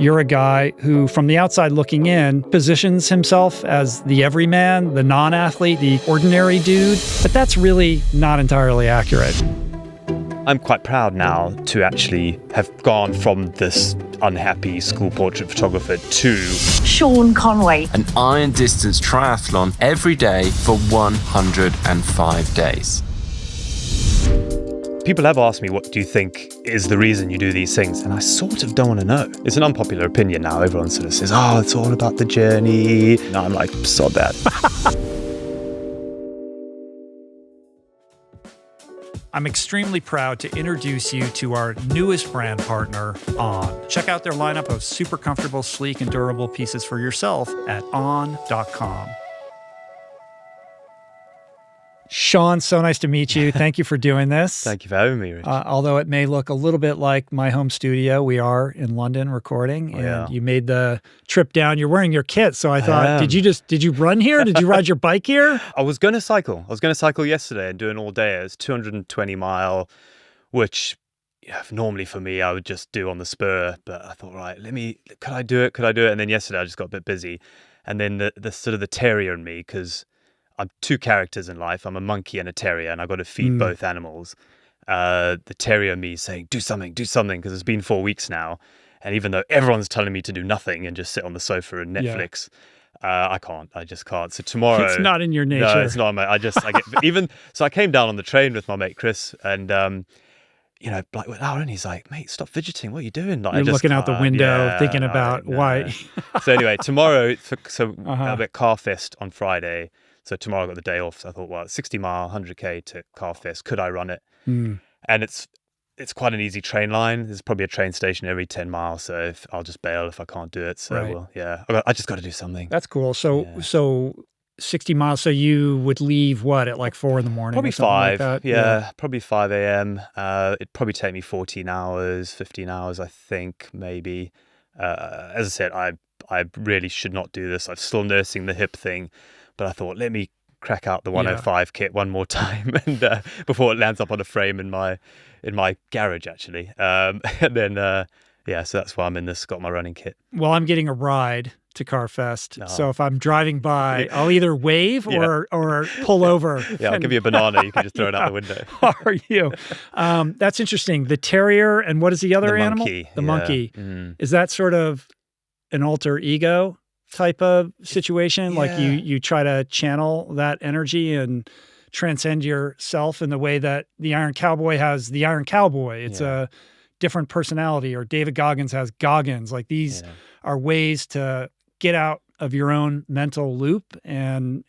You're a guy who, from the outside looking in, positions himself as the everyman, the non-athlete, the ordinary dude. But that's really not entirely accurate. I'm quite proud now to actually have gone from this unhappy school portrait photographer to Sean Conway. An iron distance triathlon every day for 105 days. People have asked me, what do you think is the reason you do these things? And I sort of don't want to know. It's an unpopular opinion now. Everyone sort of says, oh, it's all about the journey. And I'm like, sod that. I'm extremely proud to introduce you to our newest brand partner, On. Check out their lineup of super comfortable, sleek, and durable pieces for yourself at on.com. Sean, so nice to meet you. Thank you for doing this. Thank you for having me, Rich. Although it may look a little bit like my home studio, we are in London recording, and you made the trip down. You're wearing your kit, so I thought, did you run here? Did you ride your bike here? I was going to cycle. I was going to cycle yesterday and do an all day. It's 220 mile, which normally for me I would just do on the spur. But I thought, right, could I do it? And then yesterday I just got a bit busy, and then the sort of the terrier in me, because I'm two characters in life. I'm a monkey and a terrier, and I've got to feed both animals. The terrier me saying, do something, because it's been 4 weeks now. And even though everyone's telling me to do nothing and just sit on the sofa and Netflix, I can't. I just can't. So tomorrow... It's not in your nature. No, it's not. So I came down on the train with my mate Chris, and like went out, and he's like, mate, stop fidgeting. What are you doing? Like, You're looking out the window, thinking about why. So anyway, tomorrow, I'll be at Carfest on Friday. So tomorrow I got the day off. So I thought, well, 60 mile, 100K to Carfest. Could I run it? And it's quite an easy train line. There's probably a train station every 10 miles. So I'll just bail if I can't do it. So, I just got to do something. That's cool. So 60 miles. So you would leave at like 4 in the morning? Probably or something 5. Like that? Yeah, probably 5 a.m. It'd probably take me 14 hours, 15 hours, I think, maybe. As I said, I really should not do this. I'm still nursing the hip thing. But I thought, let me crack out the 105 kit one more time, and before it lands up on a frame in my garage, actually. And then, so that's why I'm in this. Got my running kit. Well, I'm getting a ride to Carfest, so if I'm driving by, I'll either wave or pull over. I'll give you a banana. You can just throw it out the window. Are you? That's interesting. The terrier, and what is the other animal? Monkey. The monkey. Is that sort of an alter ego type of situation? Like you try to channel that energy and transcend yourself in the way that the Iron Cowboy has the Iron Cowboy. It's a different personality, or David Goggins has Goggins. Like these are ways to get out of your own mental loop and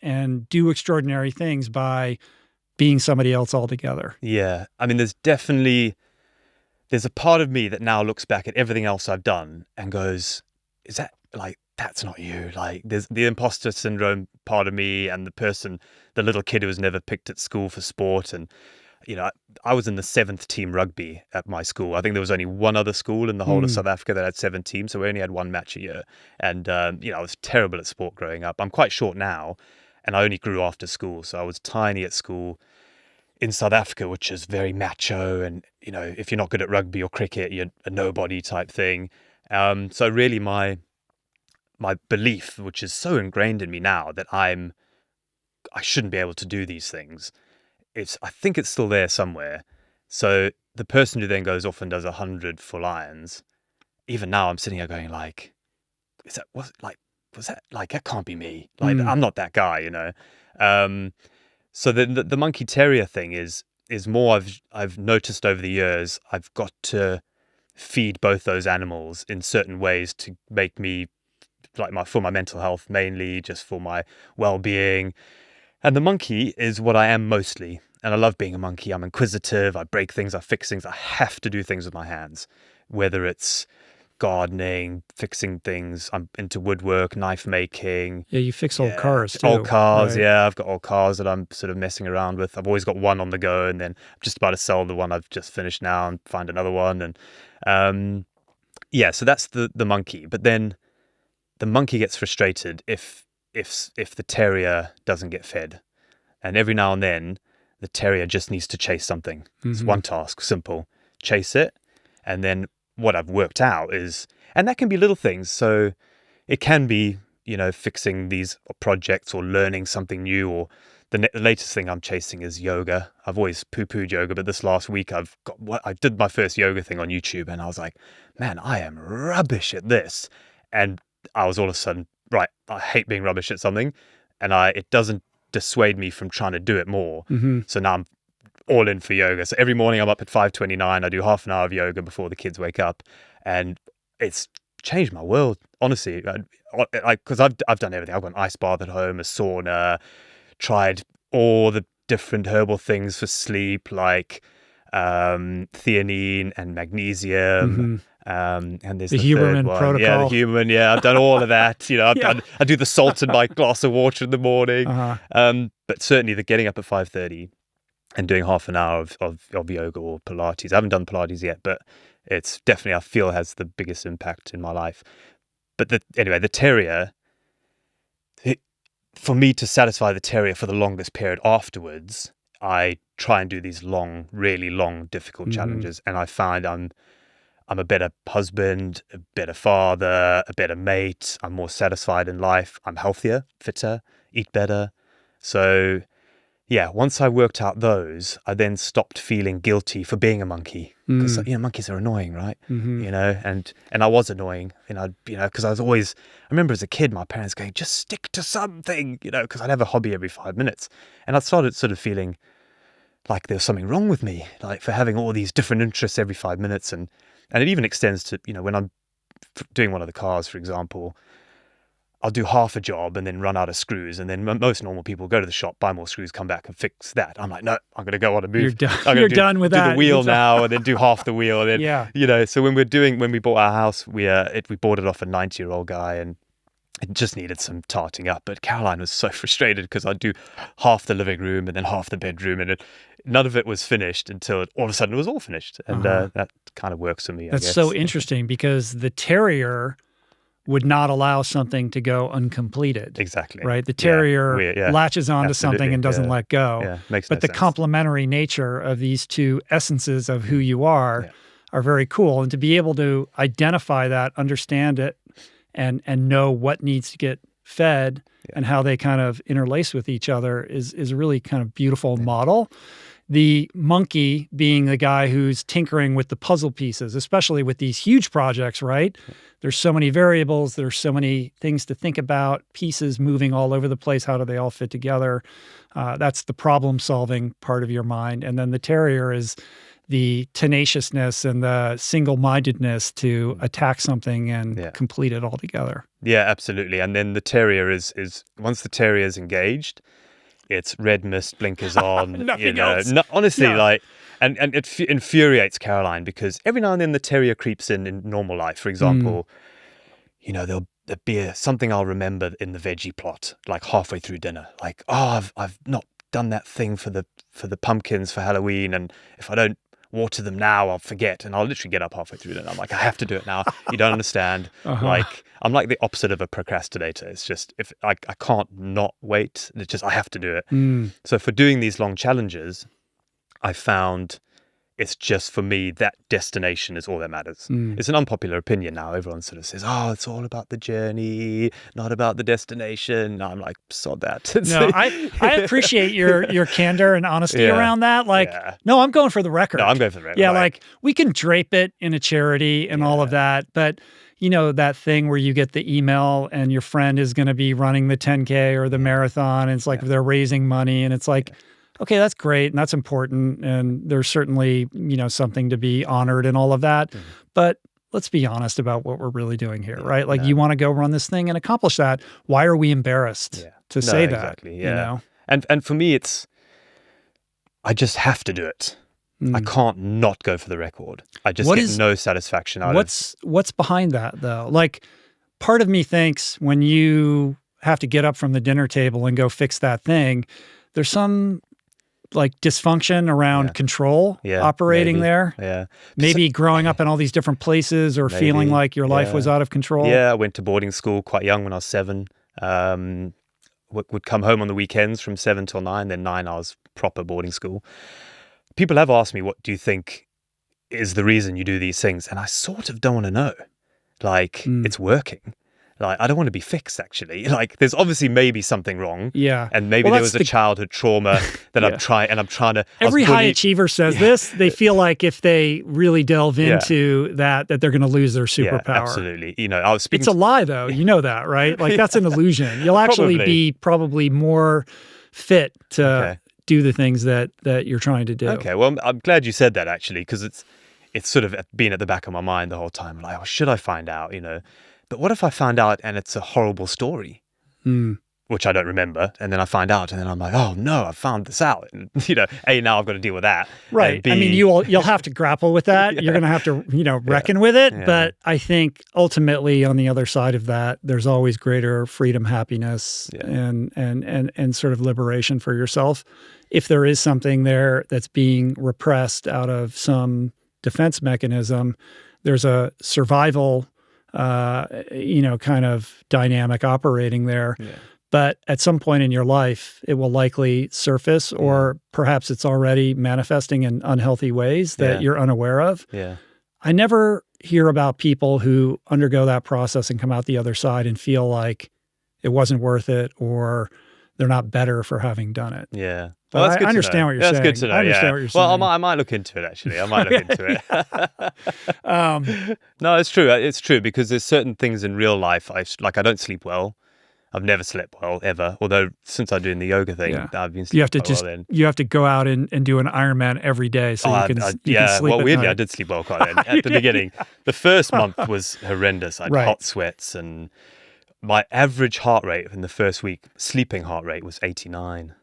do extraordinary things by being somebody else altogether. Yeah. I mean, there's a part of me that now looks back at everything else I've done and goes, is that like, that's not you. Like, there's the imposter syndrome part of me, and the little kid who was never picked at school for sport. And, I was in the 7th team rugby at my school. I think there was only one other school in the whole of South Africa that had 7 teams. So we only had one match a year. And, I was terrible at sport growing up. I'm quite short now, and I only grew after school. So I was tiny at school in South Africa, which is very macho. And, if you're not good at rugby or cricket, you're a nobody type thing. So really my belief, which is so ingrained in me now, that I shouldn't be able to do these things, I think it's still there somewhere. So the person who then goes off and does 100 full irons, even now I'm sitting here going like, that can't be me. Like, I'm not that guy, So the monkey terrier thing is more I've noticed over the years. I've got to feed both those animals in certain ways to make me for my mental health, mainly just for my well-being. And the monkey is what I am mostly. And I love being a monkey. I'm inquisitive. I break things. I fix things. I have to do things with my hands, whether it's gardening, fixing things. I'm into woodwork, knife making. Yeah, you fix old cars too. Old cars, right? I've got old cars that I'm sort of messing around with. I've always got one on the go, and then I'm just about to sell the one I've just finished now and find another one. And so that's the monkey. But then the monkey gets frustrated if the terrier doesn't get fed. And every now and then, the terrier just needs to chase something. It's one task, simple. Chase it. And then what I've worked out is, and that can be little things. So it can be, fixing these projects or learning something new, or the latest thing I'm chasing is yoga. I've always poo-pooed yoga, but this last week I did my first yoga thing on YouTube, and I was like, man, I am rubbish at this. And I was all of a sudden, right, I hate being rubbish at something, and it doesn't dissuade me from trying to do it more. So now I'm all in for yoga. So every morning I'm up at 5:29. I do half an hour of yoga before the kids wake up, and it's changed my world, honestly. Because I've done everything. I've got an ice bath at home, a sauna, tried all the different herbal things for sleep, like theanine and magnesium. And there's the Huberman third one. protocol. Yeah, the Huberman. Yeah, I've done all of that. I do the salt in my glass of water in the morning. But certainly the getting up at 5:30 and doing half an hour of yoga or Pilates. I haven't done Pilates yet, but it's definitely, I feel, has the biggest impact in my life. But anyway, the terrier, for me to satisfy the terrier for the longest period afterwards, I try and do these long, really long, difficult challenges. And I find I'm a better husband, a better father, a better mate. I'm more satisfied in life. I'm healthier, fitter, eat better. So yeah, once I worked out those, I then stopped feeling guilty for being a monkey, because monkeys are annoying, right? And I was annoying, because I remember as a kid, my parents going, just stick to something, because I'd have a hobby every 5 minutes, and I started sort of feeling like there was something wrong with me, like for having all these different interests every 5 minutes, and it even extends to when I'm doing one of the cars, for example. I'll do half a job and then run out of screws, and then most normal people go to the shop, buy more screws, come back and fix that. I'm like, no, I'm going to go on a move. You're done. You're done with that. Do the wheel now, and then do half the wheel. And then, So when we bought our house, we bought it off a 90-year-old guy, and it just needed some tarting up. But Caroline was so frustrated because I'd do half the living room and then half the bedroom, and none of it was finished until all of a sudden it was all finished. And that kind of works for me. That's so interesting, because the terrier would not allow something to go uncompleted. Exactly. Right? The terrier latches onto something and doesn't let go. Yeah, makes but no the sense. Complementary nature of these two essences of who you are very cool. And to be able to identify that, understand it, and know what needs to get fed and how they kind of interlace with each other is a really kind of beautiful model. The monkey being the guy who's tinkering with the puzzle pieces, especially with these huge projects, right? There's so many variables. There's so many things to think about, pieces moving all over the place. How do they all fit together? That's the problem-solving part of your mind. And then the terrier is the tenaciousness and the single-mindedness to attack something and complete it all together. Yeah, absolutely. And then the terrier is once the terrier is engaged, it's red mist, blinkers on. Nothing else. Honestly, and it infuriates Caroline, because every now and then the terrier creeps in normal life. For example, there'll be something I'll remember in the veggie plot, like halfway through dinner, like, I've not done that thing for the pumpkins for Halloween, and if I don't water them now, I'll forget, and I'll literally get up halfway through dinner. I'm like, I have to do it now. You don't understand. Like, I'm like the opposite of a procrastinator. It's just, if I can't not wait, it's just, I have to do it. So for doing these long challenges, I found it's just, for me, that destination is all that matters. It's an unpopular opinion now. Everyone sort of says, it's all about the journey, not about the destination. No, I'm like, sod that. No, I appreciate your candor and honesty around that. Like, no, I'm going for the record. No, I'm going for the record. Yeah, like, we can drape it in a charity and all of that, but that thing where you get the email and your friend is going to be running the 10K or the marathon, and it's like they're raising money, and it's like, okay, that's great and that's important, and there's certainly, something to be honored and all of that. But let's be honest about what we're really doing here, right? Like, you want to go run this thing and accomplish that. Why are we embarrassed to say that? Exactly, yeah. And for me, I just have to do it. I can't not go for the record. I just get no satisfaction out of it. What's behind that, though? Like, part of me thinks when you have to get up from the dinner table and go fix that thing, there's some like dysfunction around control operating there. Yeah. Maybe growing up in all these different places, or feeling like your life was out of control. Yeah, I went to boarding school quite young when I was 7. Would come home on the weekends from 7 till 9, then 9 I was proper boarding school. People have asked me, what do you think is the reason you do these things? And I sort of don't want to know. Like, it's working. Like, I don't want to be fixed, actually. Like, there's obviously maybe something wrong. Yeah. And maybe there was a childhood trauma that I'm trying to... Every high achiever says this. They feel like if they really delve into that they're going to lose their superpower. Yeah, absolutely. You know, I was speaking... It's a lie, though. You know that, right? Like, that's an illusion. You'll actually be probably more fit to do the things that you're trying to do. Okay, well, I'm glad you said that, actually, because it's sort of been at the back of my mind the whole time. Like, oh, should I find out, you know? But what if I find out and it's a horrible story, which I don't remember, and then I find out, and then I'm like, oh no, I found this out. And, you know, A, now I've got to deal with that. Right. B, I mean, you'll have to grapple with that. You're going to have to, reckon with it. Yeah. But I think ultimately on the other side of that, there's always greater freedom, happiness, and sort of liberation for yourself. If there is something there that's being repressed out of some defense mechanism, there's a survival kind of dynamic operating there. Yeah. But at some point in your life, it will likely surface, or perhaps it's already manifesting in unhealthy ways that you're unaware of. Yeah. I never hear about people who undergo that process and come out the other side and feel like it wasn't worth it, or they're not better for having done it. Yeah. Well, I understand what you're saying. That's good to know. I understand what you're saying. Well, I might look into it, actually. I might look into it. No, it's true. It's true, because there's certain things in real life. I don't sleep well. I've never slept well, ever. Although since I'm doing the yoga thing, I've been sleeping You have to go out and do an Ironman every day so you can sleep well, at weirdly, night. I did sleep well quite at the beginning. The first month was horrendous. I had hot sweats, and my average heart rate in the first week, sleeping heart rate, was 89.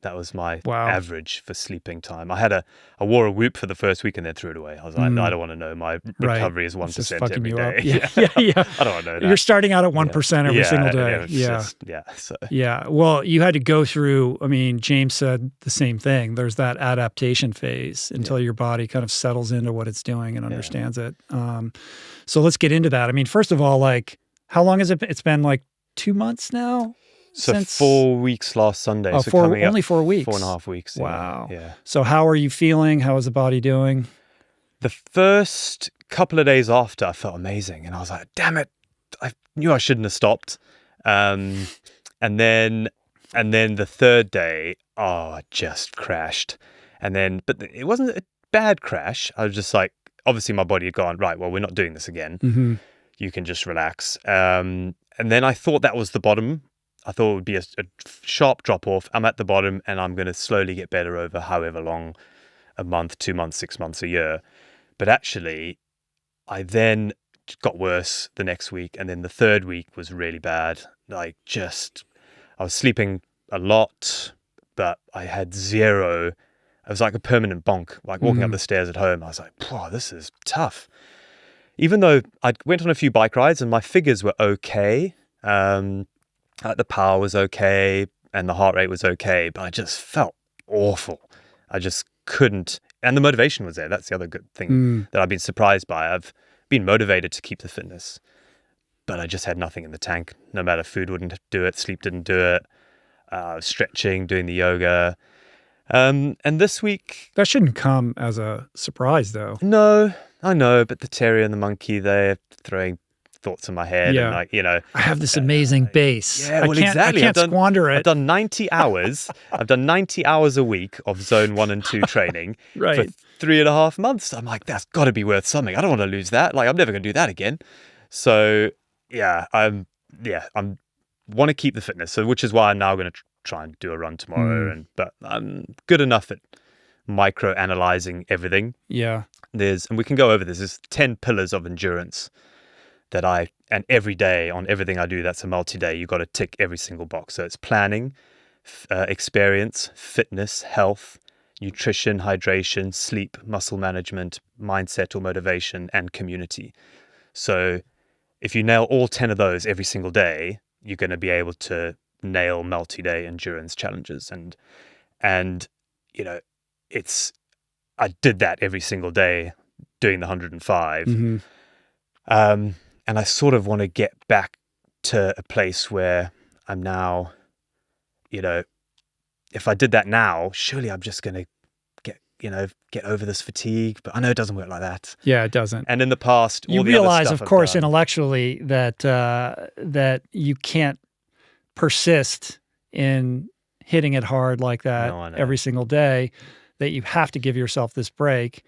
That was my average for sleeping time. I wore a Whoop for the first week and then threw it away. I was like, no, I don't want to know. My recovery is 1% every day. Yeah. I don't want to know that. You're starting out at 1% every single day. Well, you had to go through, I mean, James said the same thing. There's that adaptation phase until your body kind of settles into what it's doing and understands it. So let's get into that. I mean, first of all, like, how long has it been? It's been like 2 months now? So 4 weeks last Sunday. Oh, only 4 weeks. 4.5 weeks. Wow. Yeah. So how are you feeling? How is the body doing? The first couple of days after, I felt amazing. And I was like, damn it, I knew I shouldn't have stopped. And then the third day, I just crashed. But it wasn't a bad crash. I was just like, obviously my body had gone, right, well, we're not doing this again. Mm-hmm. You can just relax. And then I thought that was the bottom. I thought it would be a sharp drop off. I'm at the bottom and I'm going to slowly get better over however long, a month, 2 months, 6 months, a year. But actually, I then got worse the next week. And then the third week was really bad. I was sleeping a lot, but I had zero. It was like a permanent bonk, like walking up the stairs at home. I was like, wow, this is tough. Even though I went on a few bike rides and my figures were okay. The power was okay and the heart rate was okay, but I just felt awful. I just couldn't. And the motivation was there. That's the other good thing that I've been surprised by. I've been motivated to keep the fitness, but I just had nothing in the tank. No matter, food wouldn't do it, sleep didn't do it, stretching, doing the yoga. And this week... That shouldn't come as a surprise, though. No, I know, but the terrier and the monkey, they're throwing thoughts in my head, and I have this amazing base. Yeah, well, exactly. I can't squander it. I've done 90 hours. I've done 90 hours a week of zone 1 and 2 training for 3.5 months. I'm like, that's got to be worth something. I don't want to lose that. Like, I'm never going to do that again. So I want to keep the fitness. So, which is why I'm now going to try and do a run tomorrow. But I'm good enough at micro analyzing everything. Yeah. And we can go over this. There's 10 pillars of endurance and every day on everything I do, that's a multi-day, you got to tick every single box. So it's planning, experience, fitness, health, nutrition, hydration, sleep, muscle management, mindset or motivation, and community. So if you nail all 10 of those every single day, you're going to be able to nail multi-day endurance challenges. And I did that every single day doing the 105. Mm-hmm. And I sort of want to get back to a place where I'm now, if I did that now, surely I'm just going to get get over this fatigue. But I know it doesn't work like that. Yeah, it doesn't. And in the past, all You the other realize, stuff of I've course, done- intellectually that you can't persist in hitting it hard like that No, I know. every single day, that you have to give yourself this break.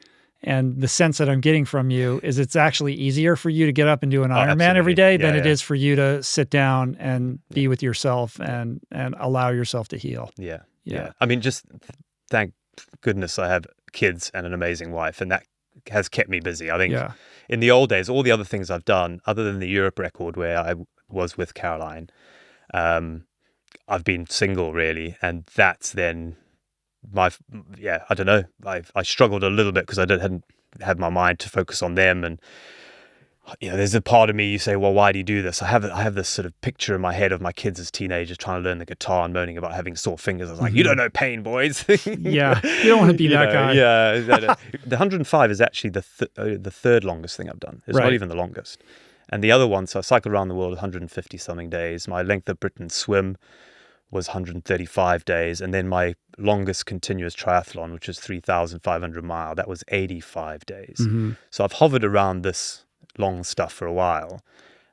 And the sense that I'm getting from you is it's actually easier for you to get up and do an Ironman every absolutely. day Yeah, than it yeah. is for you to sit down and be with yourself and allow yourself to heal. Yeah. Yeah. I mean, just thank goodness I have kids and an amazing wife, and that has kept me busy. I think Yeah. in the old days, all the other things I've done, other than the Europe record where I was with Caroline, I've been single really, and that's then I don't know. I struggled a little bit because I hadn't had my mind to focus on them, and there's a part of me you say, well, why do you do this? I have this sort of picture in my head of my kids as teenagers trying to learn the guirtar and moaning about having sore fingers. I was like, you don't know pain, boys. Yeah. You don't want to be that guy. Yeah. The 105 is actually the third longest thing I've done. It's Right. not even the longest. And the other one, so I cycled around the world 150 something days. My length of Britain swim was 135 days. And then my longest continuous triathlon, which is 3,500 mile, that was 85 days. Mm-hmm. So I've hovered around this long stuff for a while.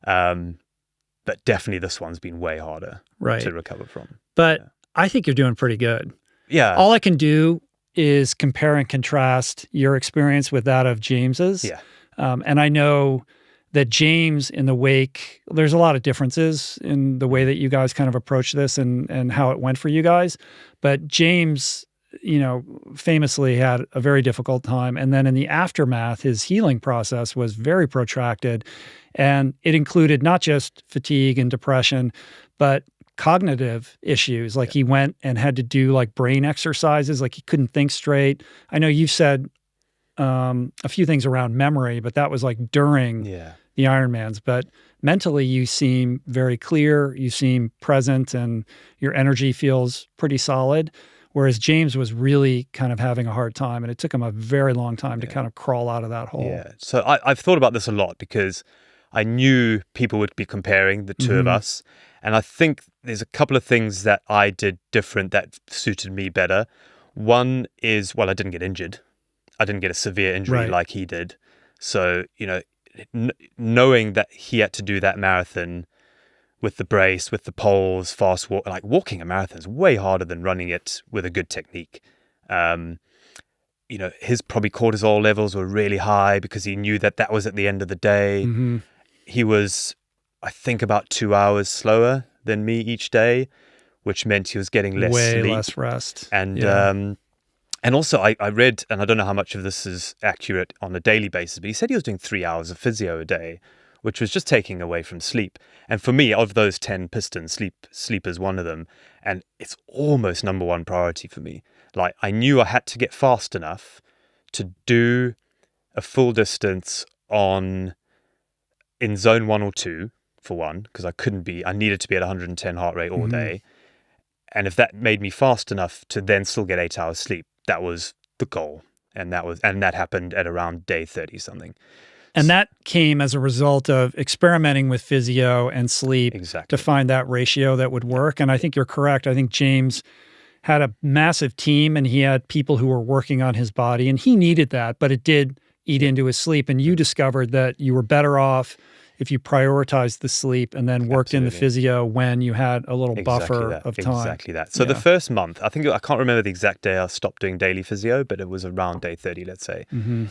But definitely this one's been way harder Right. to recover from. But I think you're doing pretty good. Yeah. All I can do is compare and contrast your experience with that of James's. Yeah. And I know that James in the wake, there's a lot of differences in the way that you guys kind of approach this and how it went for you guys. But James, famously had a very difficult time. And then in the aftermath, his healing process was very protracted. And it included not just fatigue and depression, but cognitive issues. Like he went and had to do like brain exercises, like he couldn't think straight. I know you've said a few things around memory, but that was like during the Ironmans. But mentally, you seem very clear, you seem present, and your energy feels pretty solid. Whereas James was really kind of having a hard time, and it took him a very long time to kind of crawl out of that hole. Yeah. So I've thought about this a lot because I knew people would be comparing the two of us. And I think there's a couple of things that I did different that suited me better. One is, I didn't get injured. I didn't get a severe injury like he did. So, knowing that he had to do that marathon with the brace, with the poles, fast walk, like walking a marathon is way harder than running it with a good technique. His probably cortisol levels were really high because he knew that was at the end of the day. Mm-hmm. He was, I think, about 2 hours slower than me each day, which meant he was getting less Way sleep. less rest. And also I read, and I don't know how much of this is accurate on a daily basis, but he said he was doing 3 hours of physio a day, which was just taking away from sleep. And for me, of those 10 pistons, sleep is one of them. And it's almost number one priority for me. Like I knew I had to get fast enough to do a full distance in zone 1 or 2, for one, because I needed to be at 110 heart rate all day. And if that made me fast enough to then still get 8 hours sleep, that was the goal. And that happened at around day 30 something. And that came as a result of experimenting with physio and sleep to find that ratio that would work. And I think you're correct. I think James had a massive team and he had people who were working on his body, and he needed that, but it did eat into his sleep. And you discovered that you were better off if you prioritized the sleep and then worked in the physio when you had a little buffer of time. Exactly that. So the first month, I can't remember the exact day I stopped doing daily physio, but it was around day 30, let's say. Mm-hmm.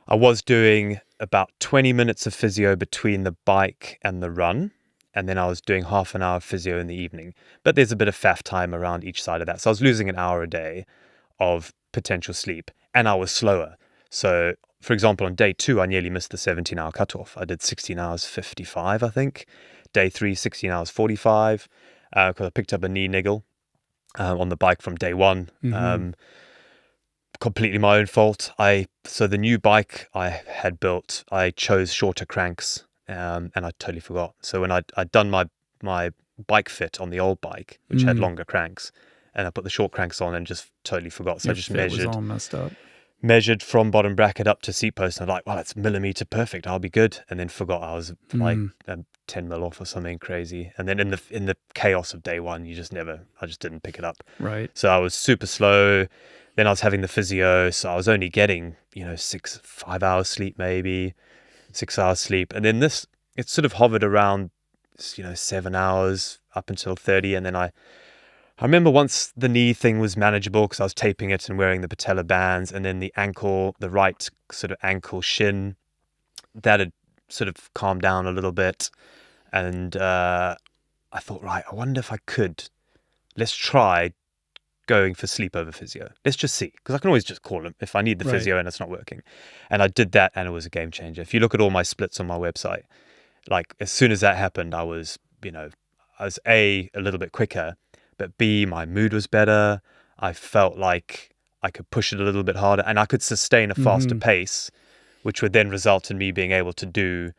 I was doing about 20 minutes of physio between the bike and the run, and then I was doing half an hour of physio in the evening. But there's a bit of faff time around each side of that. So I was losing an hour a day of potential sleep, and I was slower. So, for example, on day 2, I nearly missed the 17-hour cutoff. I did 16 hours 55, I think. Day 3, 16 hours 45, because I picked up a knee niggle on the bike from day 1. Mm-hmm. Completely my own fault. So the new bike I had built, I chose shorter cranks, and I totally forgot. So when I'd done my bike fit on the old bike, which had longer cranks, and I put the short cranks on and just totally forgot. So I just was all messed up. Measured from bottom bracket up to seat post, and I'm like, well, that's millimeter perfect. I'll be good. And then forgot I was like 10 mil off or something crazy. And then in the chaos of day 1, I just didn't pick it up. Right. So I was super slow. Then I was having the physio, so I was only getting, 5 hours sleep, maybe 6 hours sleep. And then it sort of hovered around, 7 hours up until 30. And then I remember once the knee thing was manageable because I was taping it and wearing the patella bands, and then the right sort of ankle shin, that had sort of calmed down a little bit. And I thought, right, I wonder if let's try going for sleep over physio. Let's just see, because I can always just call him if I need the physio and it's not working. And I did that, and it was a game changer. If you look at all my splits on my website, like as soon as that happened, I was A, a little bit quicker, but B, my mood was better. I felt like I could push it a little bit harder, and I could sustain a faster pace, which would then result in me being able to do,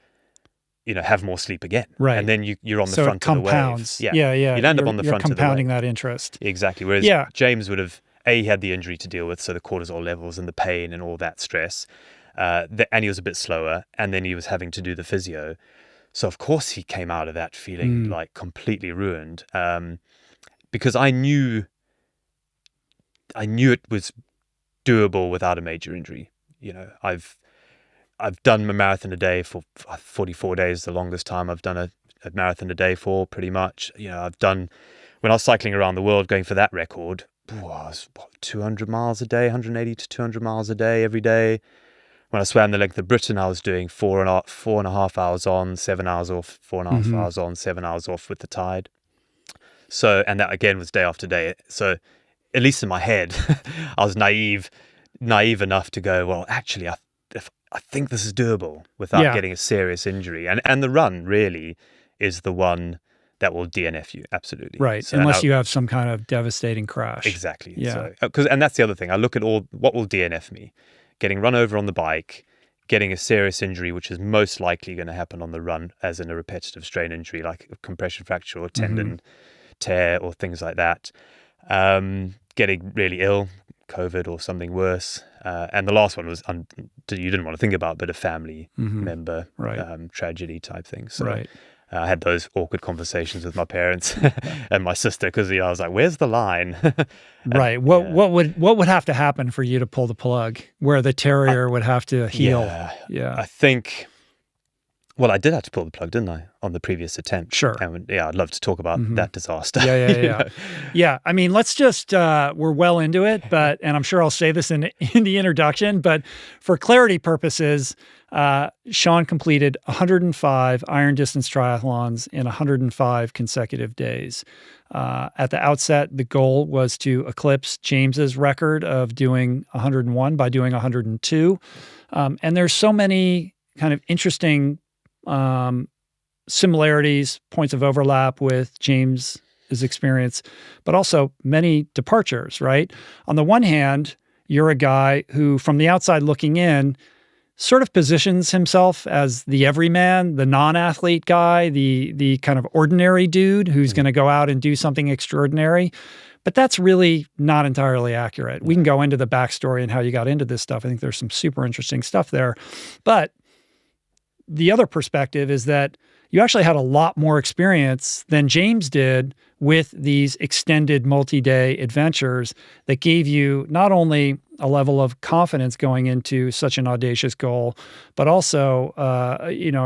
have more sleep again. Right. And then you're on the front of the wave. Yeah. You'd end up on the front of the wave. You're compounding that interest. Exactly. Whereas James would have, he had the injury to deal with, so the cortisol levels and the pain and all that stress. And he was a bit slower, and then he was having to do the physio. So of course he came out of that feeling like completely ruined. Because I knew it was doable without a major injury. I've done a marathon a day for 44 days, the longest time I've done a marathon a day for, pretty much. I've done, when I was cycling around the world going for that record, I was 200 miles a day, 180 to 200 miles a day every day. When I swam the length of Britain, I was doing 4.5 hours on, 7 hours off, 4.5 hours on, 7 hours off with the tide. So, and that again was day after day. So at least in my head, I was naive enough to go, well, actually, I think this is doable without getting a serious injury. And the run really is the one that will DNF you. Absolutely. Right. So, unless you have some kind of devastating crash. Exactly. Yeah. So, and that's the other thing. I look at what will DNF me. Getting run over on the bike, getting a serious injury, which is most likely going to happen on the run, as in a repetitive strain injury, like a compression fracture or tendon tear or things like that. Getting really ill, COVID or something worse. And the last one was you didn't want to think about, but a family member tragedy type thing. So I had those awkward conversations with my parents and my sister, because I was like, "Where's the line?" Right. What would have to happen for you to pull the plug, where the terrier would have to heal? Yeah. I think. Well, I did have to pull the plug, didn't I, on the previous attempt? Sure. And I'd love to talk about that disaster. Yeah. Yeah. I mean, let's just, we're well into it, and I'm sure I'll say this in the introduction, but for clarity purposes, Sean completed 105 iron distance triathlons in 105 consecutive days. At the outset, the goal was to eclipse James's record of doing 101 by doing 102. And there's so many kind of interesting similarities, points of overlap with James's experience, but also many departures, right? On the one hand, you're a guy who, from the outside looking in, sort of positions himself as the everyman, the non-athlete guy, the kind of ordinary dude who's going to go out and do something extraordinary. But that's really not entirely accurate. We can go into the backstory and how you got into this stuff. I think there's some super interesting stuff there. But the other perspective is that you actually had a lot more experience than James did with these extended multi-day adventures that gave you not only a level of confidence going into such an audacious goal, but also,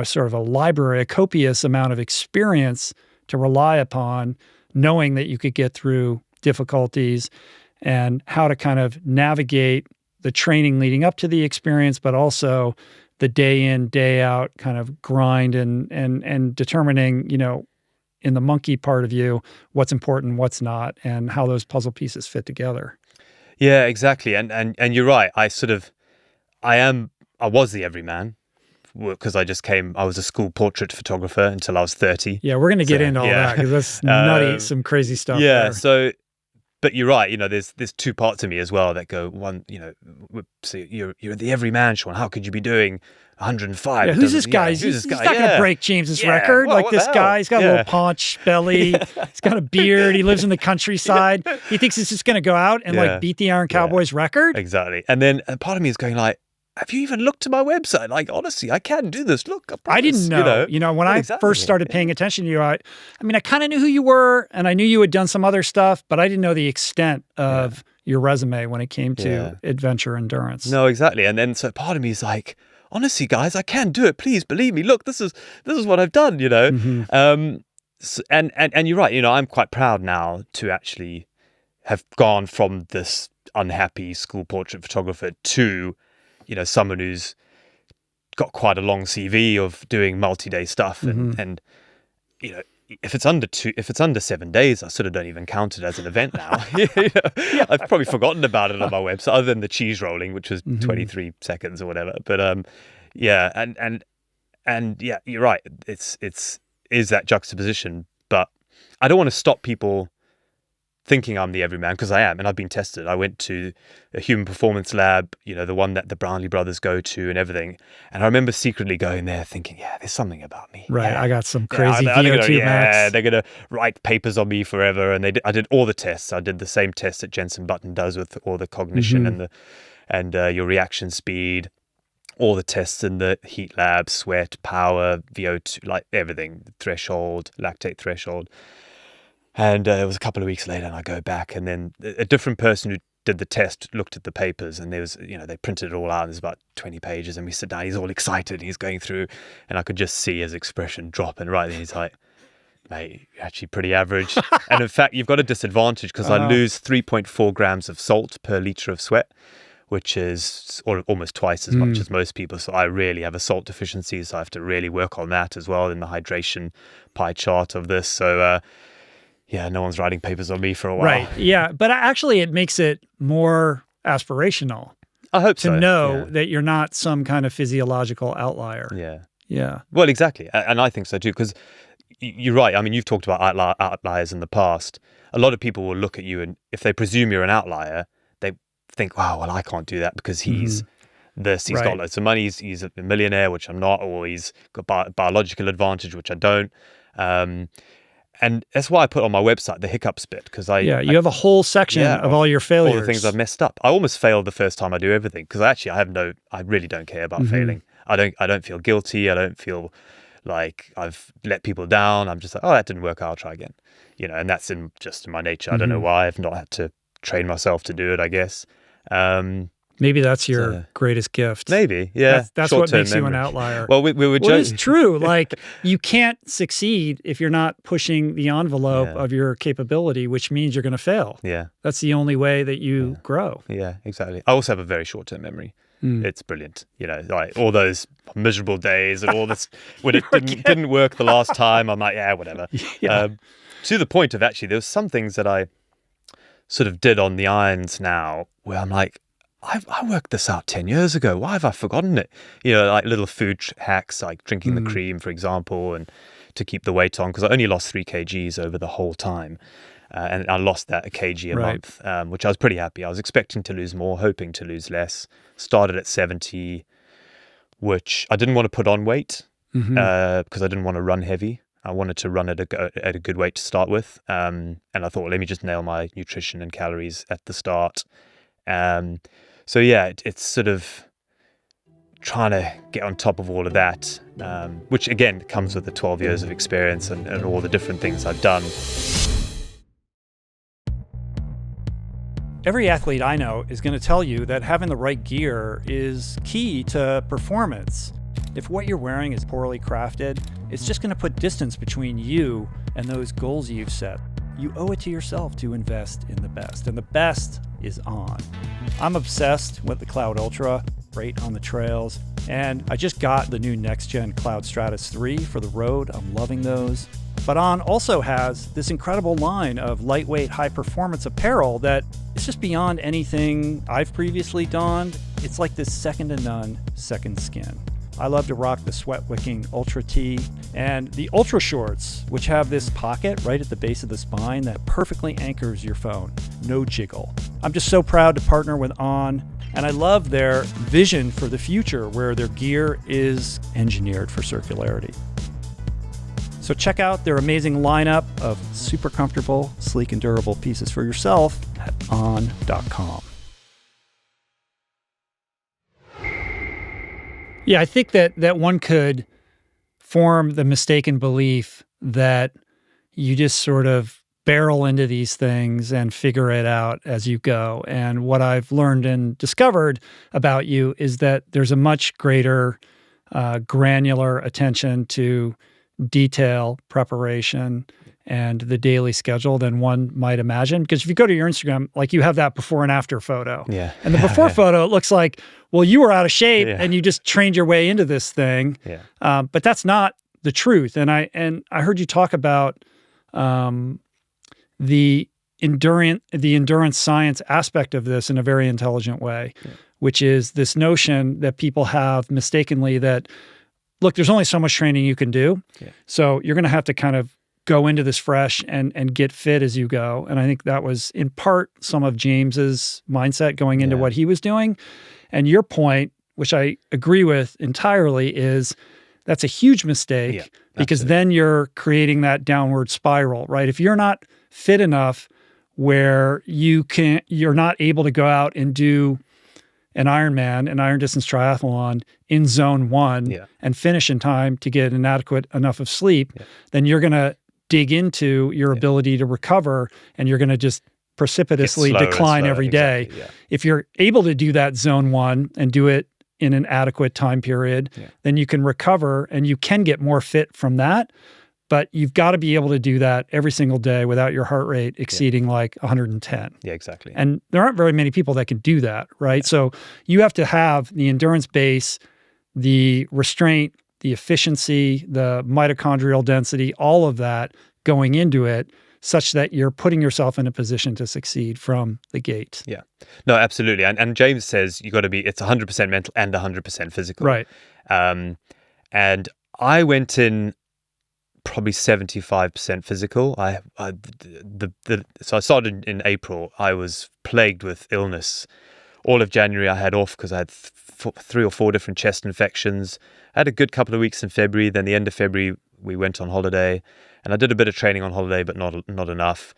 sort of a library, a copious amount of experience to rely upon, knowing that you could get through difficulties and how to kind of navigate the training leading up to the experience, but also the day in, day out kind of grind and determining, in the monkey part of you, what's important, what's not, and how those puzzle pieces fit together. Yeah, exactly. And you're right. I was the everyman, because I was a school portrait photographer until I was 30. Yeah, we're going to get into all that, because that's nutty, some crazy stuff. Yeah, there. But you're right. There's two parts of me as well that go, one, so you're the everyman, Sean. How could you be doing 105? Yeah, who's this guy? He's not going to break James's record. Well, like this guy, he's got a little paunch belly. He's got a beard. He lives in the countryside. He thinks he's just going to go out and beat the Iron Cowboys record. Exactly. And then part of me is going like, have you even looked at my website? Like, honestly, I can do this. Look, I promise, I didn't know. When I first started paying attention to you, I kind of knew who you were, and I knew you had done some other stuff, but I didn't know the extent of your resume when it came to adventure endurance. No, exactly. And then so part of me is like, honestly, guys, I can do it. Please believe me. Look, this is what I've done. And you're right. I'm quite proud now to actually have gone from this unhappy school portrait photographer to someone who's got quite a long CV of doing multi-day stuff, and if it's under 7 days, I sort of don't even count it as an event now. I've probably forgotten about it on my website, other than the cheese rolling, which was 23 seconds or whatever. But and yeah, you're right. It's that juxtaposition, but I don't want to stop people thinking I'm the everyman, because I am, and I've been tested. I went to a human performance lab, the one that the Brownlee brothers go to and everything. And I remember secretly going there thinking, there's something about me. Right. Yeah. I got some crazy VO2 max. They're going to write papers on me forever. And I did all the tests. I did the same tests that Jensen Button does with all the cognition and your reaction speed, all the tests in the heat lab, sweat, power, VO2, like everything, threshold, lactate threshold. And it was a couple of weeks later, and I go back, and then a different person who did the test looked at the papers, and there was, they printed it all out. There's about 20 pages, and we sit down. He's all excited. He's going through, and I could just see his expression drop. And right then, he's like, "Mate, you're actually pretty average." And in fact, you've got a disadvantage because I lose 3.4 grams of salt per liter of sweat, which is almost twice as much as most people. So I really have a salt deficiency, so I have to really work on that as well in the hydration pie chart of this. So. No one's writing papers on me for a while. Right. Yeah. But actually, it makes it more aspirational. I hope to know that you're not some kind of physiological outlier. Yeah. Yeah. Well, exactly. And I think so too, because you're right. I mean, you've talked about outliers in the past. A lot of people will look at you, and if they presume you're an outlier, they think, wow, well, I can't do that because he's this. He's got loads of money. He's a millionaire, which I'm not, or he's got biological advantage, which I don't. And that's why I put on my website the hiccups bit, because you have a whole section of all your failures, all the things I've messed up. I almost failed the first time I do everything, because I really don't care about failing. I don't feel guilty. I don't feel like I've let people down. I'm just like, oh, that didn't work. I'll try again. And that's just in my nature. I don't know why. I've not had to train myself to do it, I guess. Maybe that's your greatest gift. Maybe, yeah. That's what makes you an outlier. Well, we were joking. Well, it's true. Like, you can't succeed if you're not pushing the envelope of your capability, which means you're going to fail. Yeah. That's the only way that you grow. Yeah, exactly. I also have a very short-term memory. It's brilliant. Like all those miserable days and all this, when it didn't work the last time, I'm like, whatever. To the point of actually, there was some things that I sort of did on the irons now where I'm like, I worked this out 10 years ago. Why have I forgotten it? Like little food hacks, like drinking the cream, for example, and to keep the weight on, because I only lost 3 kgs over the whole time. And I lost that a kg a month, which I was pretty happy. I was expecting to lose more, hoping to lose less. Started at 70, which I didn't want to put on weight because I didn't want to run heavy. I wanted to run at a good weight to start with. And I thought, let me just nail my nutrition and calories at the start. So it's sort of trying to get on top of all of that, which again comes with the 12 years of experience and all the different things I've done. Every athlete I know is going to tell you that having the right gear is key to performance. If what you're wearing is poorly crafted, it's just going to put distance between you and those goals you've set. You owe it to yourself to invest in the best, and the best is On. I'm obsessed with the Cloud Ultra, great on the trails, and I just got the new next-gen Cloud Stratus 3 for the road. I'm loving those. But On also has this incredible line of lightweight, high-performance apparel that is just beyond anything I've previously donned. It's like this second-to-none second skin. I love to rock the sweat-wicking Ultra Tee and the Ultra Shorts, which have this pocket right at the base of the spine that perfectly anchors your phone. No jiggle. I'm just so proud to partner with On, and I love their vision for the future where their gear is engineered for circularity. So check out their amazing lineup of super comfortable, sleek, and durable pieces for yourself at on.com. Yeah, I think that one could form the mistaken belief that you just sort of barrel into these things and figure it out as you go. And what I've learned and discovered about you is that there's a much greater granular attention to detail, preparation, and the daily schedule than one might imagine. Because if you go to your Instagram, like you have that before and after photo. Yeah. And the before photo, it looks like, well, you were out of shape Yeah. and you just trained your way into this thing. Yeah. But that's not the truth. And I heard you talk about the endurance science aspect of this in a very intelligent way, which is this notion that people have mistakenly that, look, there's only so much training you can do. Yeah. So you're going to have to kind of go into this fresh and get fit as you go. And I think that was in part some of James's mindset going into what he was doing. And your point, which I agree with entirely, is that's a huge mistake because then you're creating that downward spiral, right? If you're not fit enough where you're not able to go out and do an Ironman, an iron distance triathlon in zone 1 and finish in time to get an adequate enough of sleep, then you're going to dig into your ability to recover and you're going to just precipitously decline every day. Exactly, If you're able to do that zone 1 and do it in an adequate time period, then you can recover and you can get more fit from that. But you've got to be able to do that every single day without your heart rate exceeding like 110. Yeah, exactly. And there aren't very many people that can do that, right? Yeah. So you have to have the endurance base, the restraint, the efficiency, the mitochondrial density, all of that going into it such that you're putting yourself in a position to succeed from the gate. Yeah. No, absolutely. And James says you got to be, it's 100% mental and 100% physical. Right. And I went in probably 75% physical. So I started in April. I was plagued with illness. All of January I had off because I had 3 or 4 different chest infections. I had a good couple of weeks in February. Then the end of February we went on holiday, and I did a bit of training on holiday, but not enough.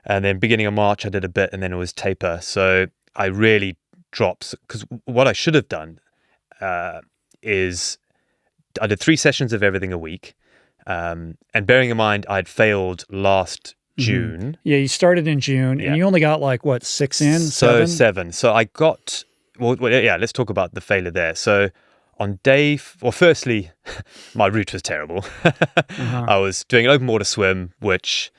And then beginning of March I did a bit, and then it was taper. So I really dropped, because what I should have done is I did 3 sessions of everything a week. And bearing in mind, I'd failed last June. Yeah, you started in June, and you only got like, what, 6 in? 7? 7. So I got, let's talk about the failure there. So on firstly, my route was terrible. I was doing an open water swim, which,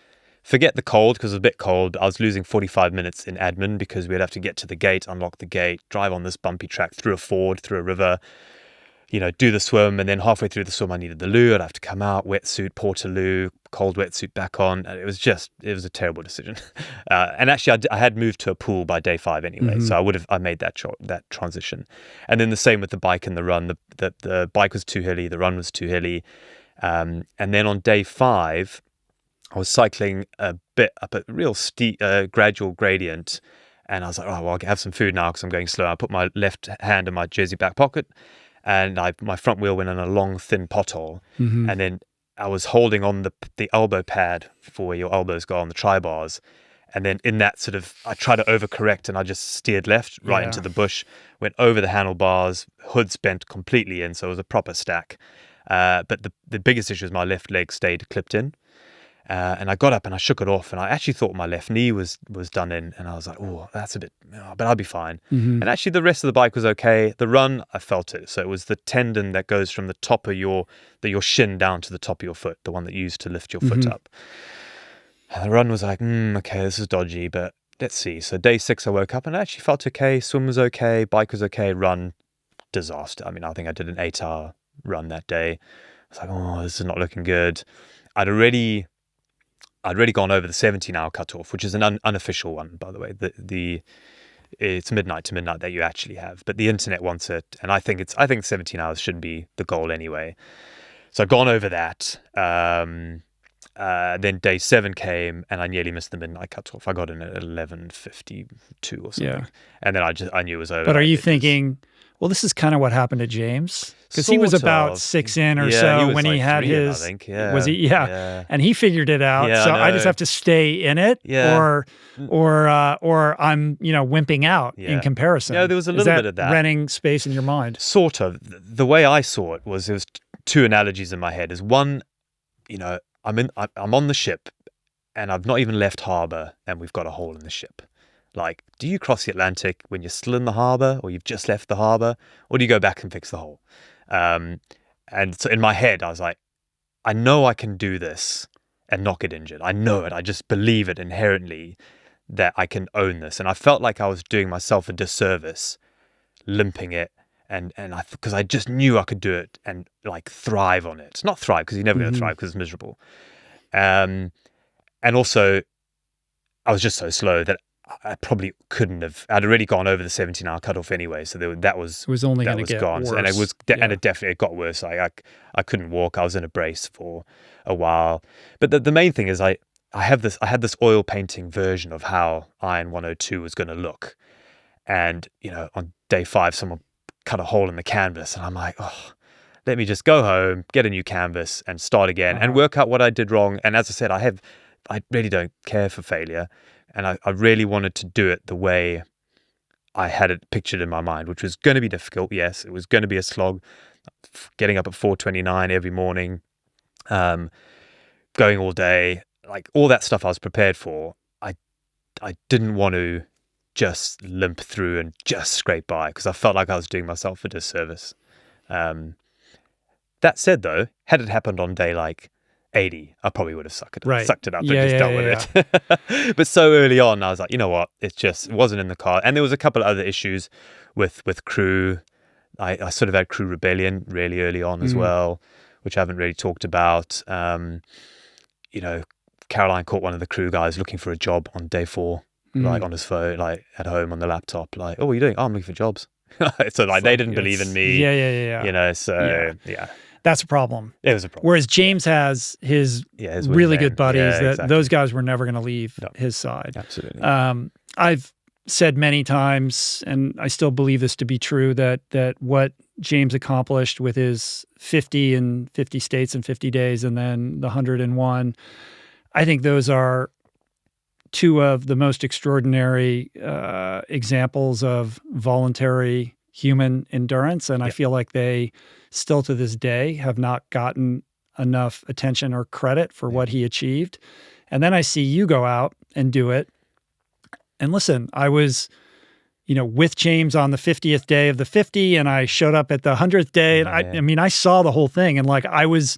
forget the cold, because it was a bit cold. I was losing 45 minutes in admin because we'd have to get to the gate, unlock the gate, drive on this bumpy track through a ford, through a river, do the swim, and then halfway through the swim I needed the loo. I'd have to come out, wetsuit, Portaloo, cold wetsuit back on. It was a terrible decision. And actually I had moved to a pool by day 5 anyway, so I made that transition. And then the same with the bike and the run. The bike was too hilly, the run was too hilly. And then on day 5, I was cycling a bit up a real steep, gradual gradient, and I was like, oh, well, I'll have some food now because I'm going slow. I put my left hand in my jersey back pocket, and my front wheel went in a long, thin pothole. And then I was holding on the elbow pad for where your elbows go on the tri-bars. And then in that sort of, I tried to overcorrect and I just steered left right into the bush, went over the handlebars, hood's bent completely in, so it was a proper stack. But the biggest issue is my left leg stayed clipped in. And I got up and I shook it off, and I actually thought my left knee was done in, and I was like, oh, that's a bit, but I'll be fine. And actually the rest of the bike was okay. The run, I felt it. So it was the tendon that goes from the top of your shin down to the top of your foot, the one that you used to lift your foot up. And the run was like, okay, this is dodgy, but let's see. So day 6 I woke up and I actually felt okay. Swim was okay, bike was okay, run, disaster. I mean, I think I did an 8-hour run that day. I was like, oh, this is not looking good. I'd already gone over the 17-hour cutoff, which is an unofficial one, by the way. It's midnight to midnight that you actually have, but the internet wants it, and I think 17 hours should be the goal anyway. So I'd gone over that. Then day 7 came, and I nearly missed the midnight cutoff. I got in at 11:52 or something, and then I knew it was over. But are you thinking, Well, this is kind of what happened to James, because he was Sort about of. 6 in or Yeah, so he was when he like had 3 in, I his. think. Yeah. Was he? Yeah. And he figured it out. Yeah, So I I just know. have to stay in it, Yeah. or I'm wimping out in Yeah. comparin. Yeah, there was a Is little bit of that. renting space in your mind. Sort of. The way I saw it was there was two analogies in my head. Is one, I'm on the ship, and I've not even left harbour, and we've got a hole in the ship. Like, do you cross the Atlantic when you're still in the harbour, or you've just left the harbour, or do you go back and fix the hole? And so in my head, I was like, I know I can do this and not get injured. I know it. I just believe it inherently that I can own this. And I felt like I was doing myself a disservice, limping it, and because I just knew I could do it and like thrive on it. Not thrive, because you're never going to thrive because it's miserable. And also, I was just so slow that I probably couldn't have. I'd already gone over the 17-hour cutoff anyway, so that was It was only going to get gone. worse. And it was, and it definitely got worse. I couldn't walk. I was in a brace for a while. But the main thing is, I had this oil painting version of how Iron 102 was going to look, and on day 5, someone cut a hole in the canvas, and I'm like, oh, let me just go home, get a new canvas, and start again, and work out what I did wrong. And as I said, I really don't care for failure. And I really wanted to do it the way I had it pictured in my mind, which was going to be difficult. Yes, it was going to be a slog, getting up at 4:29 every morning, going all day, like all that stuff I was prepared for. I didn't want to just limp through and just scrape by, because I felt like I was doing myself a disservice. That said, though, had it happened on day like 80, I probably would have sucked it up and just dealt with it. But so early on, I was like, you know what? It wasn't in the car. And there was a couple of other issues with crew. I sort of had crew rebellion really early on as well, which I haven't really talked about. Caroline caught one of the crew guys looking for a job on day 4, like on his phone, like at home on the laptop, like, oh, what are you doing? Oh, I'm looking for jobs. So like they didn't believe in me. Yeah. That's a problem. It was a problem. Whereas James has his really good buddies those guys were never going to leave his side. Absolutely. I've said many times, and I still believe this to be true, that what James accomplished with his 50 in 50 states in 50 days and then the 101, I think those are two of the most extraordinary examples of voluntary human endurance. And I feel like they still to this day have not gotten enough attention or credit for what he achieved. And then I see you go out and do it. And listen, I was, with James on the 50th day of the 50, and I showed up at the 100th day. And I saw the whole thing. And like, I was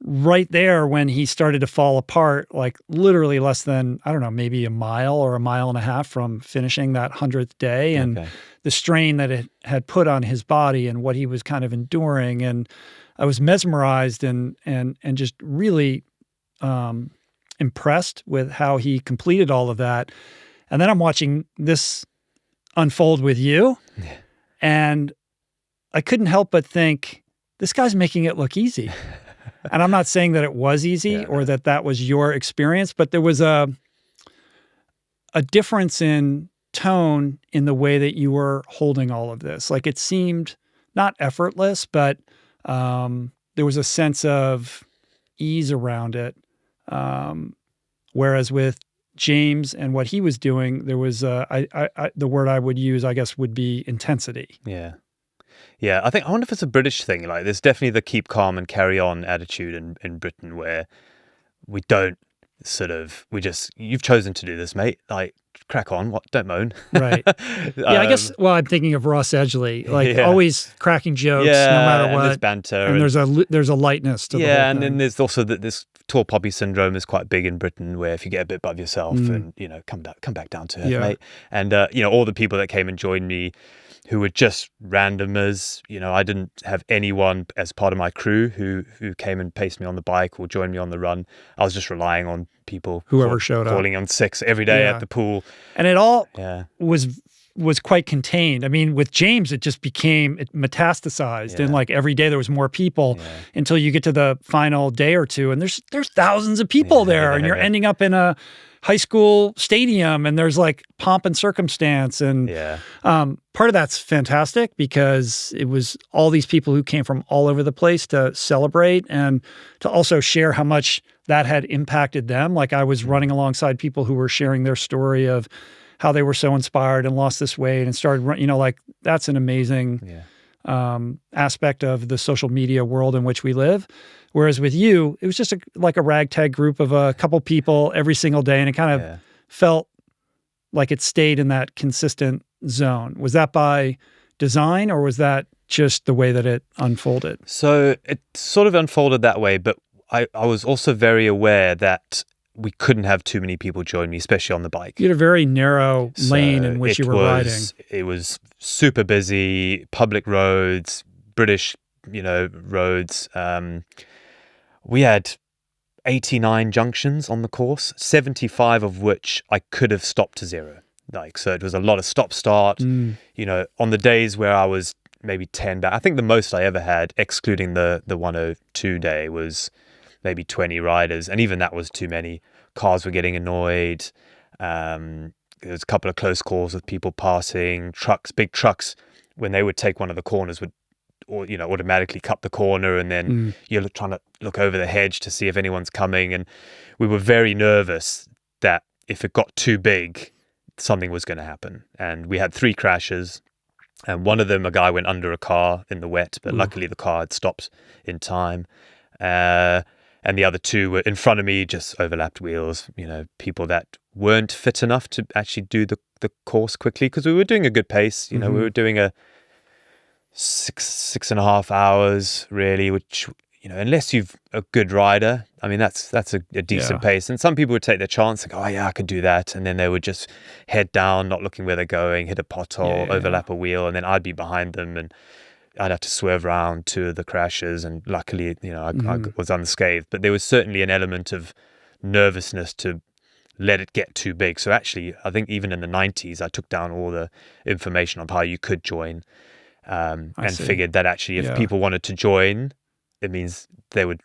right there when he started to fall apart, like literally less than, I don't know, maybe a mile or a mile and a half from finishing that 100th day. And the strain that it had put on his body and what he was kind of enduring. And I was mesmerized and just really impressed with how he completed all of that. And then I'm watching this unfold with you. Yeah. And I couldn't help but think, this guy's making it look easy. And I'm not saying that it was easy or that was your experience, but there was a difference in tone in the way that you were holding all of this. Like, it seemed not effortless, but there was a sense of ease around it. Whereas with James and what he was doing, there was the word I would use, I guess, would be intensity. Yeah. Yeah, I wonder if it's a British thing. Like, there's definitely the keep calm and carry on attitude in Britain, where we don't you've chosen to do this, mate. Like, crack on. Don't moan. Right. I guess, I'm thinking of Ross Edgley, like always cracking jokes no matter what. And there's banter. And there's a lightness to the whole thing. And then there's also this tall poppy syndrome is quite big in Britain, where if you get a bit above yourself and, come back down to earth, mate. And, all the people that came and joined me who were just randomers, I didn't have anyone as part of my crew who came and paced me on the bike or joined me on the run. I was just relying on people, whoever showed up, calling on 6 every day at the pool. And it all was quite contained. I mean, with James, it metastasized, and like every day there was more people until you get to the final day or two, and there's thousands of people there, and you're ending up in a high school stadium and there's like pomp and circumstance. And part of that's fantastic because it was all these people who came from all over the place to celebrate and to also share how much that had impacted them. Like I was running alongside people who were sharing their story of how they were so inspired and lost this weight and started, like that's an amazing aspect of the social media world in which we live. Whereas with you, it was just like a ragtag group of a couple people every single day. And it kind of felt like it stayed in that consistent zone. Was that by design or was that just the way that it unfolded? So it sort of unfolded that way, but I was also very aware that we couldn't have too many people join me, especially on the bike. You had a very narrow lane in which you were riding. It was super busy, public roads, British, roads. We had 89 junctions on the course, 75 of which I could have stopped to zero. So it was a lot of stop-start. On the days where I was maybe 10 back, I think the most I ever had, excluding the 102 day, was maybe 20 riders. And even that was too many. Cars were getting annoyed. There was a couple of close calls with people passing. Big trucks, when they would take one of the corners, would automatically cut the corner, and then you're trying to look over the hedge to see if anyone's coming. And we were very nervous that if it got too big, something was going to happen. And we had 3 crashes, and one of them, a guy went under a car in the wet, but luckily the car had stopped in time. And the other 2 were in front of me, just overlapped wheels, people that weren't fit enough to actually do the course quickly, because we were doing a good pace. We were doing a 6.5 hours really, which, unless you've a good rider, I mean, that's a decent pace. And some people would take their chance and go, oh yeah, I could do that. And then they would just head down, not looking where they're going, hit a pothole, overlap a wheel, and then I'd be behind them and I'd have to swerve around 2 of the crashes. And luckily, I was unscathed, but there was certainly an element of nervousness to let it get too big. So actually, I think even in the 90s, I took down all the information on how you could join. And figured that actually if people wanted to join, it means they were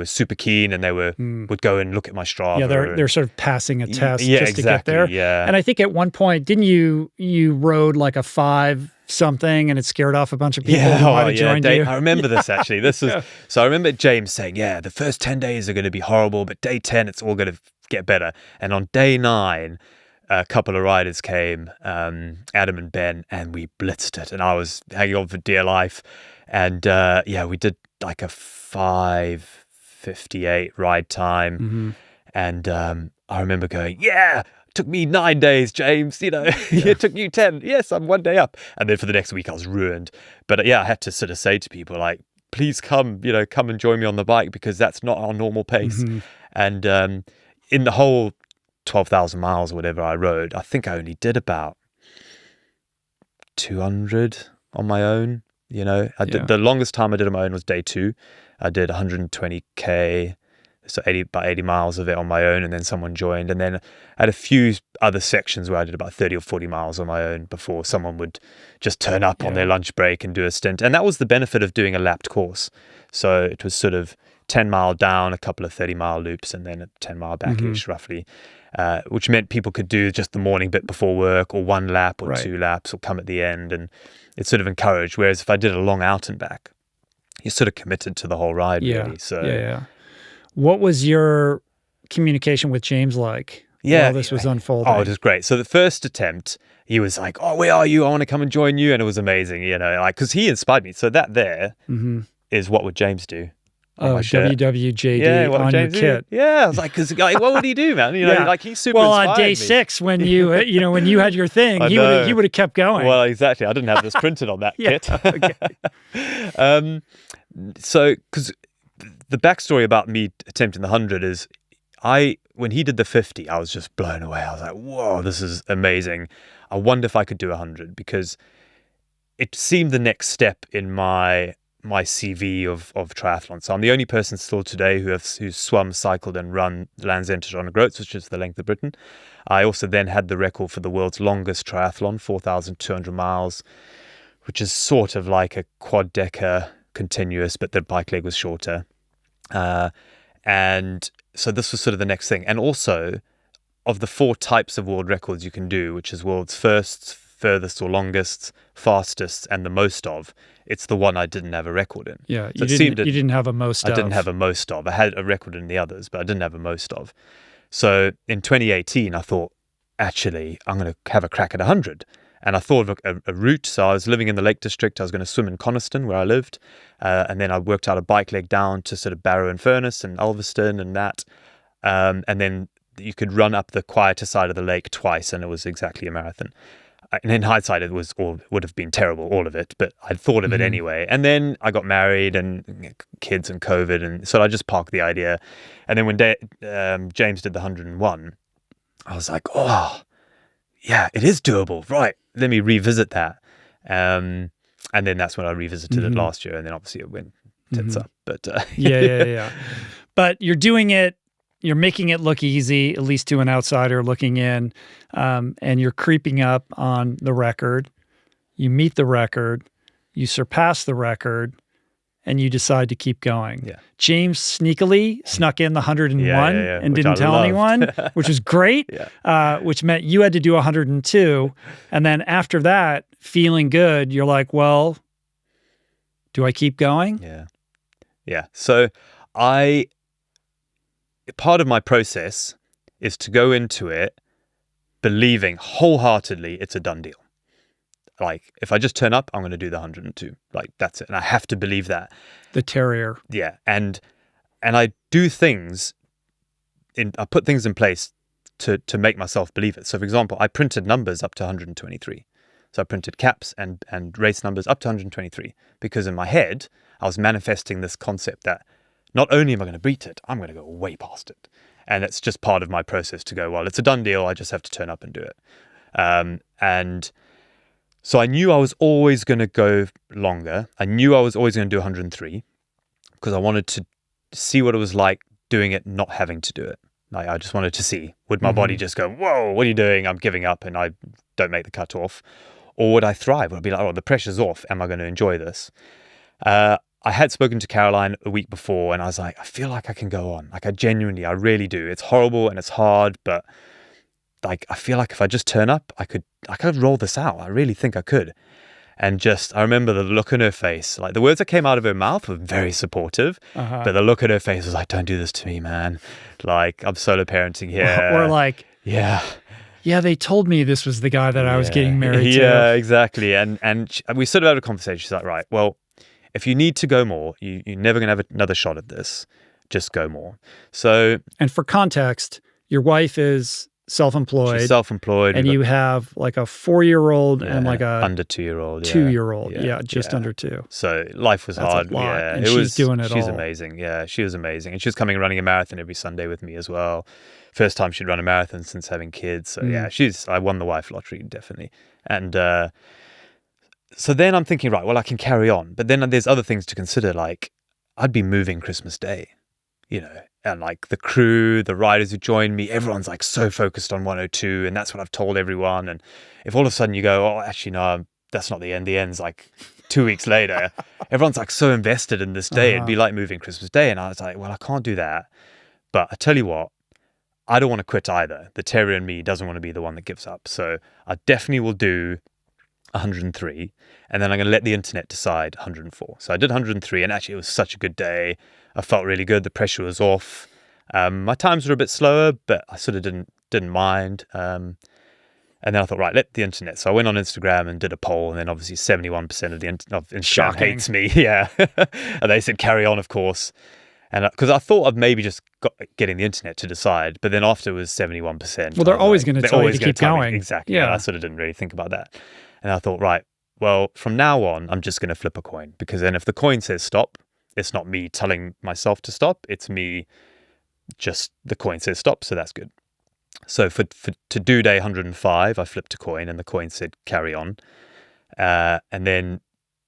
super keen and they would go and look at my Strava. Yeah, they're sort of passing a test just exactly, to get there. Yeah. And I think at one point, didn't you rode like a 5 something and it scared off a bunch of people who might have joined you? I remember this actually. This was so I remember James saying, the first 10 days are going to be horrible, but day 10 it's all going to get better. And on day 9, a couple of riders came, Adam and Ben, and we blitzed it. And I was hanging on for dear life. And we did like a 5:58 ride time. And I remember going, it took me 9 days, James. It took you 10. Yes, I'm 1 day up. And then for the next week, I was ruined. But I had to sort of say to people like, please come and join me on the bike, because that's not our normal pace. And in the whole 12,000 miles or whatever I rode, I think I only did about 200 on my own. I did the longest time I did on my own was day 2. I did 120k, so about 80 miles of it on my own, and then someone joined. And then I had a few other sections where I did about 30 or 40 miles on my own before someone would just turn up on their lunch break and do a stint. And that was the benefit of doing a lapped course. So it was sort of 10 mile down, a couple of 30-mile loops, and then a 10-mile back-ish roughly. Which meant people could do just the morning bit before work, or 1 lap or 2 laps, or come at the end, and it's sort of encouraged. Whereas if I did a long out and back, you're sort of committed to the whole ride, really. So what was your communication with James like while this was unfolding? Oh, it was great. So the first attempt, he was like, oh, where are you? I want to come and join you. And it was amazing, because he inspired me. So that there is what would James do. Oh, WWJD on your kit. Yeah, I was like, what would he do, man? He's super Well, inspired on day me. 6, when you, when you had your thing, he would have kept going. Well, exactly. I didn't have this printed on that kit. Okay. So, because the backstory about me attempting the 100 is, when he did the 50, I was just blown away. I was like, whoa, this is amazing. I wonder if I could do 100, because it seemed the next step in my CV of triathlon. So I'm the only person still today who's swum, cycled and run the Land's End to John O'Groats, which is the length of Britain. I also then had the record for the world's longest triathlon, 4,200 miles, which is sort of like a quad-decker continuous, but the bike leg was shorter. And so this was sort of the next thing. And also, of the 4 types of world records you can do, which is world's firsts, furthest or longest, fastest, and the most of, it's the one I didn't have a record in. Yeah, So you didn't have a most of. I didn't have a most of. I had a record in the others, but I didn't have a most of. So in 2018, I thought, actually, I'm going to have a crack at 100. And I thought of a route. So I was living in the Lake District. I was going to swim in Coniston, where I lived. And then I worked out a bike leg down to sort of Barrow and Furness and Ulverston and that. And then you could run up the quieter side of the lake twice, and it was exactly a marathon. And in hindsight, it would have been terrible, all of it, but I'd thought of it anyway. And then I got married and kids and COVID, and so I just parked the idea. And then when James did the 101, I was like, oh, yeah, it is doable. Right, let me revisit that. And then that's when I revisited it last year, and then obviously it went tits up. But yeah. But you're doing it. You're making it look easy, at least to an outsider looking in, and you're creeping up on the record. You meet the record, you surpass the record, and you decide to keep going. Yeah. James sneakily snuck in the 101 and which didn't tell anyone, which was great, which meant you had to do 102. And then after that, feeling good, you're like, well, do I keep going? Yeah. So part of my process is to go into it believing wholeheartedly it's a done deal. Like, if I just turn up, I'm going to do the 102. Like, that's it. And I have to believe that. The terrier. Yeah. And I do things, I put things in place to make myself believe it. So, for example, I printed numbers up to 123. So I printed caps and race numbers up to 123, because in my head, I was manifesting this concept that not only am I going to beat it, I'm going to go way past it. And it's just part of my process to go, well, it's a done deal. I just have to turn up and do it. And so I knew I was always going to go longer. I knew I was always going to do 103 because I wanted to see what it was like doing it, not having to do it. Like, I just wanted to see, would my body just go, whoa, what are you doing? I'm giving up and I don't make the cutoff. Or would I thrive? Would I be like, oh, the pressure's off. Am I going to enjoy this? I had spoken to Caroline a week before and I was like, I feel like I can go on. Like, I really do. It's horrible and it's hard, but like, I feel like if I just turn up, I could roll this out. I really think I could. And I remember the look on her face, like the words that came out of her mouth were very supportive, but the look on her face was like, don't do this to me, man. Like, I'm solo parenting here. Or like, yeah, they told me this was the guy that I was getting married to. Yeah, exactly. And we sort of had a conversation. She's like, right, well, if you need to go more, you're never going to have another shot at this. Just go more. So, and for context, your wife is self-employed. She's self-employed. And you have like a 4-year-old and like a under 2-year-old. 2-year-old. Yeah, just under 2. So life was hard. A lot. Yeah, and she's doing it all. She's amazing. Yeah, she was amazing. And she was coming and running a marathon every Sunday with me as well. First time she'd run a marathon since having kids. So yeah, I won the wife lottery, definitely. And so then I'm thinking, right, well, I can carry on. But then there's other things to consider, like I'd be moving Christmas Day, and like the crew, the riders who join me, everyone's like so focused on 102, and that's what I've told everyone. And if all of a sudden you go, oh, actually, no, that's not the end. The end's like 2 weeks later. Everyone's like so invested in this day. It'd be like moving Christmas Day. And I was like, well, I can't do that. But I tell you what, I don't want to quit either. The terrier in me doesn't want to be the one that gives up. So I definitely will do 103, and then I'm going to let the internet decide 104. So I did 103, and actually it was such a good day. I felt really good. The pressure was off. My times were a bit slower, but I sort of didn't mind. And then I thought, right, let the internet. So I went on Instagram and did a poll, and then obviously 71% of Instagram Shocking. hates me. Yeah, and they said carry on, of course. And because I thought of maybe just getting the internet to decide, but then after it was 71%. Well, they're always going to tell you to keep going. Exactly. Yeah. I sort of didn't really think about that. And I thought, right, well, from now on, I'm just going to flip a coin, because then if the coin says stop, it's not me telling myself to stop. It's me, just the coin says stop. So that's good. So to do day 105, I flipped a coin and the coin said carry on. And then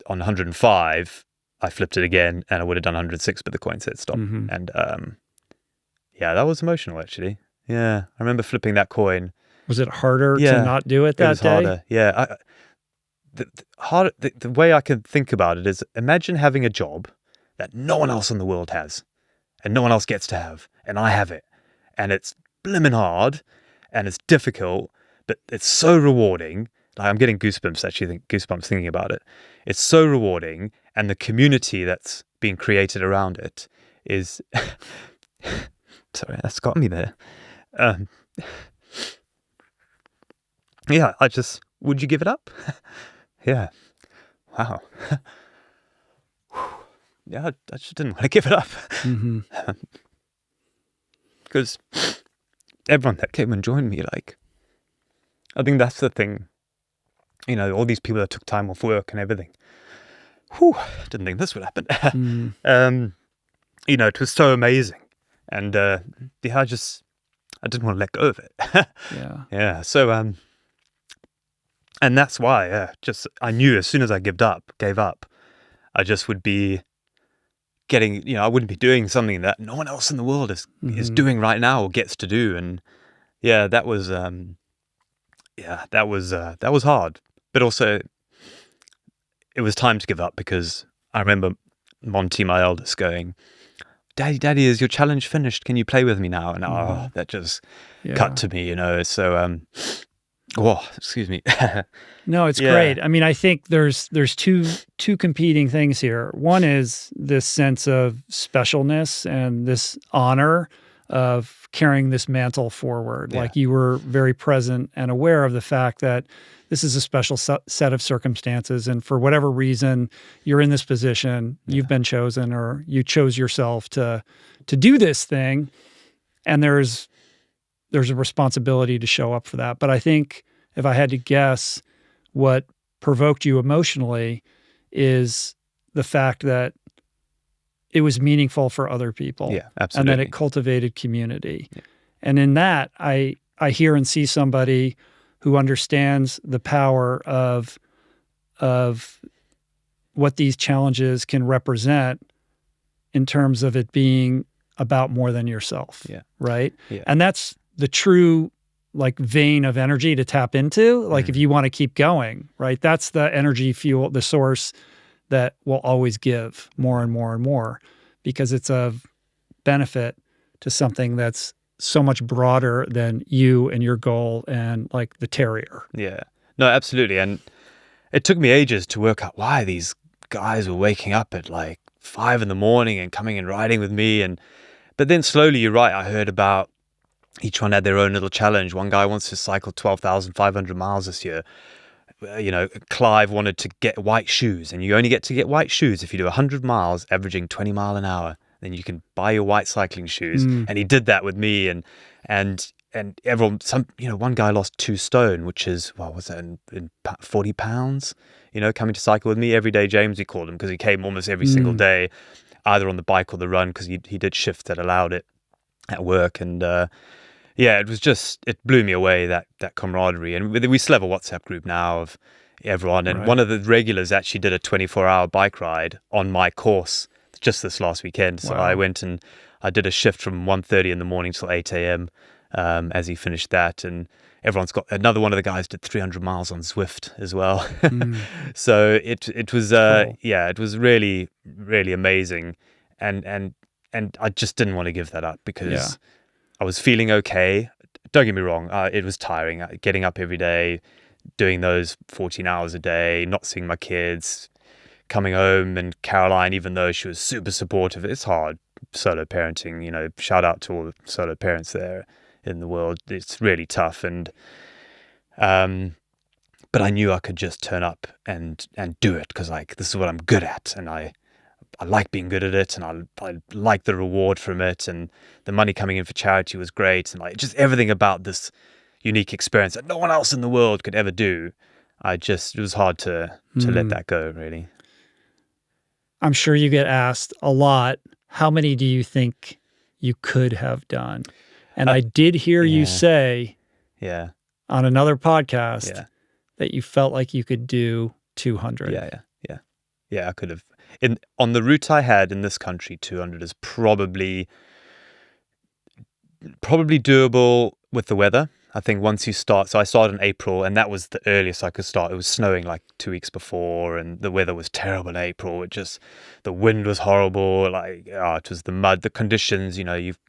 on 105, I flipped it again and I would have done 106, but the coin said stop. And yeah, that was emotional actually. Yeah, I remember flipping that coin. Was it harder to not do it that it was day? Harder. Yeah. The way I can think about it is, imagine having a job that no one else in the world has and no one else gets to have, and I have it, and it's blimmin' hard, and it's difficult, but it's so rewarding. Like, I'm getting goosebumps thinking about it. It's so rewarding, and the community that's being created around it is. Sorry, that's got me there. Yeah, would you give it up? Yeah. Wow. Yeah, I just didn't want to give it up. Because everyone that came and joined me, like, I think that's the thing. You know, all these people that took time off work and everything. Whew, didn't think this would happen. You know, it was so amazing. And I didn't want to let go of it. Yeah. Yeah. So, and that's why, I knew as soon as I gave up, I just would be getting, you know, I wouldn't be doing something that no one else in the world is doing right now or gets to do. And yeah, that was hard, but also it was time to give up, because I remember Monty, my eldest, going, Daddy, is your challenge finished? Can you play with me now? And that just cut to me, you know. So, excuse me. No, it's great. I mean, I think there's two competing things here. One is this sense of specialness and this honor of carrying this mantle forward. Like, you were very present and aware of the fact that this is a special set of circumstances, and for whatever reason, you're in this position, you've been chosen, or you chose yourself to do this thing, and there's a responsibility to show up for that. But I think if I had to guess, what provoked you emotionally is the fact that it was meaningful for other people. Yeah, absolutely. And that it cultivated community. Yeah. And in that, I hear and see somebody who understands the power of what these challenges can represent in terms of it being about more than yourself. Yeah. Right? Yeah. And that's the true, like, vein of energy to tap into. Like, if you want to keep going, right? That's the energy fuel, the source that will always give more and more and more, because it's of benefit to something that's so much broader than you and your goal and, like, the terrier. Yeah. No, absolutely. And it took me ages to work out why these guys were waking up at like 5 a.m. and coming and riding with me. But then slowly, you're right, I heard about each one had their own little challenge. One guy wants to cycle 12,500 miles this year. You know, Clive wanted to get white shoes, and you only get to get white shoes if you do 100 miles, averaging 20 miles an hour. Then you can buy your white cycling shoes. And he did that with me, and everyone. One guy lost 2 stone, which is, what was that, in 40 pounds? You know, coming to cycle with me every day. James, we called him, because he came almost every single day, either on the bike or the run, because he did shifts that allowed it at work. And it blew me away, that camaraderie. And we still have a WhatsApp group now of everyone. And one of the regulars actually did a 24-hour bike ride on my course just this last weekend. So I went and I did a shift from 1:30 in the morning till 8 a.m. As he finished that. And everyone's got, another one of the guys did 300 miles on Zwift as well. So it was, cool. It was really, really amazing. And I just didn't want to give that up, because I was feeling okay. Don't get me wrong, it was tiring, getting up every day, doing those 14 hours a day, not seeing my kids, coming home. And Caroline, even though she was super supportive, it's hard solo parenting, you know, shout out to all the solo parents there in the world. It's really tough. And but I knew I could just turn up and do it, because, like, this is what I'm good at, and I like being good at it, and I like the reward from it, and the money coming in for charity was great, and, like, just everything about this unique experience that no one else in the world could ever do. It was hard to let that go, really. I'm sure you get asked a lot, how many do you think you could have done? And I did hear you say on another podcast that you felt like you could do 200. Yeah, I could have. On the route I had in this country, 200 is probably doable with the weather. I think once you start, so I started in April, and that was the earliest I could start. It was snowing like 2 weeks before, and the weather was terrible in April. The wind was horrible. Like, it was the mud, the conditions. You know, you've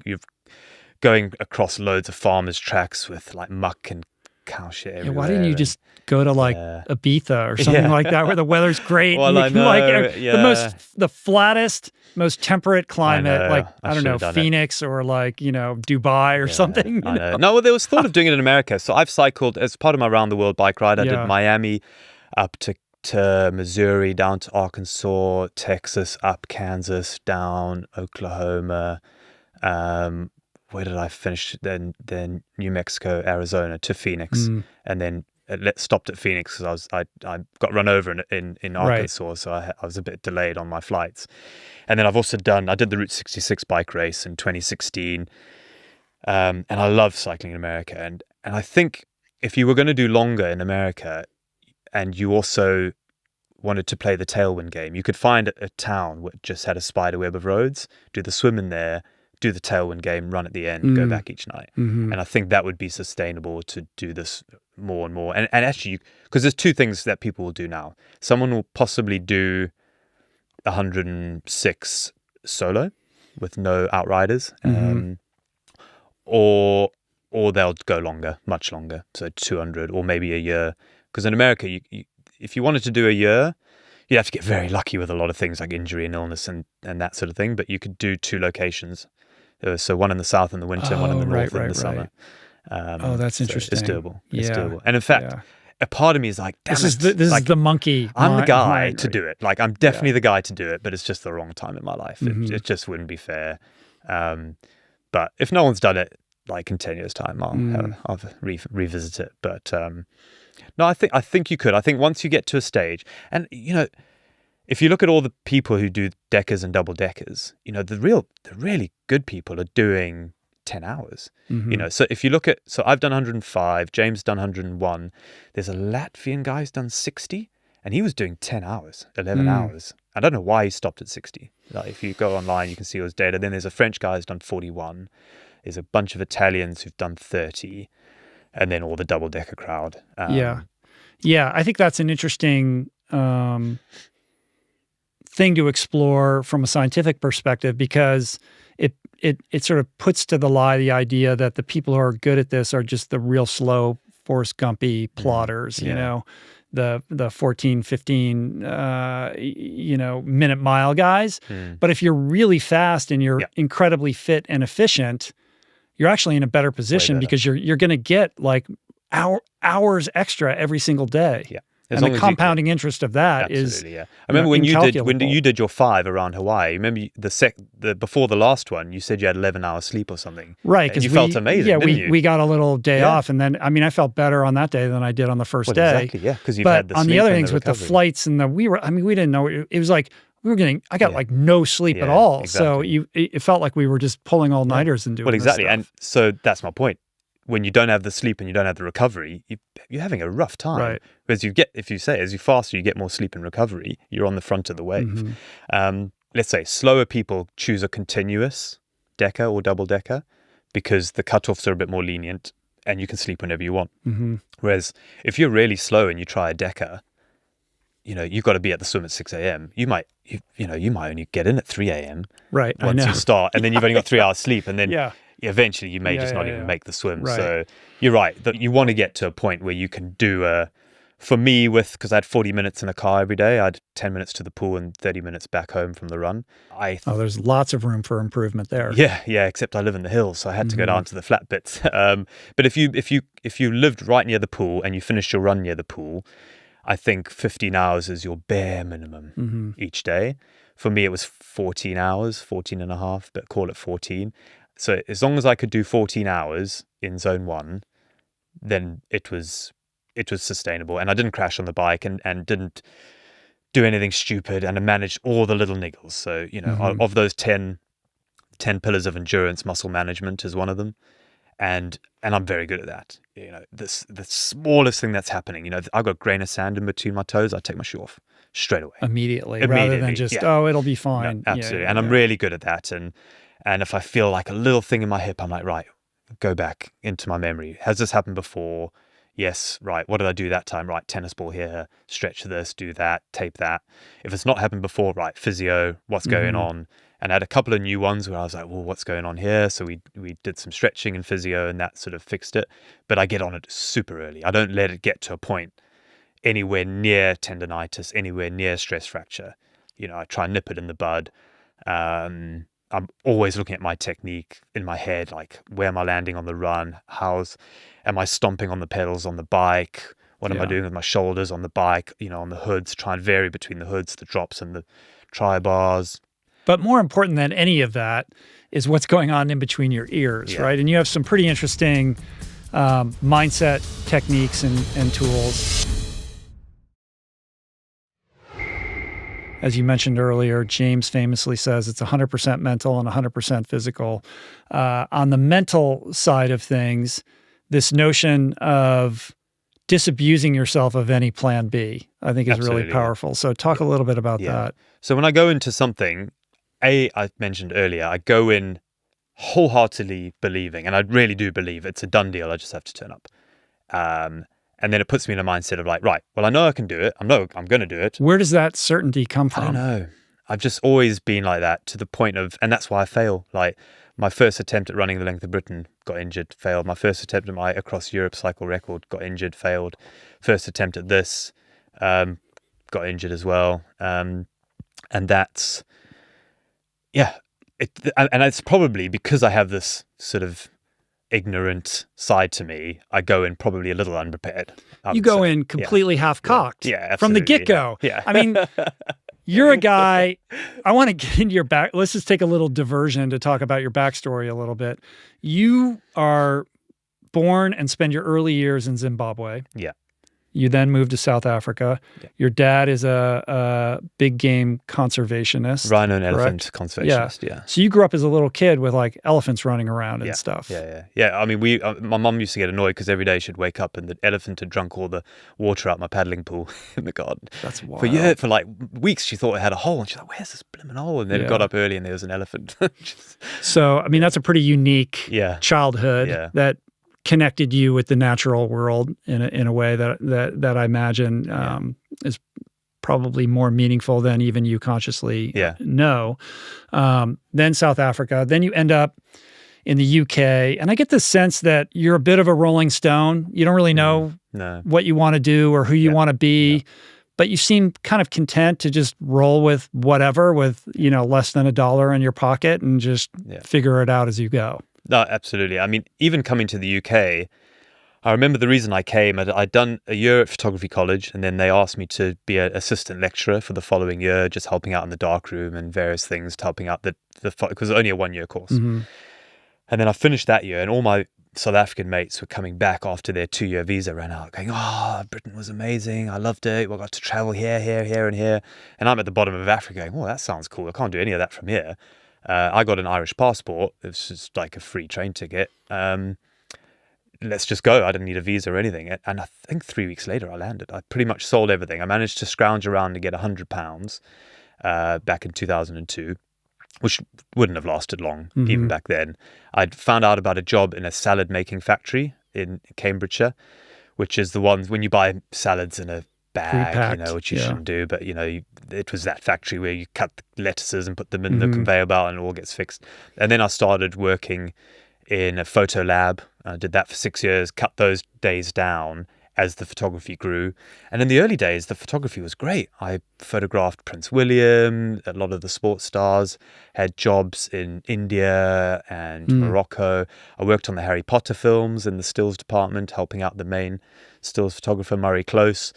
going across loads of farmers' tracks with like muck and cow shit everywhere. Why didn't you just go to like Ibiza or something like that, where the weather's great? Well, and you can, like the flattest, most temperate climate, like I don't know, Phoenix or like Dubai or something. I know. No, well, there was thought of doing it in America. So I've cycled as part of my round the world bike ride. I did Miami up to Missouri, down to Arkansas, Texas, up Kansas, down Oklahoma. Where did I finish? Then New Mexico, Arizona to Phoenix, and then stopped at Phoenix because I got run over in Arkansas, so I was a bit delayed on my flights. And then I've also I did the Route 66 bike race in 2016, and I love cycling in America. And I think if you were going to do longer in America, and you also wanted to play the tailwind game, you could find a town which just had a spider web of roads, do the swim in there, do the tailwind game, run at the end, go back each night. And I think that would be sustainable to do this more and more. And actually, because there's two things that people will do now. Someone will possibly do 106 solo with no outriders, or they'll go longer, much longer, so 200 or maybe a year. Because in America, if you wanted to do a year, you'd have to get very lucky with a lot of things like injury and illness and that sort of thing. But you could do 2 locations. So one in the south in the winter, one in the north in the summer. That's interesting. It's doable. It's doable. And in fact, a part of me is like, damn this is the monkey. I'm the guy to do it. Like, I'm definitely the guy to do it, but it's just the wrong time in my life. It just wouldn't be fair. But if no one's done it, like in 10 years' time, I'll revisit it. But no, I think you could. I think once you get to a stage, and if you look at all the people who do deckers and double deckers, the really good people are doing 10 hours. So if you look at, so I've done 105, James done 101. There's a Latvian guy who's done 60, and he was doing 10 hours, 11 hours. I don't know why he stopped at 60. Like, if you go online, you can see all his data. Then there's a French guy who's done 41. There's a bunch of Italians who've done 30, and then all the double decker crowd. I think that's an interesting thing to explore from a scientific perspective, because it sort of puts to the lie the idea that the people who are good at this are just the real slow Forrest Gumpy plotters, the 14, 15, minute mile guys. But if you're really fast and you're incredibly fit and efficient, you're actually in a better position because you're going to get like hours extra every long day. Yeah. And the compounding interest of that is I remember when you did your 5 around Hawaii. Remember the before the last one, you said you had 11 hours sleep or something. Right, because you felt amazing. Yeah, we got a little day off, and then I felt better on that day than I did on the first day. Exactly, yeah, because you've but had the on sleep the other and things the with the recovery. flights and we didn't know it was like I got like no sleep at all. Exactly. So it felt like we were just pulling all nighters and doing. Well, exactly, this stuff. and so that's my point. When you don't have the sleep and you don't have the recovery, you're having a rough time. Right. Whereas as you faster, you get more sleep and recovery, you're on the front of the wave. Let's say slower people choose a continuous decker or double decker because the cutoffs are a bit more lenient and you can sleep whenever you want. Whereas if you're really slow and you try a decker, you've got to be at the swim at 6 a.m. You might only get in at 3 a.m. Right. Once you start, and then you've only got 3 hours sleep, and then eventually you may just not even make the swim. Right. So you're right that you want to get to a point where you can do for me, because I had 40 minutes in a car every day, I had 10 minutes to the pool and 30 minutes back home from the run. There's lots of room for improvement there. Yeah, except I live in the hills, so I had to go down to the flat bits. But if you lived right near the pool and you finished your run near the pool, I think 15 hours is your bare minimum each day. For me, it was 14 hours, 14 and a half, but call it 14. So as long as I could do 14 hours in zone 1, then it was sustainable. And I didn't crash on the bike and didn't do anything stupid, and I managed all the little niggles. So, of those 10 pillars of endurance, muscle management is one of them. And I'm very good at that. The smallest thing that's happening, I've got a grain of sand in between my toes, I take my shoe off straight away. Immediately, rather than just, it'll be fine. No, absolutely. And I'm really good at that. And if I feel like a little thing in my hip, I'm like, right, go back into my memory. Has this happened before? Yes, right. What did I do that time? Right, tennis ball here, stretch this, do that, tape that. If it's not happened before, right, physio, what's going on? And I had a couple of new ones where I was like, well, what's going on here? So we did some stretching and physio, and that sort of fixed it. But I get on it super early. I don't let it get to a point anywhere near tendonitis, anywhere near stress fracture. I try and nip it in the bud. I'm always looking at my technique in my head, like where am I landing on the run? Am I stomping on the pedals on the bike? What am I doing with my shoulders on the bike? On the hoods, try and vary between the hoods, the drops, and the tri-bars. But more important than any of that is what's going on in between your ears, right? And you have some pretty interesting mindset techniques and tools. As you mentioned earlier, James famously says it's 100% mental and 100% physical. On the mental side of things, this notion of disabusing yourself of any plan B, I think is really powerful. So talk a little bit about that. So when I go into something, I mentioned earlier, I go in wholeheartedly believing, and I really do believe it's a done deal. I just have to turn up. And then it puts me in a mindset of like, right, well, I know I can do it. I know I'm going to do it. Where does that certainty come from? I don't know. I've just always been like that, to the point of, and that's why I fail. Like my first attempt at running the length of Britain, got injured, failed. My first attempt at my across Europe cycle record, got injured, failed. First attempt at this, got injured as well. And that's, and it's probably because I have this sort of ignorant side to me. I go in probably a little unprepared. You go in completely half-cocked from the get-go. Yeah. I mean, you're a guy, I want to get into your back. Let's just take a little diversion to talk about your backstory a little bit. You are born and spend your early years in Zimbabwe. Yeah. You then moved to South Africa. Yeah. Your dad is a big game conservationist. Rhino and elephant conservationist, yeah. So you grew up as a little kid with like elephants running around and stuff. Yeah. I mean, my mum used to get annoyed because every day she'd wake up and the elephant had drunk all the water out my paddling pool in the garden. That's wild. For like weeks she thought it had a hole, and she's like, where's this blimmin' hole? And then it got up early and there was an elephant. So, I mean, that's a pretty unique childhood that connected you with the natural world in a way that I imagine is probably more meaningful than even you consciously know. Then South Africa, then you end up in the UK, and I get the sense that you're a bit of a rolling stone. You don't really know what you want to do or who you want to be, but you seem kind of content to just roll with whatever, with less than $1 in your pocket, and just figure it out as you go. No, absolutely. I mean, even coming to the UK, I remember the reason I came. I'd done a year at photography college, and then they asked me to be an assistant lecturer for the following year, just helping out in the darkroom and various things, helping out because it was only a 1-year course. Mm-hmm. And then I finished that year, and all my South African mates were coming back after their 2-year visa ran out, going, oh, Britain was amazing. I loved it. We got to travel here, and here. And I'm at the bottom of Africa going, oh, that sounds cool. I can't do any of that from here. I got an Irish passport. It was just like a free train ticket. Let's just go. I didn't need a visa or anything. And I think 3 weeks later I landed. I pretty much sold everything. I managed to scrounge around to get £100 back in 2002, which wouldn't have lasted long even back then. I'd found out about a job in a salad making factory in Cambridgeshire, which is the ones when you buy salads in a bag, which you shouldn't do, but it was that factory where you cut the lettuces and put them in the conveyor belt and it all gets fixed. And then I started working in a photo lab. I did that for 6 years, cut those days down as the photography grew. And in the early days, the photography was great. I photographed Prince William, a lot of the sports stars, had jobs in India and Morocco. I worked on the Harry Potter films in the stills department, helping out the main stills photographer, Murray Close.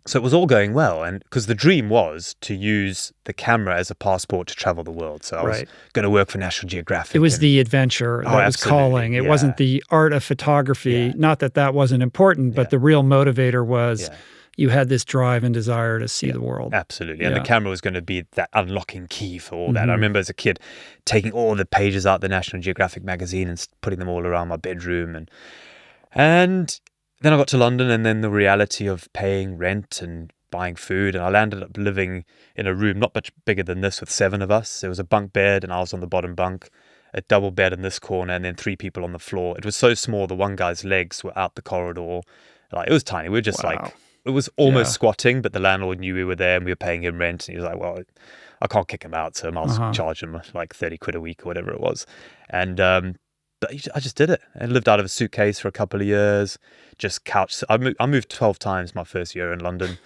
So it was all going well, and because the dream was to use the camera as a passport to travel the world. So I was going to work for National Geographic. It was the adventure that was calling. It wasn't the art of photography. Not that wasn't important, but the real motivator was you had this drive and desire to see the world. Absolutely. And the camera was going to be that unlocking key for all that. I remember as a kid taking all the pages out of the National Geographic magazine and putting them all around my bedroom. And then I got to London, and then the reality of paying rent and buying food, and I landed up living in a room not much bigger than this with 7 of us. There was a bunk bed, and I was on the bottom bunk, a double bed in this corner, and then 3 people on the floor. It was so small, the one guy's legs were out the corridor. Like, it was tiny. We were just it was almost squatting, but the landlord knew we were there and we were paying him rent, and he was like, well, I can't kick him out, so I was charging him like 30 quid a week or whatever it was. And but I just did it. I lived out of a suitcase for a couple of years, just couch. I moved 12 times my first year in London,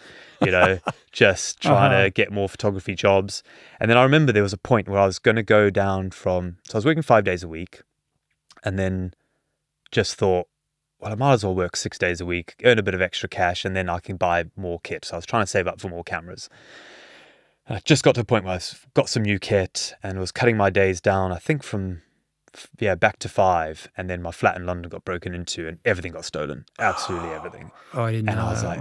just trying to get more photography jobs. And then I remember there was a point where I was going to go down so I was working 5 days a week, and then just thought, well, I might as well work 6 days a week, earn a bit of extra cash, and then I can buy more kit. So I was trying to save up for more cameras. And I just got to a point where I got some new kit and was cutting my days down, I think from back to 5, and then my flat in London got broken into and everything got stolen. Absolutely everything. Oh, I didn't know. And I was like,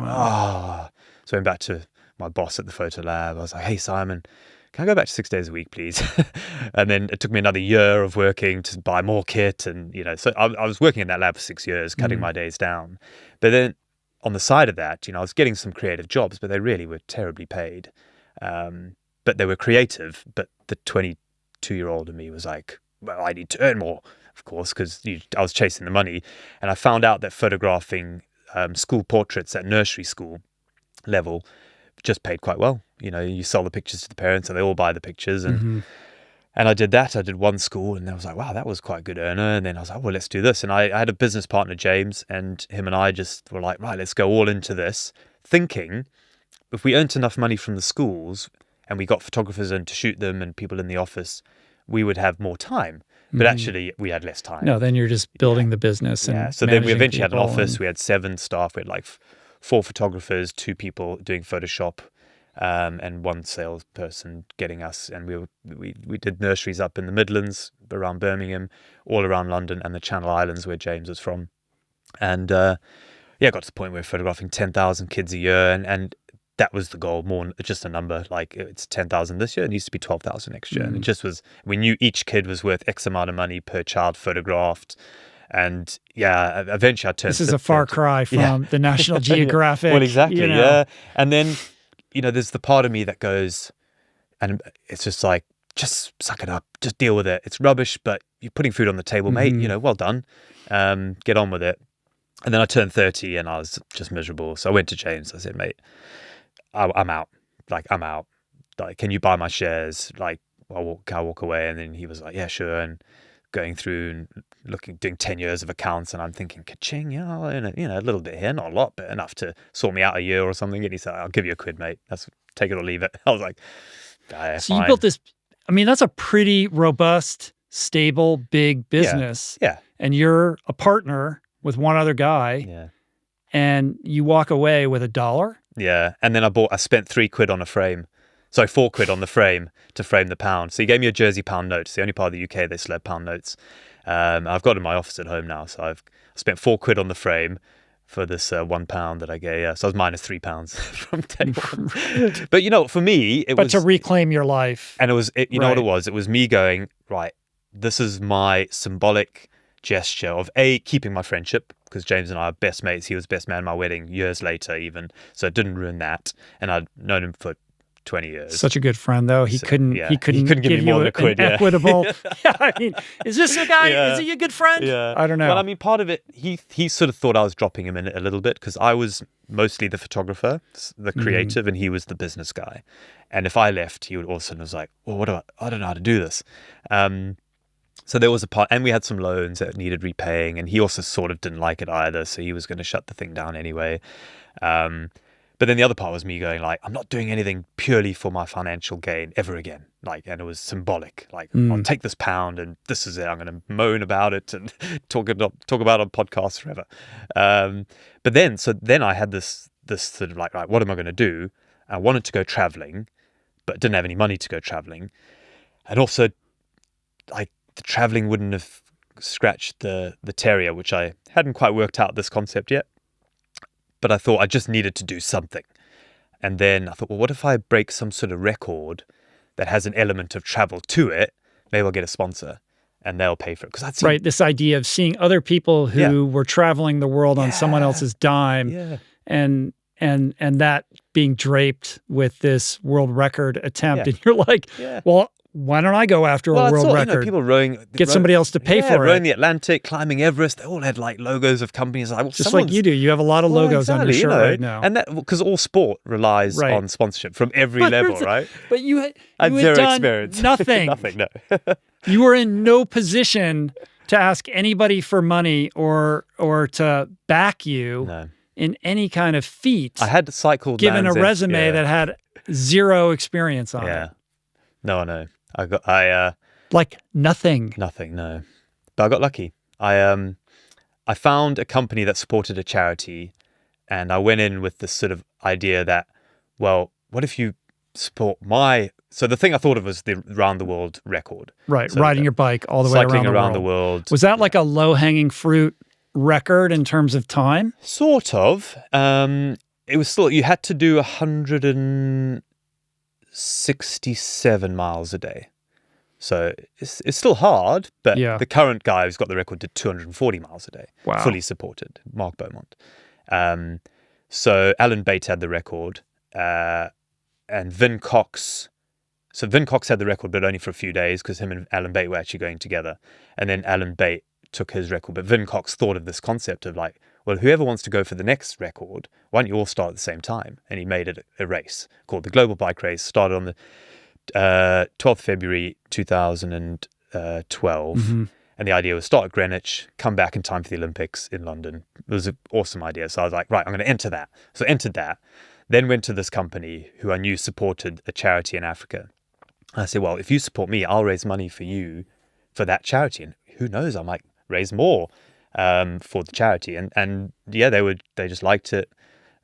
So I went back to my boss at the photo lab. I was like, hey, Simon, can I go back to 6 days a week, please? And then it took me another year of working to buy more kit. And, so I was working in that lab for 6 years, cutting my days down. But then on the side of that, I was getting some creative jobs, but they really were terribly paid. But they were creative. But the 22-year-old in me was like, well, I need to earn more, of course, because I was chasing the money. And I found out that photographing school portraits at nursery school level just paid quite well. You sell the pictures to the parents and they all buy the pictures. And and I did that. I did one school and I was like, wow, that was quite a good earner. And then I was like, well, let's do this. And I had a business partner, James, and him and I just were like, right, let's go all into this, thinking if we earned enough money from the schools and we got photographers in to shoot them and people in the office, we would have more time. But actually, we had less time. No, then you're just building the business. And so then we eventually had an office. We had 7 staff. We had like 4 photographers, 2 people doing Photoshop, and 1 salesperson getting us. And we did nurseries up in the Midlands, around Birmingham, all around London, and the Channel Islands where James was from. And got to the point where we're photographing 10,000 kids a year, and that was the goal, more just a number. Like, it's 10,000 this year, it needs to be 12,000 next year. And it just was, we knew each kid was worth X amount of money per child photographed. And eventually I turned. This is a far cry from the National Geographic. Well, exactly, And then, there's the part of me that goes, and it's just like, just suck it up, just deal with it. It's rubbish, but you're putting food on the table, mate. Well done. Get on with it. And then I turned 30 and I was just miserable. So I went to James. I said, mate, I'm out. Like, I'm out. Like, can you buy my shares? Like, can I walk away? And then he was like, yeah, sure. And going through and doing 10 years of accounts, and I'm thinking, ka-ching, a little bit here, not a lot, but enough to sort me out a year or something. And he said, I'll give you a quid, mate. Take it or leave it. I was like, so you built this, that's a pretty robust, stable, big business. Yeah. And you're a partner with one other guy. Yeah. And you walk away with $1. Yeah. And then I spent 3 quid on a frame. Sorry, 4 quid on the frame to frame the pound. So he gave me a Jersey pound note. It's the only part of the UK they still have pound notes. I've got it in my office at home now. So I've spent 4 quid on the frame for this £1 that I gave. So I was minus £3 from day one. But for me, it was. But to reclaim your life. And it was, know what it was? It was me going, right, this is my symbolic gesture of keeping my friendship, because James and I are best mates. He was best man at my wedding years later even. So it didn't ruin that. And I'd known him for 20 years. Such a good friend, though. He couldn't give me more than a quid. Equitable. Is this a guy? Is he a good friend? Yeah. I don't know. Well, part of it, he sort of thought I was dropping him in it a little bit, because I was mostly the photographer, the creative, and he was the business guy. And if I left, he would all of a sudden was like, well, I don't know how to do this. So there was a part, and we had some loans that needed repaying, and he also sort of didn't like it either, so he was going to shut the thing down anyway. But then the other part was me going like, I'm not doing anything purely for my financial gain ever again. Like, and it was symbolic. Like, I'll take this £1 and this is it. I'm going to moan about it and talk about it on podcasts forever. But then I had this sort of like, right, what am I going to do? I wanted to go traveling, but didn't have any money to go traveling. And also, like, the traveling wouldn't have scratched the terrier, which I hadn't quite worked out this concept yet. But I thought I just needed to do something. And then I thought, well, what if I break some sort of record that has an element of travel to it? Maybe I'll get a sponsor and they'll pay for it. Because that's right. This idea of seeing other people who were traveling the world on someone else's dime, and that being draped with this world record attempt. And you're like, well, why don't I go after Well, a I world saw, record? people rowing. Get somebody else to pay for rowing it. the Atlantic, climbing Everest. They all had like logos of companies. Like, well, Just like you do. You have a lot of logos on your shirt right now. And that because all sport relies Right. on sponsorship from every level, right? But you had zero done experience. nothing. Nothing, no. You were in no position to ask anybody for money or to back you No. in any kind of feat. I had cycled given a Land's End, resume that had zero experience on Yeah. it. No. I Like nothing. nothing, no. But I got lucky. I found a company that supported a charity, and I went in with this sort of idea that, well, what if you support my... So the thing I thought of was the round the world record. Right. So Riding your bike all the way cycling around the world. Was that like a low-hanging fruit record in terms of time? Sort of. It was still, you had to do 167 miles a day. So it's still hard, but the current guy who's got the record did 240 miles a day. Wow. Fully supported, Mark Beaumont. So Alan Bate had the record, and Vin Cox. So Vin Cox had the record, but only for a few days because him and Alan Bate were actually going together. And then Alan Bate took his record, but Vin Cox thought of this concept of like, well, whoever wants to go for the next record, why don't you all start at the same time? And he made it a race called the Global Bike Race. Started on the 12th February 2012. Mm-hmm. And the idea was start at Greenwich, come back in time for the Olympics in London. It was an awesome idea. So I was like, right, I'm going to enter that. So I entered that, then went to this company who I knew supported a charity in Africa. I said, well, if you support me, I'll raise money for you for that charity. And who knows, I might raise more for the charity. And yeah, they just liked it.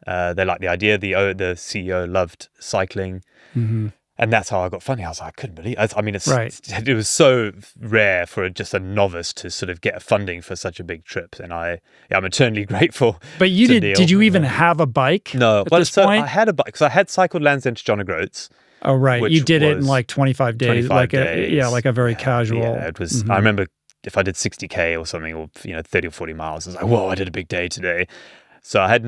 They liked the idea. The CEO loved cycling. Mm-hmm. And that's how I got funding. I was like, I couldn't believe it. I mean, it was so rare for just a novice to sort of get funding for such a big trip. And I'm eternally grateful. But you did you even have a bike? No, at this point? I had a bike because I had cycled Land's End to John O'Groats. Oh, right. You did it in like 25 days. 25 days. Like a very casual. Yeah, it was, I remember if I did 60K or something, or 30 or 40 miles, I was like, whoa, I did a big day today. So I had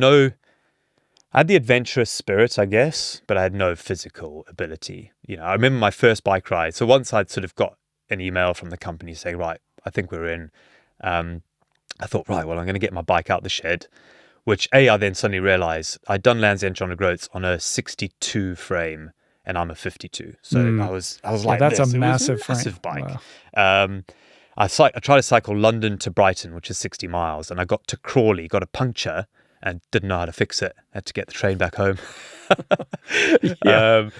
the adventurous spirit, I guess, but I had no physical ability. I remember my first bike ride. So once I'd sort of got an email from the company saying, right, I think we're in, I thought, right, well, I'm going to get my bike out the shed, which I then suddenly realized I'd done Land's End John O'Groats on a 62 frame, and I'm a 52. So I was like, that's this. a massive bike. Wow. I tried to cycle London to Brighton, which is 60 miles, and I got to Crawley, got a puncture, and didn't know how to fix it. Had to get the train back home. So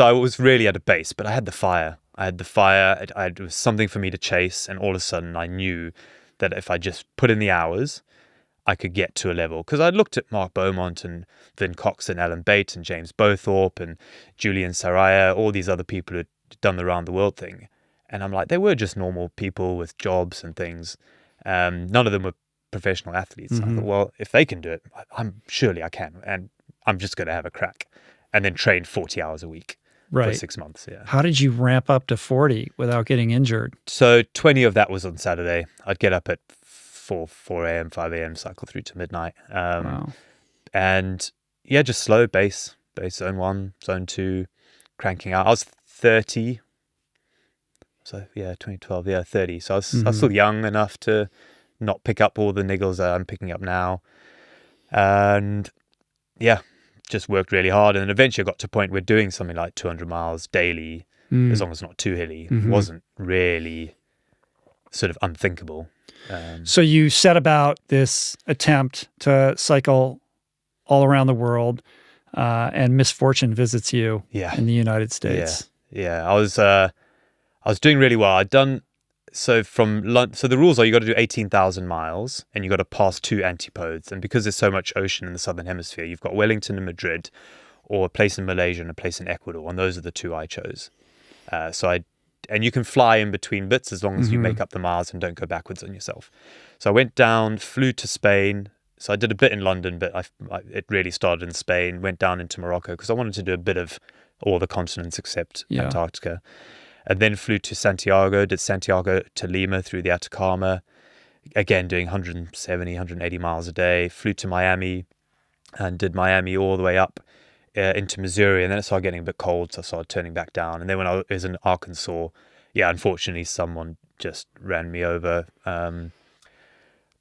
I was really at a base, but I had the fire. It was something for me to chase, and all of a sudden I knew that if I just put in the hours, I could get to a level. Because I'd looked at Mark Beaumont and Vin Cox and Alan Bate and James Bowthorpe and Julian Saraya, all these other people who'd done the round the world thing. And I'm like, they were just normal people with jobs and things. None of them were professional athletes. I thought, well, if they can do it, surely I can. And I'm just going to have a crack. And then train 40 hours a week for 6 months. Yeah. How did you ramp up to 40 without getting injured? So 20 of that was on Saturday. I'd get up at 4 a.m., 5 a.m., cycle through to midnight. Wow. And yeah, just slow base zone 1, zone 2, cranking out. I was 30. So yeah, 2012, 30. So I was still young enough to not pick up all the niggles that I'm picking up now. And yeah, just worked really hard. And then eventually I got to a point where doing something like 200 miles daily, as long as it's not too hilly, wasn't really sort of unthinkable. So you set about this attempt to cycle all around the world, and misfortune visits you in the United States. Yeah. I was doing really well. I'd done so the rules are you got to do 18,000 miles and you got to pass 2 antipodes. And because there's so much ocean in the southern hemisphere, you've got Wellington and Madrid, or a place in Malaysia and a place in Ecuador, and those are the 2 I chose. And you can fly in between bits as long as you make up the miles and don't go backwards on yourself. So I went down, flew to Spain. So I did a bit in London, but it really started in Spain. Went down into Morocco because I wanted to do a bit of all the continents except Antarctica. And then flew to Santiago, did Santiago to Lima through the Atacama, again doing 170, 180 miles a day. Flew to Miami and did Miami all the way up into Missouri, and then it started getting a bit cold, so I started turning back down. And then when I was in Arkansas, yeah, unfortunately, someone just ran me over.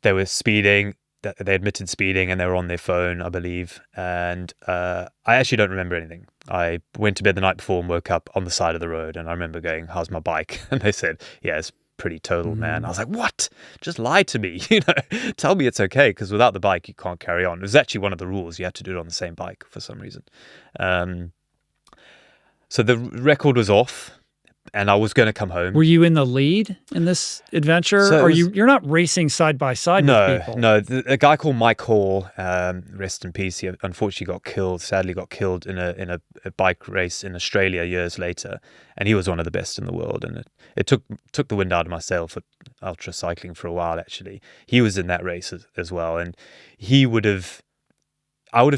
They were speeding. They admitted speeding, and they were on their phone, I believe. And I actually don't remember anything. I went to bed the night before and woke up on the side of the road, and I remember going, "How's my bike?" And they said, "Yeah, it's pretty total, man." I was like, "What? Just lie to me, tell me it's okay, because without the bike you can't carry on." It was actually one of the rules, you have to do it on the same bike for some reason. So the record was off, and I was going to come home. Were you in the lead in this adventure? So you're not racing side by side with people? No. A guy called Mike Hall, rest in peace, he unfortunately sadly got killed in a bike race in Australia years later, and he was one of the best in the world, and it took the wind out of my sail for ultra cycling for a while, actually. He was in that race as well, and I would have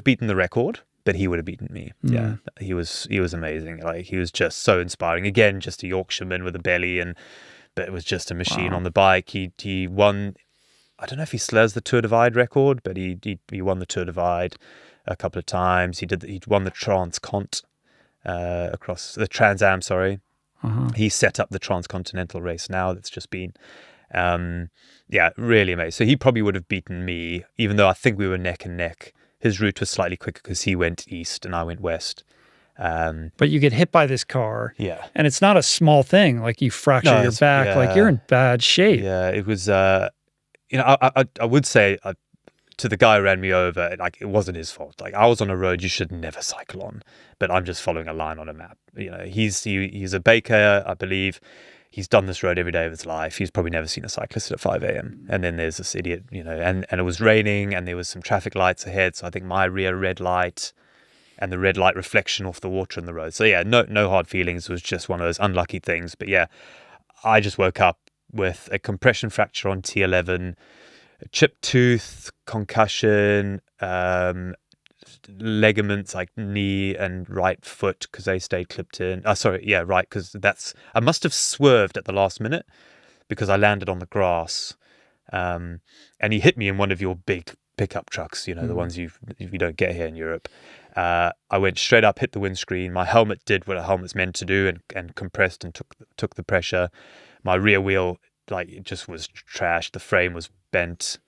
beaten the record, but he would have beaten me. Yeah, he was amazing. Like, he was just so inspiring. Again, just a Yorkshireman with a belly, but it was just a machine on the bike. He won. I don't know if he still has the Tour Divide record, but he won the Tour Divide a couple of times. He won the Transcont across the Trans Am. Sorry, he set up the Transcontinental race now that's just been. Yeah, really amazing. So he probably would have beaten me, even though I think we were neck and neck. His route was slightly quicker because he went east and I went west. But you get hit by this car. Yeah. And it's not a small thing. Like, you fracture your back. Yeah. Like, you're in bad shape. Yeah, it was, I would say to the guy who ran me over, like, it wasn't his fault. Like, I was on a road you should never cycle on, but I'm just following a line on a map. He's a baker, I believe. He's done this road every day of his life. He's probably never seen a cyclist at 5 a.m. And then there's this idiot, and it was raining and there was some traffic lights ahead. So I think my rear red light and the red light reflection off the water in the road. So yeah, no hard feelings. It was just one of those unlucky things. But yeah, I just woke up with a compression fracture on T11, a chipped tooth, concussion, ligaments like knee and right foot because they stayed clipped in. Right, because I must have swerved at the last minute because I landed on the grass, and he hit me in one of your big pickup trucks, the ones you don't get here in Europe. I went straight up, hit the windscreen. My helmet did what a helmet's meant to do and compressed and took the pressure. My rear wheel, like, it just was trashed. The frame was bent.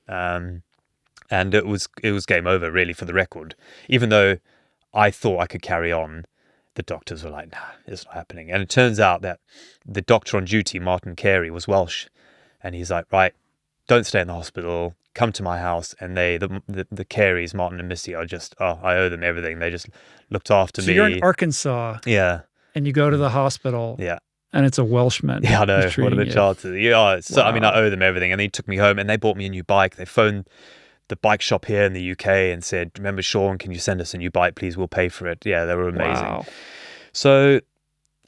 And it was game over, really, for the record. Even though I thought I could carry on, the doctors were like, "Nah, it's not happening." And it turns out that the doctor on duty, Martin Carey, was Welsh, and he's like, "Right, don't stay in the hospital. Come to my house." And the Careys, Martin and Missy, are just, I owe them everything. They just looked after me. So you're in Arkansas, yeah, and you go to the hospital, yeah. And it's a Welshman. Yeah, I know. What are the chances? Yeah, so wow. I mean, I owe them everything. And they took me home, and they bought me a new bike. They phoned the bike shop here in the UK and said, "Remember, Sean, can you send us a new bike, please? We'll pay for it." Yeah, they were amazing. Wow. So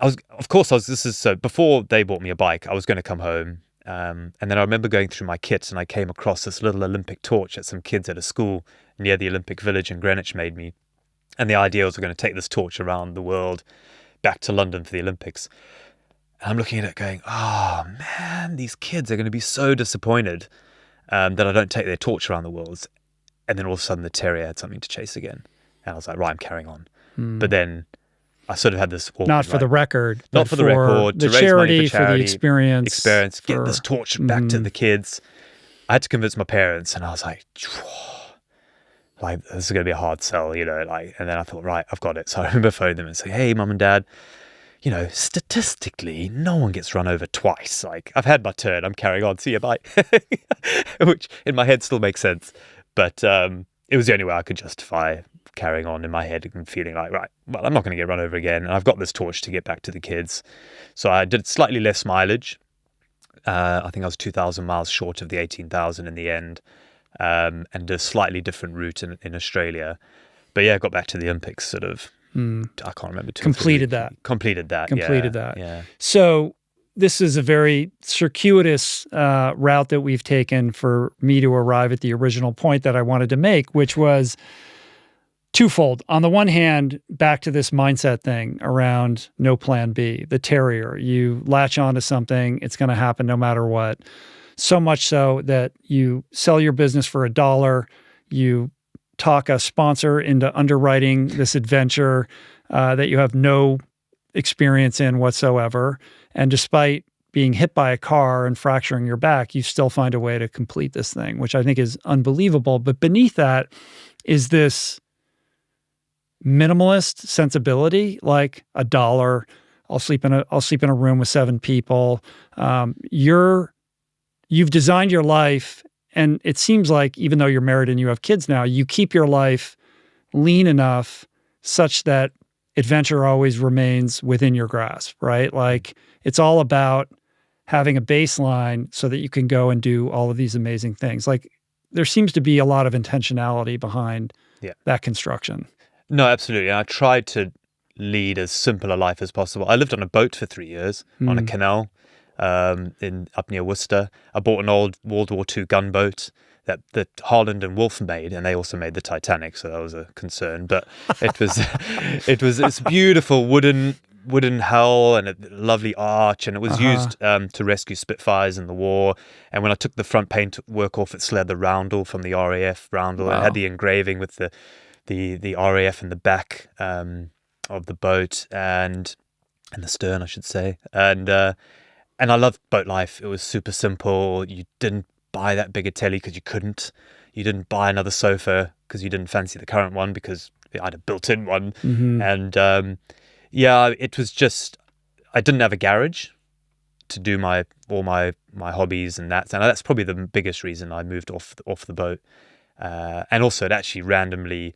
before they bought me a bike, I was going to come home. And then I remember going through my kit and I came across this little Olympic torch that some kids at a school near the Olympic Village in Greenwich made me. And the idea was we're going to take this torch around the world back to London for the Olympics. And I'm looking at it going, oh man, these kids are going to be so disappointed that I don't take their torch around the world. And then all of a sudden the terrier had something to chase again. And I was like, right, I'm carrying on. But then I sort of had this awkward, not for the record, not for the record, the to raise charity, money for charity, the experience, get this torch back to the kids. I had to convince my parents, and I was like, this is going to be a hard sell, and then I thought, right, I've got it. So I remember phoning them and saying, "Hey, Mum and Dad, statistically, no one gets run over twice. Like, I've had my turn. I'm carrying on. See you, bye." Which in my head still makes sense, but it was the only way I could justify carrying on in my head and feeling like, right, well, I'm not going to get run over again, and I've got this torch to get back to the kids. So I did slightly less mileage. I think I was 2,000 miles short of the 18,000 in the end, and a slightly different route in Australia. But yeah, I got back to the Olympics sort of, I can't remember. Completed that. Yeah. So this is a very circuitous route that we've taken for me to arrive at the original point that I wanted to make, which was twofold. On the one hand, back to this mindset thing around no plan B, the terrier. You latch onto something, it's going to happen no matter what. So much so that you sell your business for $1, you talk a sponsor into underwriting this adventure that you have no experience in whatsoever. And despite being hit by a car and fracturing your back, you still find a way to complete this thing, which I think is unbelievable. But beneath that is this minimalist sensibility, like $1. I'll sleep in a room with 7 people. You've designed your life, and it seems like even though you're married and you have kids now, you keep your life lean enough such that adventure always remains within your grasp, right? Like it's all about having a baseline so that you can go and do all of these amazing things. Like there seems to be a lot of intentionality behind that construction. No, absolutely. I tried to lead as simple a life as possible. I lived on a boat for 3 years on a canal up near Worcester. I bought an old World War II gunboat that Harland and Wolff made, and they also made the Titanic, so that was a concern. But it's beautiful wooden hull and a lovely arch, and it was used to rescue Spitfires in the war. And when I took the front paint work off, it still had the roundel from the RAF roundel. Wow. It had the engraving with the RAF in the back of the boat and the stern, I should say. And I loved boat life. It was super simple. You didn't buy that big a telly because you couldn't. You didn't buy another sofa because you didn't fancy the current one because I had a built-in one. Mm-hmm. And it was just, I didn't have a garage to do all my hobbies and that. And that's probably the biggest reason I moved off the boat. And also it actually randomly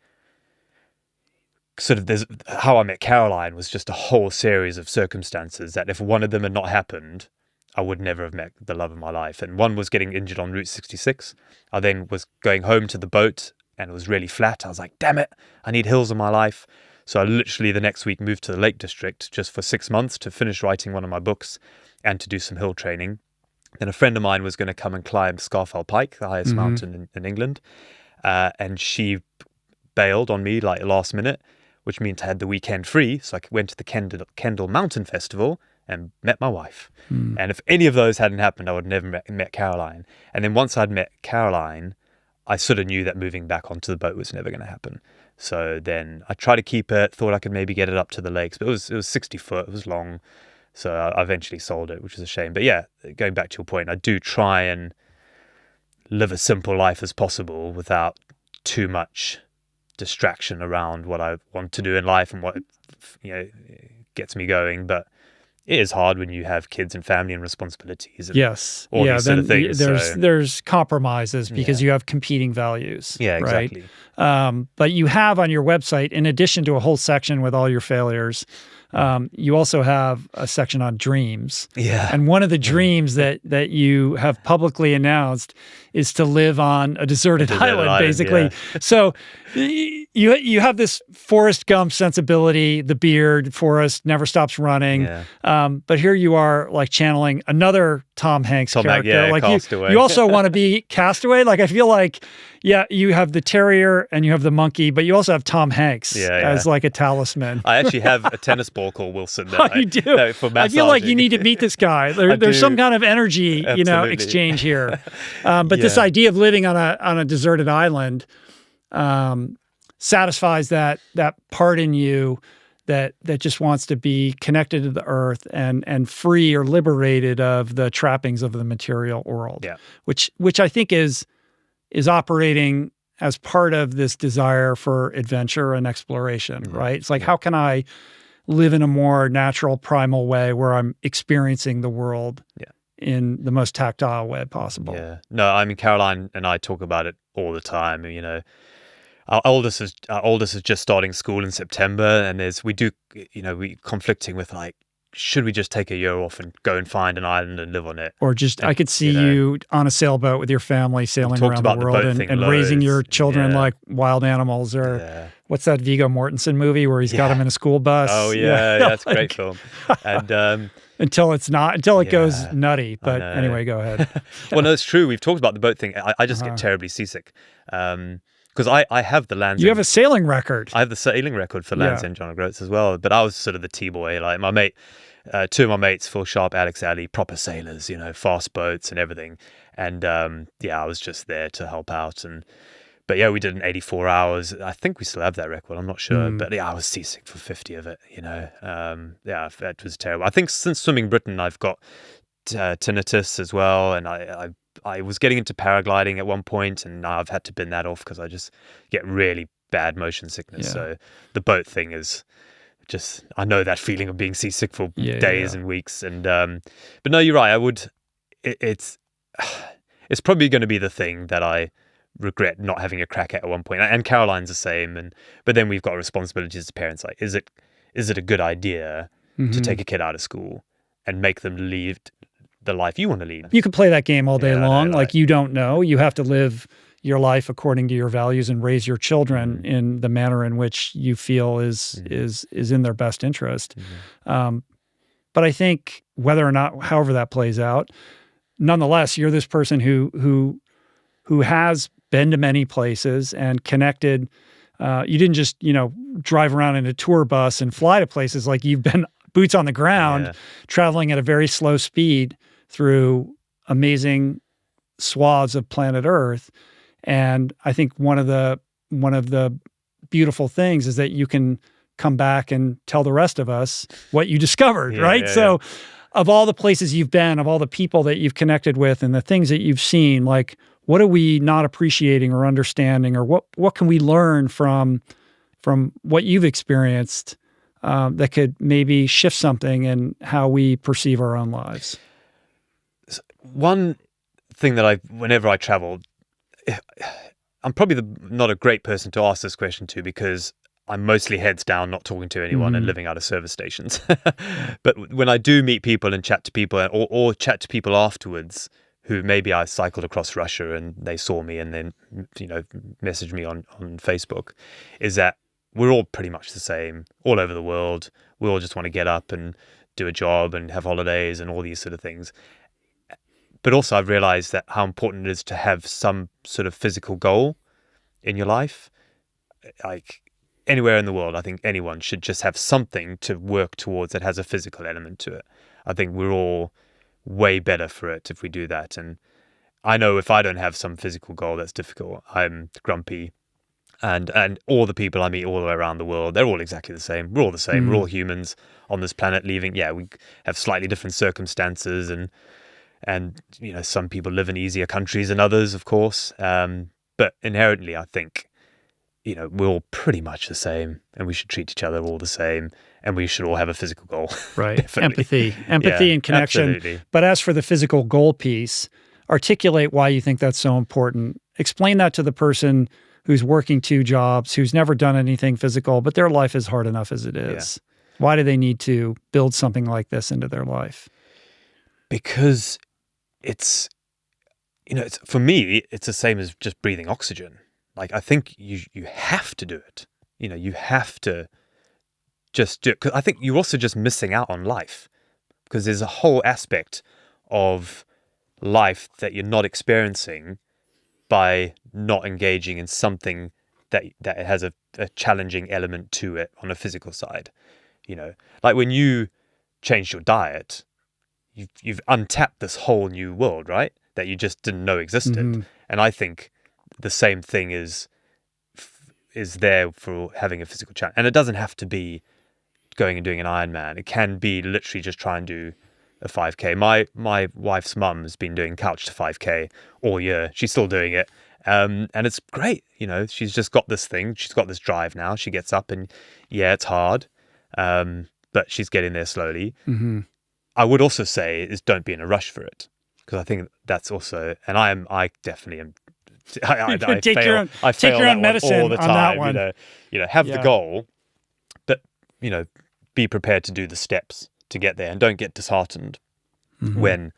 how I met Caroline was just a whole series of circumstances that if one of them had not happened, I would never have met the love of my life. And one was getting injured on Route 66. I then was going home to the boat and it was really flat. I was like, damn it, I need hills in my life. So I literally the next week moved to the Lake District just for 6 months to finish writing one of my books and to do some hill training. Then a friend of mine was going to come and climb Scafell Pike, the highest mountain in England. And she bailed on me like last minute, which meant I had the weekend free. So I went to the Kendal Mountain Festival and met my wife. And if any of those hadn't happened, I would never met Caroline. And then once I'd met Caroline, I sort of knew that moving back onto the boat was never going to happen. So then I tried to keep it, thought I could maybe get it up to the lakes, but it was 60 foot, it was long. So I eventually sold it, which is a shame. But yeah, going back to your point, I do try and live a simple life as possible without too much distraction around what I want to do in life and what gets me going. But it is hard when you have kids and family and responsibilities. And all these sort of things. There's compromises because you have competing values. Yeah, exactly. Right? But you have on your website, in addition to a whole section with all your failures, you also have a section on dreams. Yeah. And one of the dreams that you have publicly announced is to live on a deserted island, basically. Yeah. So you have this Forrest Gump sensibility, the beard, Forrest never stops running. Yeah. But here you are like channeling another Tom Hanks character. Like you also want to be Castaway. Like I feel like, you have the terrier and you have the monkey, but you also have Tom Hanks as like a talisman. I actually have a tennis ball called Wilson. You do? For I feel like you need to meet this guy. There's some kind of energy, exchange here. But this idea of living on a deserted island satisfies that part in you that just wants to be connected to the earth and free or liberated of the trappings of the material world. Yeah. Which I think is operating as part of this desire for adventure and exploration, right? It's like, how can I live in a more natural, primal way where I'm experiencing the world in the most tactile way possible? Yeah. No, I mean, Caroline and I talk about it all the time. Our oldest is just starting school in September, and we conflicting with like, should we just take a year off and go and find an island and live on it? Or I could see you on a sailboat with your family sailing around the world and raising your children like wild animals. Or what's that Viggo Mortensen movie where he's got them in a school bus? Oh, yeah. That's a great film. And until it goes nutty. But anyway, go ahead. Well, no, it's true. We've talked about the boat thing. I just get terribly seasick. Because I have the Land's End. You have a sailing record. I have the sailing record for Land's End John O'Groats as well. But I was sort of the T-boy. Like my mate, two of my mates, Phil Sharp, Alex Alley, proper sailors, fast boats and everything. And I was just there to help out. But yeah, we did in 84 hours. I think we still have that record. I'm not sure. But yeah, I was seasick for 50 of it, you know. Yeah, that was terrible. I think since Swimming Britain, I've got tinnitus as well. And I was getting into paragliding at one point, and now I've had to bin that off because I just get really bad motion sickness. Yeah. So the boat thing is just, I know that feeling of being seasick for days and weeks. And but no, you're right. It's probably going to be the thing that I regret not having a crack at one point. And Caroline's the same. But then we've got responsibilities as parents. Like, is it a good idea to take a kid out of school and make them lead the life you want to lead? You could play that game all day long. No, like, you don't know. You have to live your life according to your values and raise your children in the manner in which you feel is in their best interest. But I think whether or not, however that plays out, nonetheless, you're this person who has been to many places and connected. You didn't just, drive around in a tour bus and fly to places. Like, you've been boots on the ground, traveling at a very slow speed through amazing swaths of planet Earth. And I think one of the beautiful things is that you can come back and tell the rest of us what you discovered, right? So of all the places you've been, of all the people that you've connected with and the things that you've seen, like, what are we not appreciating or understanding, or what can we learn from what you've experienced that could maybe shift something in how we perceive our own lives? One thing that whenever I travel, I'm probably not a great person to ask this question to, because I'm mostly heads down, not talking to anyone and living out of service stations. But when I do meet people and chat to people, or chat to people afterwards, who maybe I cycled across Russia and they saw me and then, messaged me on Facebook, is that we're all pretty much the same all over the world. We all just want to get up and do a job and have holidays and all these sort of things. But also I've realized that how important it is to have some sort of physical goal in your life. Like, anywhere in the world, I think anyone should just have something to work towards that has a physical element to it. I think we're all way better for it if we do that. And I know if I don't have some physical goal, that's difficult. I'm grumpy. And all the people I meet all the way around the world, they're all exactly the same. We're all the same. We're all humans on this planet leaving. Yeah, we have slightly different circumstances, and some people live in easier countries than others, of course. But inherently, I think, we're all pretty much the same, and we should treat each other all the same, and we should all have a physical goal. Right. Empathy and connection. Absolutely. But as for the physical goal piece, articulate why you think that's so important. Explain that to the person who's working 2 jobs, who's never done anything physical, but their life is hard enough as it is. Yeah. Why do they need to build something like this into their life? Because it's for me, it's the same as just breathing oxygen. Like, I think you have to do it. You have to just do it. 'Cause I think you're also just missing out on life, because there's a whole aspect of life that you're not experiencing by not engaging in something that has a challenging element to it on a physical side. Like when you changed your diet, you've untapped this whole new world, right? That you just didn't know existed. And I think the same thing is there for having a physical challenge. And it doesn't have to be going and doing an Ironman. It can be literally just try and do a 5K. My wife's mum has been doing couch to 5K all year. She's still doing it. And it's great. She's just got this thing. She's got this drive now. She gets up and it's hard. But she's getting there slowly. I would also say is don't be in a rush for it, because I think that's also, and I definitely am. I take fail, your own, I take fail your own that one medicine all the on time. that one. Have the goal, but be prepared to do the steps to get there, and don't get disheartened when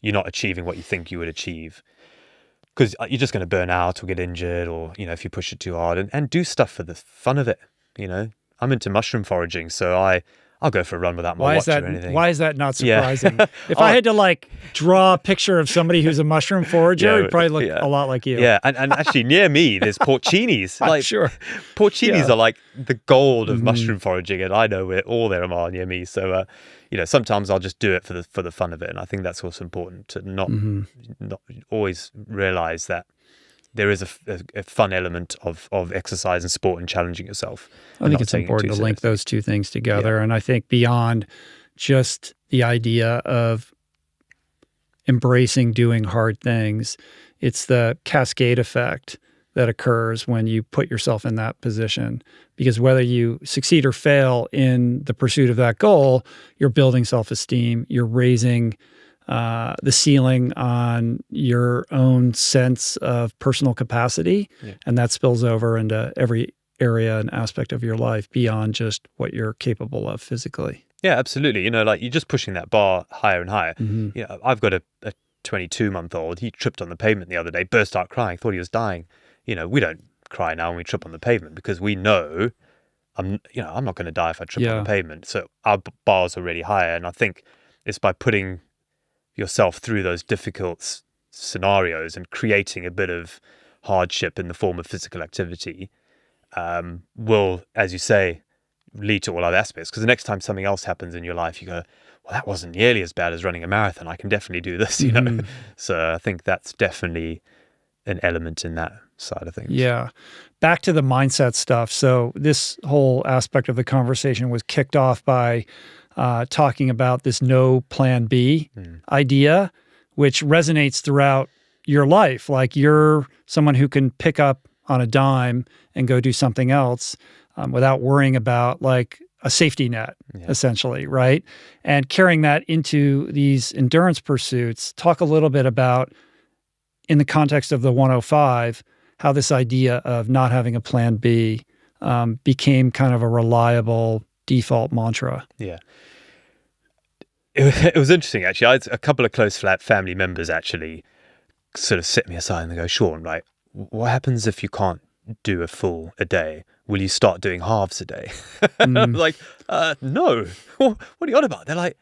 you're not achieving what you think you would achieve, because you're just going to burn out or get injured, or if you push it too hard, and do stuff for the fun of it. I'm into mushroom foraging, so I'll go for a run without my watch or anything. Why is that not surprising? If I had to draw a picture of somebody who's a mushroom forager, it'd probably look a lot like you. Yeah, and actually near me, there's porcinis. I'm sure. Porcinis are like the gold of mushroom foraging, and I know where all there are near me. So, sometimes I'll just do it for the fun of it, and I think that's also important to not always realize that there is a fun element of exercise and sport and challenging yourself. I think it's important to link those two things together. And I think beyond just the idea of embracing doing hard things, it's the cascade effect that occurs when you put yourself in that position. Because whether you succeed or fail in the pursuit of that goal, you're building self-esteem, you're raising the ceiling on your own sense of personal capacity, and that spills over into every area and aspect of your life beyond just what you're capable of physically. Yeah, absolutely. You know, like you're just pushing that bar higher and higher. Mm-hmm. You know, I've got a 22-month-old. He tripped on the pavement the other day, burst out crying, thought he was dying. You know, we don't cry now when we trip on the pavement because we know I'm not going to die if I trip on the pavement. So our bar's already higher, and I think it's by putting yourself through those difficult scenarios and creating a bit of hardship in the form of physical activity will, as you say, lead to all other aspects. Because the next time something else happens in your life, you go, well, that wasn't nearly as bad as running a marathon. I can definitely do this, you know. So I think that's definitely an element in that side of things. Yeah. Back to the mindset stuff. So this whole aspect of the conversation was kicked off by talking about this no plan B idea, which resonates throughout your life. Like you're someone who can pick up on a dime and go do something else without worrying about like a safety net, essentially, right? And carrying that into these endurance pursuits, talk a little bit about, in the context of the 105, how this idea of not having a plan B became kind of a reliable default mantra. Yeah. It was interesting, actually. I had a couple of close family members actually sort of sit me aside and they go, Sean, right, what happens if you can't do a full a day? Will you start doing halves a day? I'm like, no. What are you on about? They're like,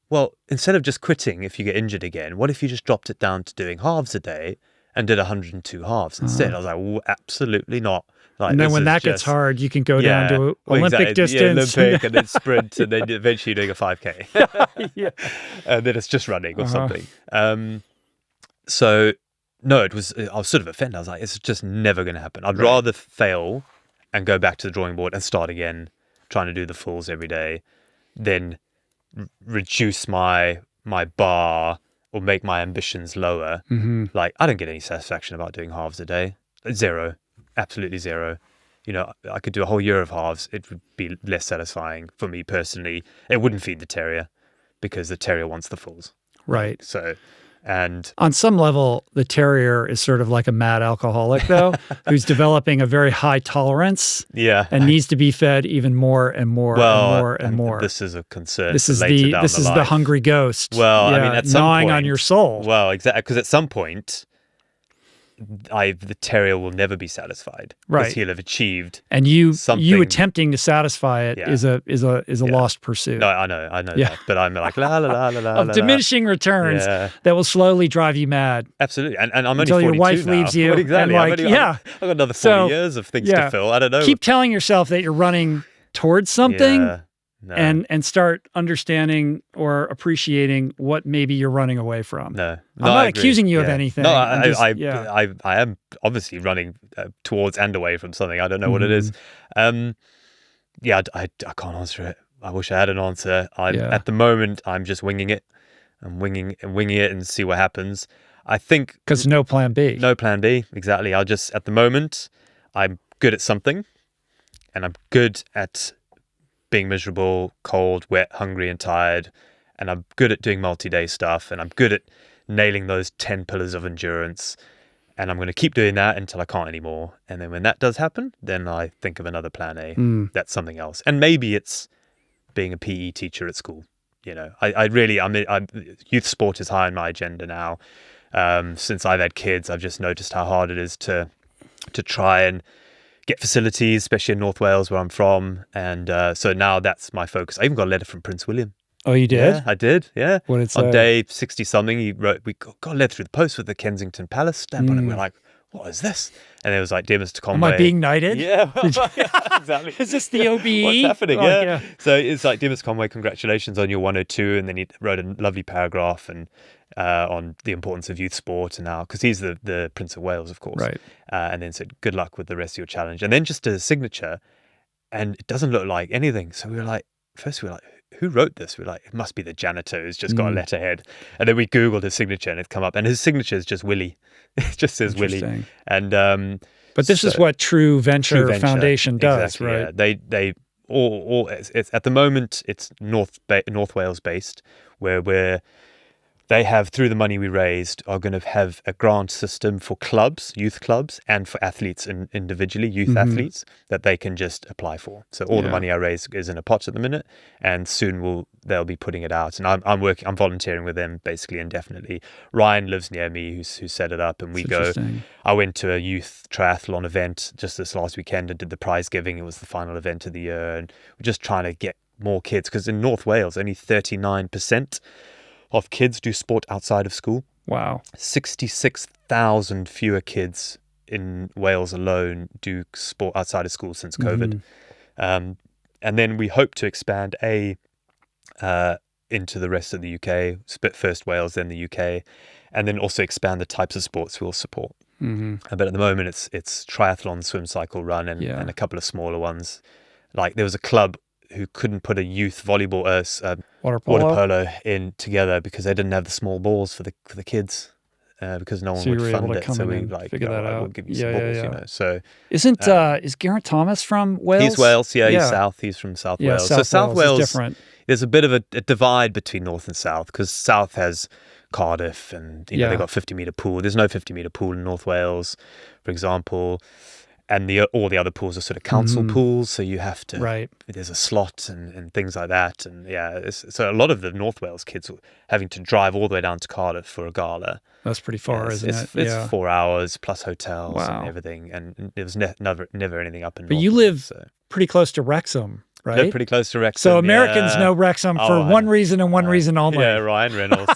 well, instead of just quitting if you get injured again, what if you just dropped it down to doing halves a day and did 102 halves instead? I was like, well, absolutely not. Like, and then when that gets hard, you can go down to Olympic distance. Yeah, Olympic and then sprint and then eventually doing a 5K. And then it's just running or something. So, no, I was sort of offended. I was like, it's just never going to happen. I'd rather fail and go back to the drawing board and start again, trying to do the fulls every day, than reduce my bar or make my ambitions lower. Like, I don't get any satisfaction about doing halves a day. Zero. Absolutely zero. You know, I could do a whole year of halves. It would be less satisfying for me personally. It wouldn't feed the terrier because the terrier wants the fulls. Right. So, and on some level, the terrier is sort of like a mad alcoholic, though, who's developing a very high tolerance. And needs to be fed even more and more and more and more. This is a concern. This is the hungry ghost. Well, I mean, at some gnawing point, on your soul. Well, exactly, because at some point, the terrier will never be satisfied. Right. Because he'll have achieved something. You attempting to satisfy it is a lost pursuit. No, I know that. But I'm like la la la la la. Of diminishing returns that will slowly drive you mad. Absolutely, and I'm only until 42 your wife now. leaves you. Exactly. And I've got another 40 years of things to fill. I don't know. Keep telling yourself that you're running towards something. No. And start understanding or appreciating what maybe you're running away from. No, I'm not accusing you of anything. No, I am obviously running towards and away from something. I don't know what it is. I can't answer it. I wish I had an answer. At the moment, I'm just winging it. I'm winging it and see what happens. I think because no plan B. No plan B. Exactly. At the moment, I'm good at something, and I'm good at being miserable, cold, wet, hungry, and tired. And I'm good at doing multi-day stuff. And I'm good at nailing those 10 pillars of endurance. And I'm going to keep doing that until I can't anymore. And then when that does happen, then I think of another plan A. That's something else. And maybe it's being a PE teacher at school. You know, youth sport is high on my agenda now. Since I've had kids, I've just noticed how hard it is to try and get facilities, especially in North Wales where I'm from. And so now that's my focus. I even got a letter from Prince William. Oh, you did? Yeah, I did, yeah. What did it say? On day 60-something, he wrote, we got a letter through the post with the Kensington Palace stamp on it. We're like, what is this? And it was like, dear Mr. Conway. Am I being knighted? Yeah, exactly. Is this the OBE? What's happening? So it's like, dear Mr. Conway, congratulations on your 102. And then he wrote a lovely paragraph and on the importance of youth sport, and now because he's the Prince of Wales, of course, Right. And then said good luck with the rest of your challenge, and then just a signature, and it doesn't look like anything. So we were like, who wrote this? We're like, it must be the janitor who's just got a letterhead. And then we Googled his signature and it's come up. And his signature is just Willie. It just says Willie. And but this is what True Venture Foundation does, exactly, right? Yeah. They all it's at the moment it's North Wales based, where they have, through the money we raised, are going to have a grant system for clubs, youth clubs, and for athletes individually, youth athletes, that they can just apply for. So all the money I raise is in a pot at the minute, and soon they'll be putting it out. And I'm volunteering with them basically indefinitely. Ryan lives near me, who set it up, and we go. I went to a youth triathlon event just this last weekend and did the prize giving. It was the final event of the year, and we're just trying to get more kids, because in North Wales only 39% of kids do sport outside of school. Wow. 66,000 fewer kids in Wales alone do sport outside of school since COVID. And then we hope to expand into the rest of the UK, first Wales, then the UK, and then also expand the types of sports we'll support. But at the moment, it's triathlon, swim, cycle, run, and a couple of smaller ones. Like there was a club who couldn't put a youth volleyball, water polo in together because they didn't have the small balls for the kids, because no one would fund it. So we figure that out. We'll give you some balls, you know. So is Geraint Thomas from Wales? He's Wales, yeah. He's South. He's from South Wales. So South Wales is different. There's a bit of a divide between North and South, because South has Cardiff, and you know they've got 50-meter pool. There's no 50-meter pool in North Wales, for example. And all the other pools are sort of council pools, so you have to. There's a slot and things like that, and so a lot of the North Wales kids were having to drive all the way down to Cardiff for a gala. That's pretty far, isn't it? It's 4 hours plus hotels and everything, and there was never anything up in. But you live pretty close to Wrexham, right? Live pretty close to Wrexham. So Americans know Wrexham for one reason and one reason only. Yeah, Ryan Reynolds.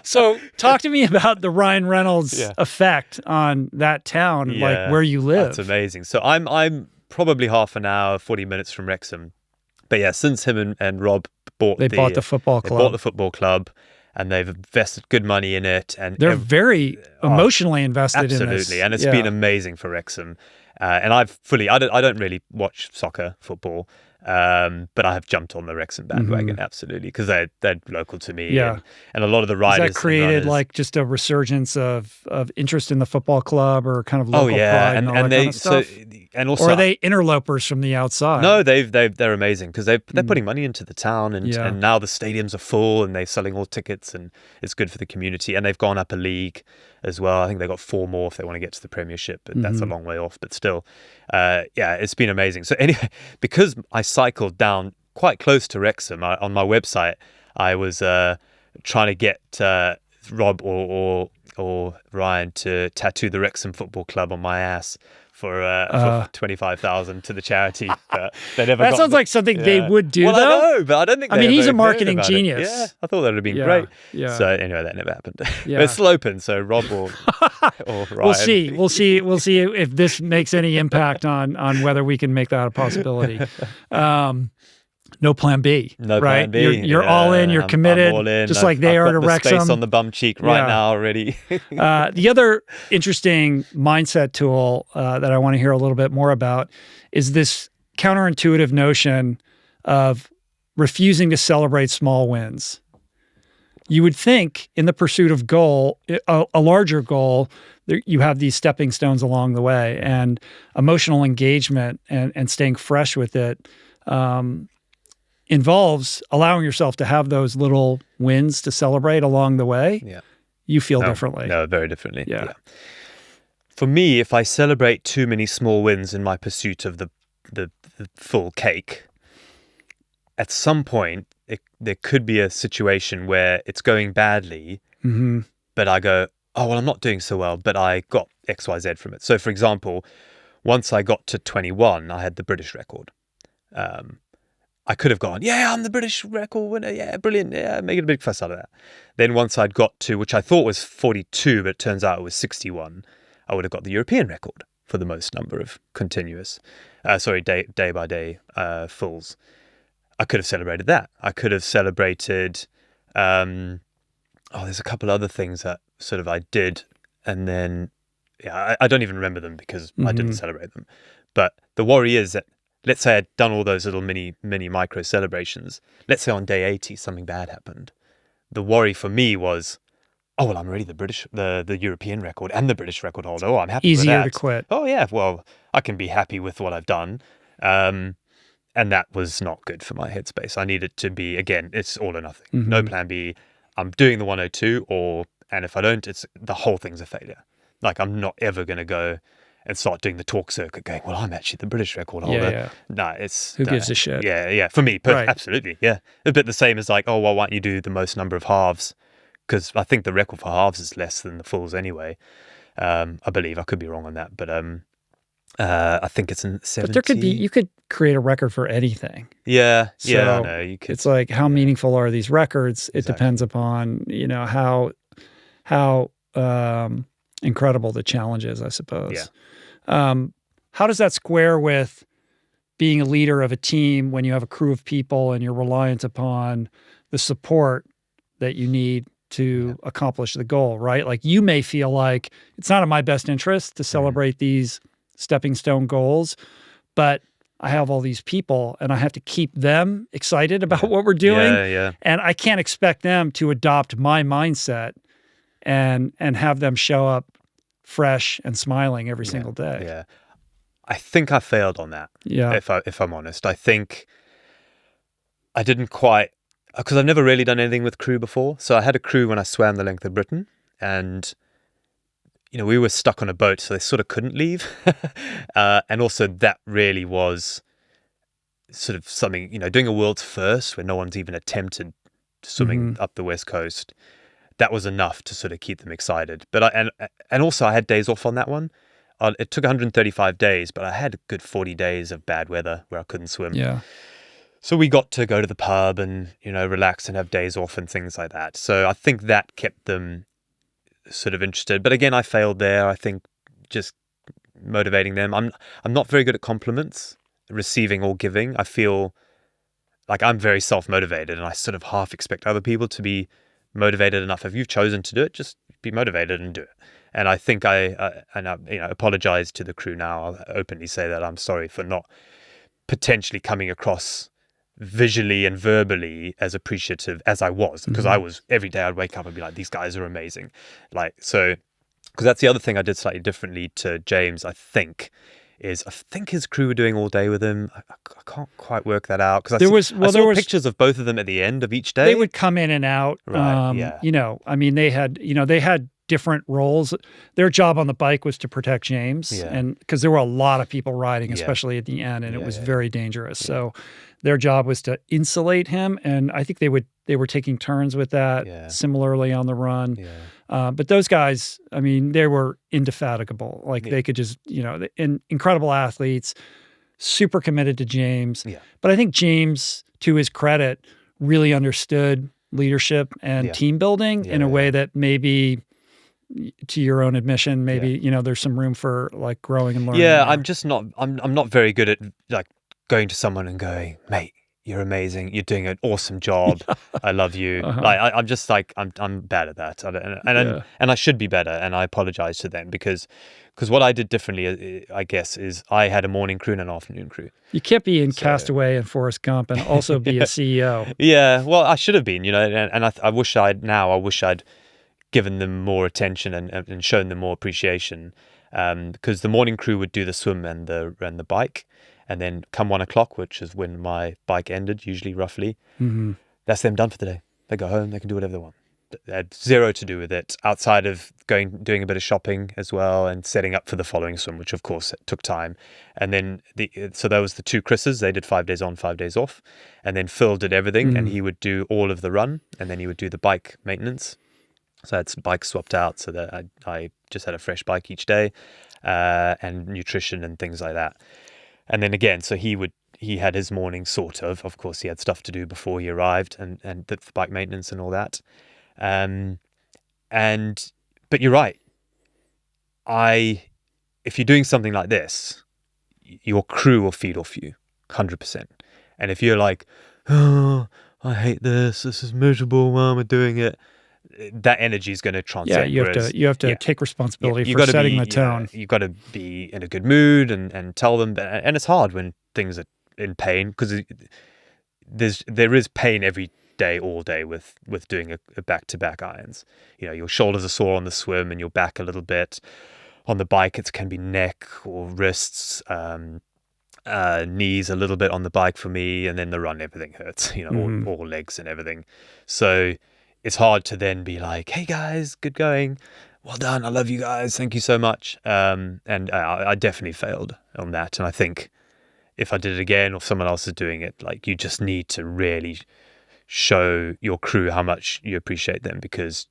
So talk to me about the Ryan Reynolds effect on that town, like where you live. That's amazing. So I'm probably half an hour, 40 minutes from Wrexham. But yeah, since him and Rob bought the football club. They bought the football club, and they've invested good money in it. And they're very emotionally invested in this. Absolutely. And it's been amazing for Wrexham. And I don't really watch football. But I have jumped on the Wrexham bandwagon, absolutely, because they're local to me. And a lot of the riders. Has that created like just a resurgence of interest in the football club, or kind of local pride and all that kind of stuff? And also, or are they interlopers from the outside? No, they're amazing, because they're putting money into the town, and now the stadiums are full and they're selling all tickets, and it's good for the community. And they've gone up a league as well. I think they've got 4 more if they want to get to the Premiership, but that's a long way off. But still, it's been amazing. So anyway, because I cycled down quite close to Wrexham, on my website, I was trying to get Rob or Ryan to tattoo the Wrexham Football Club on my ass for 25,000 to the charity. But they never. That sounds like something they would do. Well, though. I know, but I don't think. I mean, he's a marketing genius. Yeah, I thought that would have been great. Yeah. So anyway, that never happened. But it's still open. So Rob or Ryan. We'll see if this makes any impact on whether we can make that a possibility. No plan B. No right? plan B. You're all in. You're committed. I'm all in. Just like they are to Wrexham. Space on the bum cheek right now already. The other interesting mindset tool that I want to hear a little bit more about is this counterintuitive notion of refusing to celebrate small wins. You would think in the pursuit of a larger goal, you have these stepping stones along the way, and emotional engagement and staying fresh with it involves allowing yourself to have those little wins to celebrate along the way. Yeah. You feel differently. No, very differently. Yeah. For me, if I celebrate too many small wins in my pursuit of the full cake, at some point there could be a situation where it's going badly, but I go, oh, well, I'm not doing so well, but I got XYZ from it. So, for example, once I got to 21, I had the British record. I could have gone, I'm the British record winner, brilliant, making a big fuss out of that. Then once I'd got to, which I thought was 42, but it turns out it was 61, I would have got the European record for the most number of continuous, day by day fulls. I could have celebrated that. I could have celebrated, there's a couple other things that sort of I did, and then I don't even remember them because I didn't celebrate them. But the worry is that, let's say I'd done all those little mini micro celebrations. Let's say on day 80 something bad happened. The worry for me was, oh well, I'm already the European record and the British record holder. Oh, I'm happy with that. Easier to quit. Oh yeah, well, I can be happy with what I've done. And that was not good for my headspace. I needed to be, again, it's all or nothing. No plan B. I'm doing the 102, and if I don't, it's the whole thing's a failure. Like, I'm not ever going to go and start doing the talk circuit going, well, I'm actually the British record holder. Yeah. No, it's... Who gives a shit? Yeah. For me, Right. absolutely, yeah. A bit the same as like, oh, well, why don't you do the most number of halves? Because I think the record for halves is less than the fulls anyway. I believe. I could be wrong on that, but I think it's in 70. But you could create a record for anything. Yeah, I So know. You could. It's like, how meaningful are these records? It Exactly. depends upon, how incredible the challenge is, I suppose. How does that square with being a leader of a team when you have a crew of people and you're reliant upon the support that you need to accomplish the goal, right? Like, you may feel like it's not in my best interest to celebrate these stepping stone goals, but I have all these people and I have to keep them excited about what we're doing. Yeah. And I can't expect them to adopt my mindset and have them show up fresh and smiling every single day. Yeah. I think I failed on that. Yeah. If I'm honest, I think I didn't quite, because I've never really done anything with crew before. So I had a crew when I swam the length of Britain, and we were stuck on a boat, so they sort of couldn't leave. And also that really was sort of something, doing a world's first where no one's even attempted swimming up the West Coast. That was enough to sort of keep them excited. But and also I had days off on that one. It took 135 days, but I had a good 40 days of bad weather where I couldn't swim. Yeah. So we got to go to the pub and, relax and have days off and things like that. So I think that kept them sort of interested. But again, I failed there. I think just motivating them. I'm not very good at compliments, receiving or giving. I feel like I'm very self-motivated, and I sort of half expect other people to be motivated enough. If you've chosen to do it, just be motivated and do it. And I think I apologize to the crew now. I'll openly say that I'm sorry for not potentially coming across visually and verbally as appreciative as I was, because I was, every day I'd wake up and be like, these guys are amazing. Because that's the other thing I did slightly differently to James, I think his crew were doing all day with him. I can't quite work that out, because I saw pictures of both of them at the end of each day. They would come in and out. Right, they had different roles. Their job on the bike was to protect James, and because there were a lot of people riding, especially at the end, and it was very dangerous. So their job was to insulate him, and I think they were taking turns with that. Similarly on the run. But those guys, they were indefatigable. They could just, incredible athletes, super committed to James. But I think James, to his credit, really understood leadership and team building in a way that maybe, to your own admission, there's some room for growing and learning. I'm just not. I'm not very good at going to someone and going, mate, you're amazing. You're doing an awesome job. I love you. I'm just I'm bad at that, and I should be better. And I apologize to them because what I did differently, I guess, is I had a morning crew and an afternoon crew. You can't be in Castaway and Forrest Gump and also be a CEO. Yeah, well, I should have been, and I wish I'd given them more attention and shown them more appreciation, because the morning crew would do the swim and the bike, and then come 1 o'clock, which is when my bike ended, usually roughly, that's them done for the day. They go home, they can do whatever they want. They had zero to do with it outside of doing a bit of shopping as well and setting up for the following swim, which of course took time. And then so there was the two Chris's. They did 5 days on, 5 days off, and then Phil did everything, and he would do all of the run, and then he would do the bike maintenance. So I had some bikes swapped out so that I just had a fresh bike each day, and nutrition and things like that. And then again, so he had his morning sort of. Of course, he had stuff to do before he arrived, and the bike maintenance and all that. But you're right. If you're doing something like this, your crew will feed off you, 100%. And if you're like, oh, I hate this. This is miserable. Why am I doing it? that energy is going to transcend. Yeah, you have to take responsibility for setting the tone. You've got to be in a good mood and tell them. And it's hard when things are in pain, because there is pain every day, all day with doing a back-to-back irons. Your shoulders are sore on the swim and your back a little bit. On the bike, it can be neck or wrists, knees a little bit on the bike for me, and then the run, everything hurts. All legs and everything. So it's hard to then be like, hey guys, good going, well done, I love you guys, thank you so much. And I definitely failed on that. And I think if I did it again, or someone else is doing it, like, you just need to really show your crew how much you appreciate them, because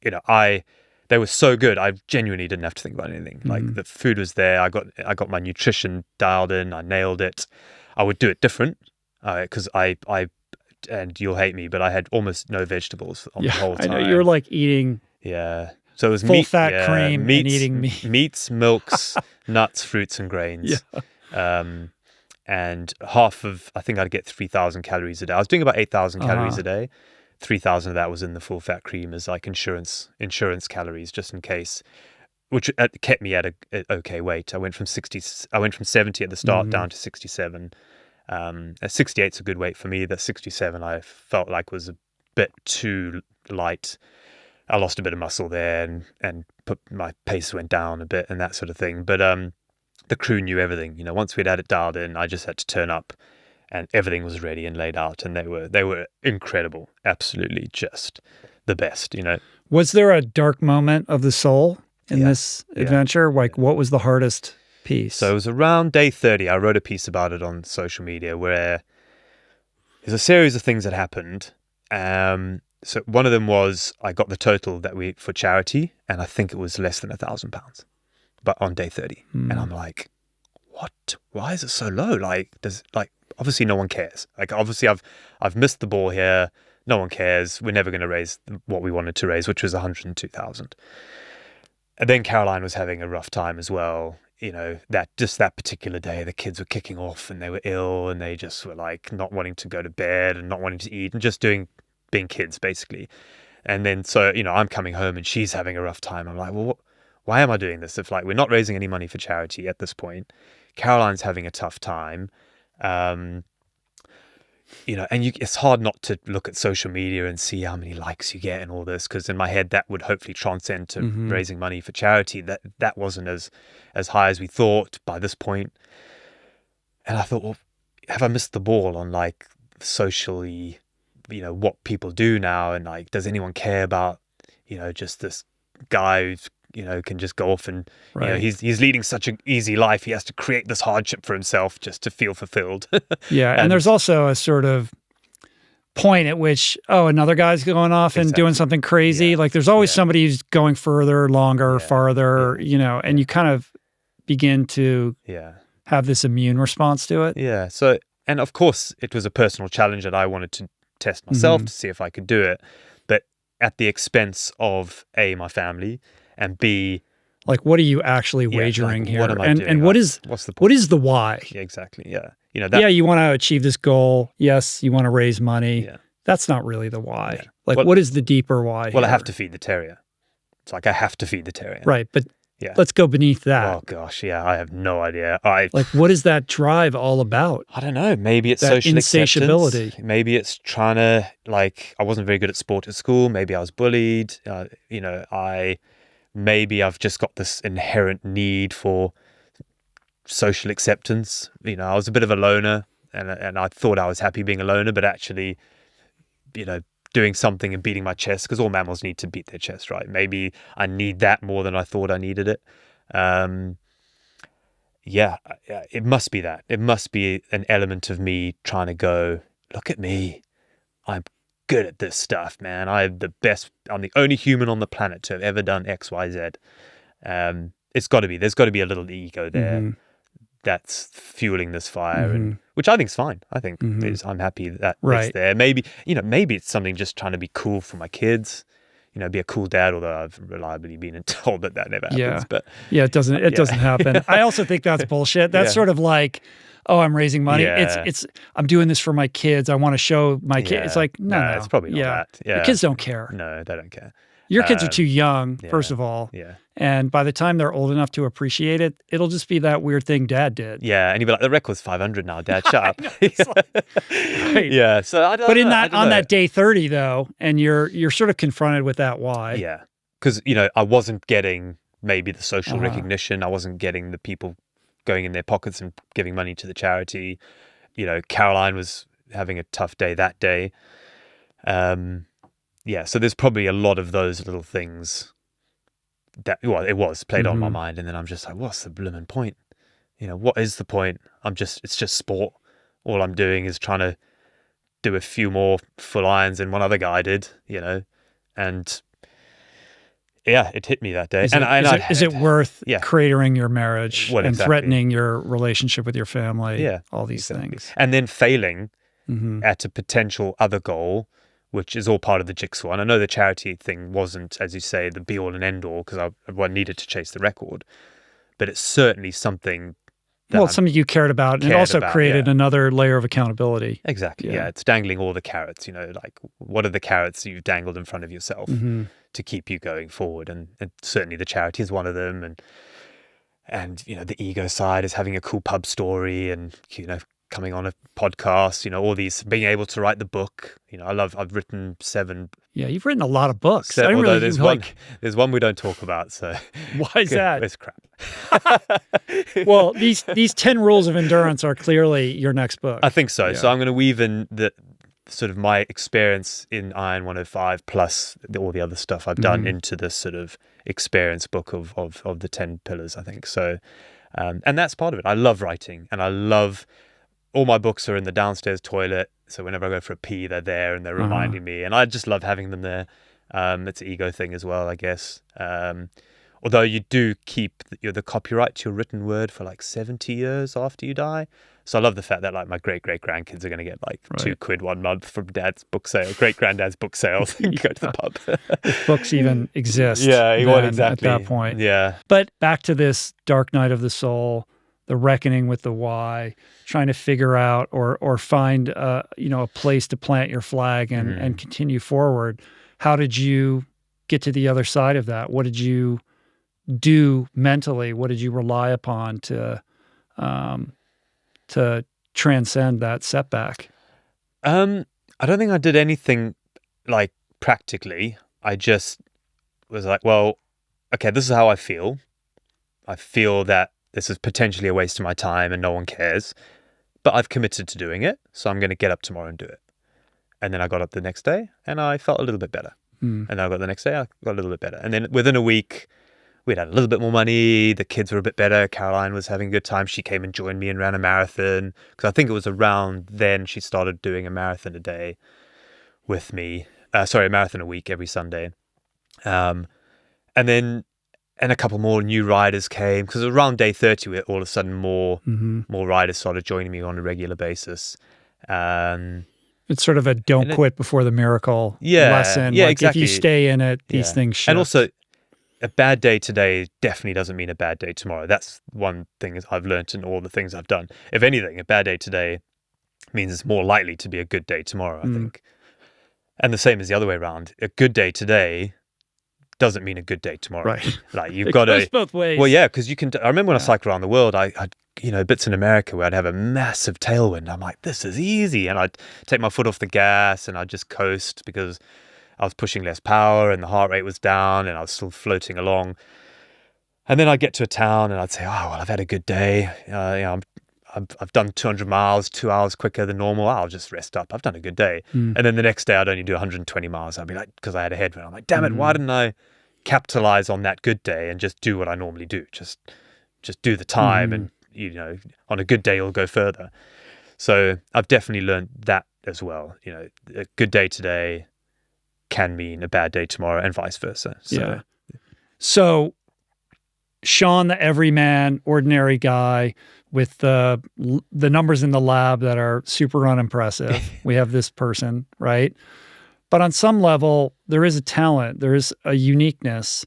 they were so good. I genuinely didn't have to think about anything. Like, the food was there. I got my nutrition dialed in. I nailed it. I would do it different, because and you'll hate me, but I had almost no vegetables on the whole time. I know, you were like eating so it was full fat cream meats, and eating meat. Meats, milks, nuts, fruits and grains. And half of, I think I'd get 3,000 calories a day. I was doing about 8,000 calories a day. 3,000 of that was in the full fat cream as like insurance calories, just in case, which kept me at a okay weight. I went from 70 at the start down to 67. 68 is a good weight for me. That 67 I felt like was a bit too light. I lost a bit of muscle there, and my pace went down a bit and that sort of thing. But the crew knew everything. Once we'd had it dialed in, I just had to turn up, and everything was ready and laid out, and they were incredible, absolutely just the best. Was there a dark moment of the soul in this adventure? Like, what was the hardest piece? So it was around day 30. I wrote a piece about it on social media, where there's a series of things that happened. So one of them was I got the total for charity, and I think it was less than £1,000, but on day 30. And I'm like, what? Why is it so low? Like, obviously no one cares. Like, obviously I've missed the ball here. No one cares. We're never going to raise what we wanted to raise, which was 102,000. And then Caroline was having a rough time as well. That particular day, the kids were kicking off and they were ill, and they just were like not wanting to go to bed and not wanting to eat and just being kids basically. And then so I'm coming home and she's having a rough time. I'm like, well, why am I doing this if, like, we're not raising any money for charity at this point? Caroline's having a tough time. And it's hard not to look at social media and see how many likes you get and all this, because in my head that would hopefully transcend to raising money for charity. That wasn't as high as we thought by this point. And I thought, well, have I missed the ball on, like, socially, what people do now, and, like, does anyone care about just this guy who's can just go off and he's leading such an easy life, he has to create this hardship for himself just to feel fulfilled. and there's also a sort of point at which another guy's going off and doing something crazy. Like, there's always somebody who's going further, longer, farther, and you kind of begin to have this immune response to it. So, and of course it was a personal challenge that I wanted to test myself to see if I could do it, but at the expense of my family, and B, like, what are you actually wagering here? What am I doing? And what's the why? Yeah, exactly. Yeah. You want to achieve this goal. Yes, you want to raise money. Yeah. That's not really the why. Yeah. Like, what is the deeper why? Well, I have to feed the terrier. It's like, I have to feed the terrier. Right. But let's go beneath that. Oh gosh. Yeah. I have no idea. Like, what is that drive all about? I don't know. Maybe it's that social insatiability. Acceptance. Maybe it's trying to, like, I wasn't very good at sport at school. Maybe I was bullied. Maybe I've just got this inherent need for social acceptance. I was a bit of a loner, and I thought I was happy being a loner, but actually, doing something and beating my chest, because all mammals need to beat their chest, right? Maybe I need that more than I thought I needed it. It must be that. It must be an element of me trying to go, look at me. I'm good at this stuff, man. I'm the best. I'm the only human on the planet to have ever done X, Y, Z. It's got to be. There's got to be a little ego there that's fueling this fire, and which I think is fine. I think I'm happy that it's there. Maybe it's something just trying to be cool for my kids. be a cool dad, although I've reliably been told that never happens. Yeah. But it doesn't happen. I also think that's bullshit. That's sort of like, oh, I'm raising money. Yeah. It's I'm doing this for my kids. I want to show my kids. It's like, no, it's probably not that. Yeah. The kids don't care. No, they don't care. Your kids are too young, yeah. first of all. Yeah. And by the time they're old enough to appreciate it, it'll just be that weird thing Dad did. Yeah, and you'd be like, the record's 500 now, Dad, shut up. Right. Yeah, so I don't But know. on that day 30 though, and you're sort of confronted with that why. Yeah, because I wasn't getting maybe the social recognition. I wasn't getting the people going in their pockets and giving money to the charity. Caroline was having a tough day that day. Yeah, so there's probably a lot of those little things that it was played on my mind, and then I'm just like, what's the blooming point? What is the point? It's just sport. All I'm doing is trying to do a few more full irons than one other guy did, and yeah, it hit me that day. Is it worth Yeah. cratering your marriage Well, and exactly. threatening your relationship with your family? Yeah, all these exactly. things. And then failing at a potential other goal, which is all part of the jigsaw. And I know the charity thing wasn't, as you say, the be all and end all, because I needed to chase the record, but it's certainly something that It's something you cared about, and it also created another layer of accountability. Exactly. Yeah. It's dangling all the carrots, like what are the carrots you've dangled in front of yourself to keep you going forward? And certainly the charity is one of them. And the ego side is having a cool pub story and, coming on a podcast, all these, being able to write the book. I've written 7. Yeah, you've written a lot of books. Although there's one we don't talk about. So why is that? It's crap. Well, these 10 rules of endurance are clearly your next book. I think so. Yeah. So I'm going to weave in the sort of my experience in Iron 105 plus all the other stuff I've done into this sort of experience book of the 10 pillars, I think. So, and that's part of it. I love writing, and I love all my books are in the downstairs toilet. So whenever I go for a pee, they're there and they're reminding me, and I just love having them there. It's an ego thing as well, I guess. Although you do keep the copyright to your written word for like 70 years after you die. So I love the fact that like my great-great-grandkids are going to get like £2 1 month from dad's book sale, great-granddad's book sales, and go to the pub. If books even exist. Exactly. At that point. Yeah. But back to this dark night of the soul, the reckoning with the why, trying to figure out or find a place to plant your flag and continue forward. How did you get to the other side of that? What did you do mentally? What did you rely upon to transcend that setback? I don't think I did anything like practically. I just was like, well, okay, this is how I feel. I feel that this is potentially a waste of my time and no one cares, but I've committed to doing it, so I'm going to get up tomorrow and do it. And then I got up the next day and I felt a little bit better. And then I got the next day, I got a little bit better. And then within a week, we'd had a little bit more money. The kids were a bit better. Caroline was having a good time. She came and joined me and ran a marathon, because I think it was around then she started doing a marathon a day with me. A marathon a week every Sunday. And a couple more new riders came, because around day 30, all of a sudden more riders started joining me on a regular basis. It's sort of a don't quit before the miracle lesson. Yeah, like exactly. If you stay in it, these things shift. And also, a bad day today definitely doesn't mean a bad day tomorrow. That's one thing I've learned in all the things I've done. If anything, a bad day today means it's more likely to be a good day tomorrow, I think. And the same as the other way around. A good day today doesn't mean a good day tomorrow. Right. Like you've got to. It goes both ways. Well, yeah, because you can. I remember when I cycled around the world, I'd bits in America where I'd have a massive tailwind. I'm like, this is easy, and I'd take my foot off the gas and I'd just coast because I was pushing less power and the heart rate was down and I was still floating along. And then I'd get to a town and I'd say, oh well, I've had a good day. I've done 200 miles, 2 hours quicker than normal. I'll just rest up. I've done a good day. And then the next day I'd only do 120 miles. I'd be like, because I had a headwind. I'm like, damn it, why didn't I capitalize on that good day and just do what I normally do? Just do the time and, on a good day you'll go further. So I've definitely learned that as well. A good day today can mean a bad day tomorrow and vice versa. So Sean, the everyman, ordinary guy with the numbers in the lab that are super unimpressive. We have this person, right? But on some level, there is a talent, there is a uniqueness.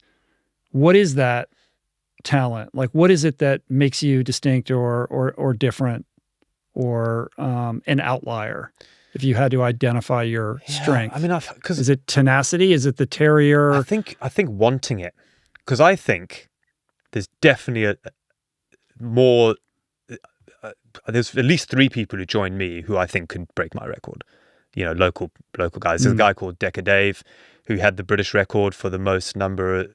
What is that talent? Like, what is it that makes you distinct or different or an outlier? If you had to identify your strength, I mean, because is it tenacity? Is it the terrier? I think wanting it, because I think there's definitely a more. There's at least 3 people who joined me who I think could break my record. You know, local guys. There's a guy called Decker Dave who had the British record for the most number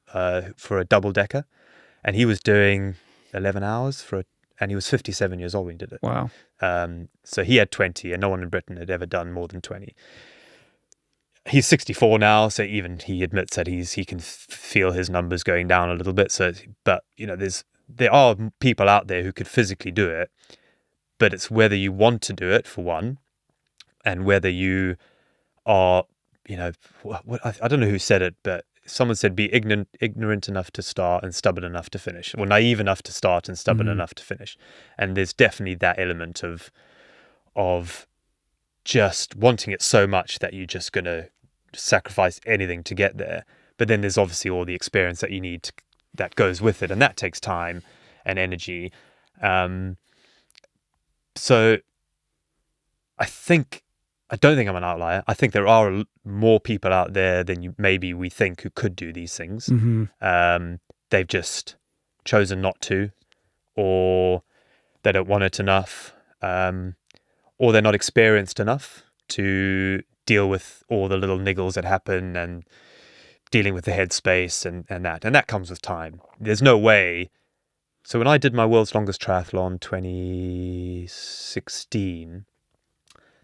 for a double decker, and he was doing 11 hours and he was 57 years old when he did it. Wow. So he had 20, and no one in Britain had ever done more than 20. He's 64 now, so even he admits that he can feel his numbers going down a little bit. So, but you know, there are people out there who could physically do it, but it's whether you want to do it, for one, and whether you are, you know, I don't know who said it, but someone said be ignorant enough to start and stubborn enough to finish, or naive enough to start and stubborn enough to finish. And there's definitely that element of just wanting it so much that you're just going to sacrifice anything to get there. But then there's obviously all the experience that you need that goes with it, and that takes time and energy. So I don't think I'm an outlier. I think there are more people out there than maybe we think who could do these things. They've just chosen not to, or they don't want it enough, or they're not experienced enough to deal with all the little niggles that happen and dealing with the headspace and that comes with time. There's no way. So when I did my world's longest triathlon 2016,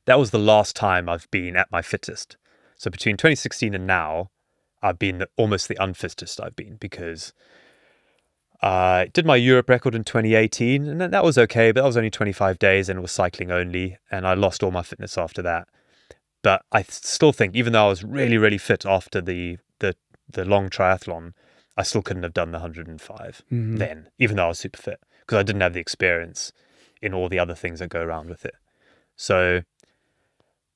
that was the last time I've been at my fittest. So between 2016 and now, I've been almost the unfittest I've been, because I did my Europe record in 2018, and that was okay, but that was only 25 days and it was cycling only, and I lost all my fitness after that. But I still think, even though I was really, really fit after the long triathlon, I still couldn't have done the 105 then, even though I was super fit, because I didn't have the experience in all the other things that go around with it. So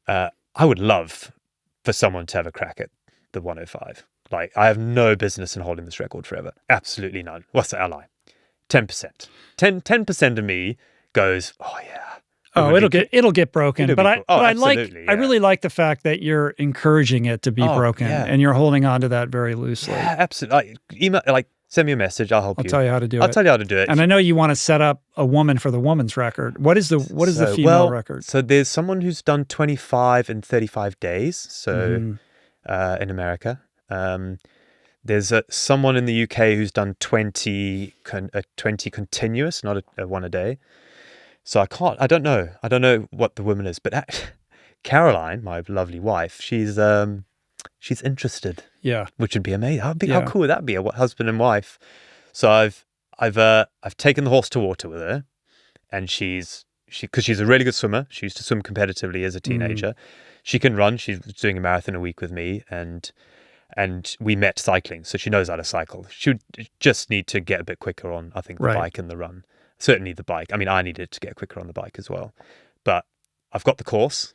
I would love for someone to have a crack at the 105. Like, I have no business in holding this record forever. Absolutely none. What's the ally? 10%. 10% of me goes, oh yeah. Oh, it'll get broken. But I really like the fact that you're encouraging it to be broken, and you're holding on to that very loosely. Yeah, absolutely. Send me a message. I'll help you. I'll tell you how to do it. I'll tell you how to do it. And I know you want to set up a woman for the woman's record. What is the female record? So there's someone who's done 25 and 35 days. So in America, there's someone in the UK who's done 20 continuous, not a one a day. So I don't know what the woman is, but Caroline, my lovely wife, she's interested. Yeah, which would be amazing. How cool would that be? A husband and wife. So I've taken the horse to water with her, and because she's a really good swimmer. She used to swim competitively as a teenager. She can run. She's doing a marathon a week with me, and we met cycling, so she knows how to cycle. She would just need to get a bit quicker on, I think, the bike and the run. Certainly the bike. I mean, I needed to get quicker on the bike as well. But I've got the course.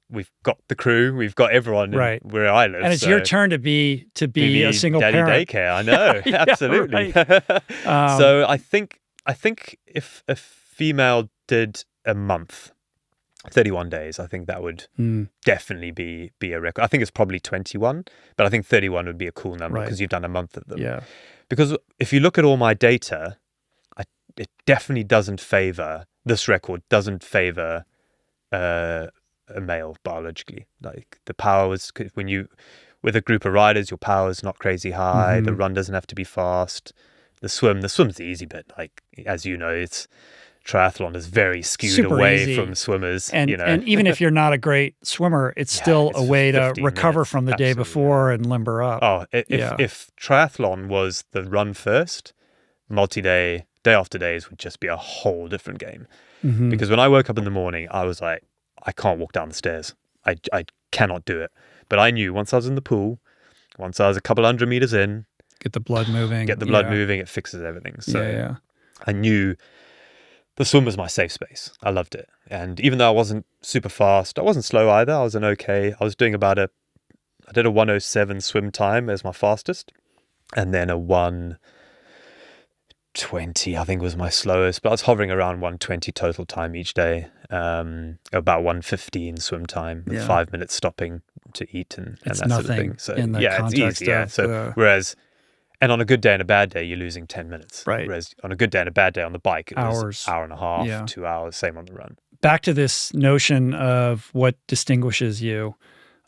We've got the crew. We've got everyone where I live. And it's your turn to be a single daddy parent. Daycare. I know. Absolutely. So I think if a female did a month, 31 days, I think that would definitely be a record. I think it's probably 21, but I think 31 would be a cool number because you've done a month of them. Yeah. Because if you look at all my data, it definitely doesn't favor, this record doesn't favor a male biologically. Like, the power was, when you, with a group of riders, your power is not crazy high. The run doesn't have to be fast. The swim's the easy bit. Like, as you know, triathlon is very skewed super away easy from swimmers. And even if you're not a great swimmer, it's still a way to recover from the day before and limber up. Oh, if triathlon was the run first, multi-day, day after days would just be a whole different game. Because when I woke up in the morning, I was like, I can't walk down the stairs. I cannot do it. But I knew once I was in the pool, once I was a couple 100 meters in, get the blood moving, it fixes everything. So I knew the swim was my safe space. I loved it. And even though I wasn't super fast, I wasn't slow either. I was I was doing about a I did a 107 swim time as my fastest, and then a 120 I think was my slowest, but I was hovering around 120 total time each day. About 115 swim time with 5 minutes stopping to eat and that sort of thing. So in the it's context easy. of And on a good day and a bad day, you're losing 10 minutes. Right. Whereas on a good day and a bad day on the bike, it was Hours. hour and a half, Yeah. 2 hours, same on the run. Back to this notion of what distinguishes you.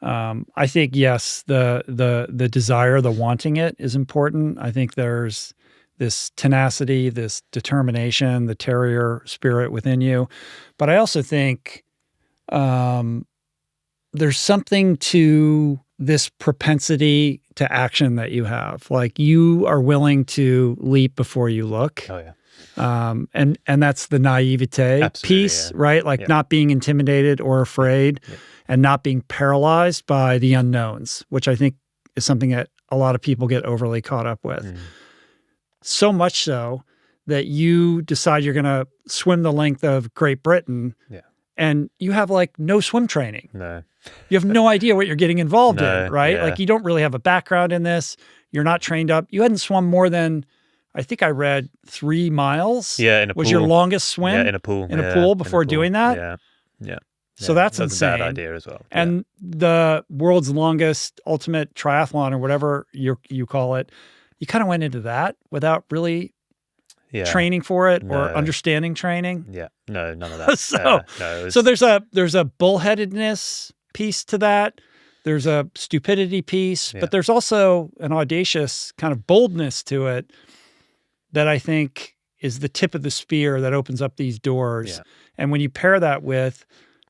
I think, yes, the desire, the wanting it is important. I think there's this tenacity, this determination, the terrier spirit within you. But I also think there's something to this propensity to action that you have. Like, you are willing to leap before you look. Oh, yeah. And that's the naivete piece, right? Like not being intimidated or afraid and not being paralyzed by the unknowns, which I think is something that a lot of people get overly caught up with. So much so that you decide you're going to swim the length of Great Britain and you have like no swim training. No. You have no idea what you're getting involved in, right? Yeah. Like, you don't really have a background in this. You're not trained up. You hadn't swum more than, I think I read 3 miles. Yeah, in a pool. Was your longest swim? Yeah, in a pool. In a pool before doing that? Yeah. So that's insane. insane. Bad idea as well. And the world's longest ultimate triathlon, or whatever you call it, you kind of went into that without really training for it or understanding training. Yeah, no, none of that. So there's a bullheadedness piece to that. There's a stupidity piece, but there's also an audacious kind of boldness to it that I think is the tip of the spear that opens up these doors. Yeah. And when you pair that with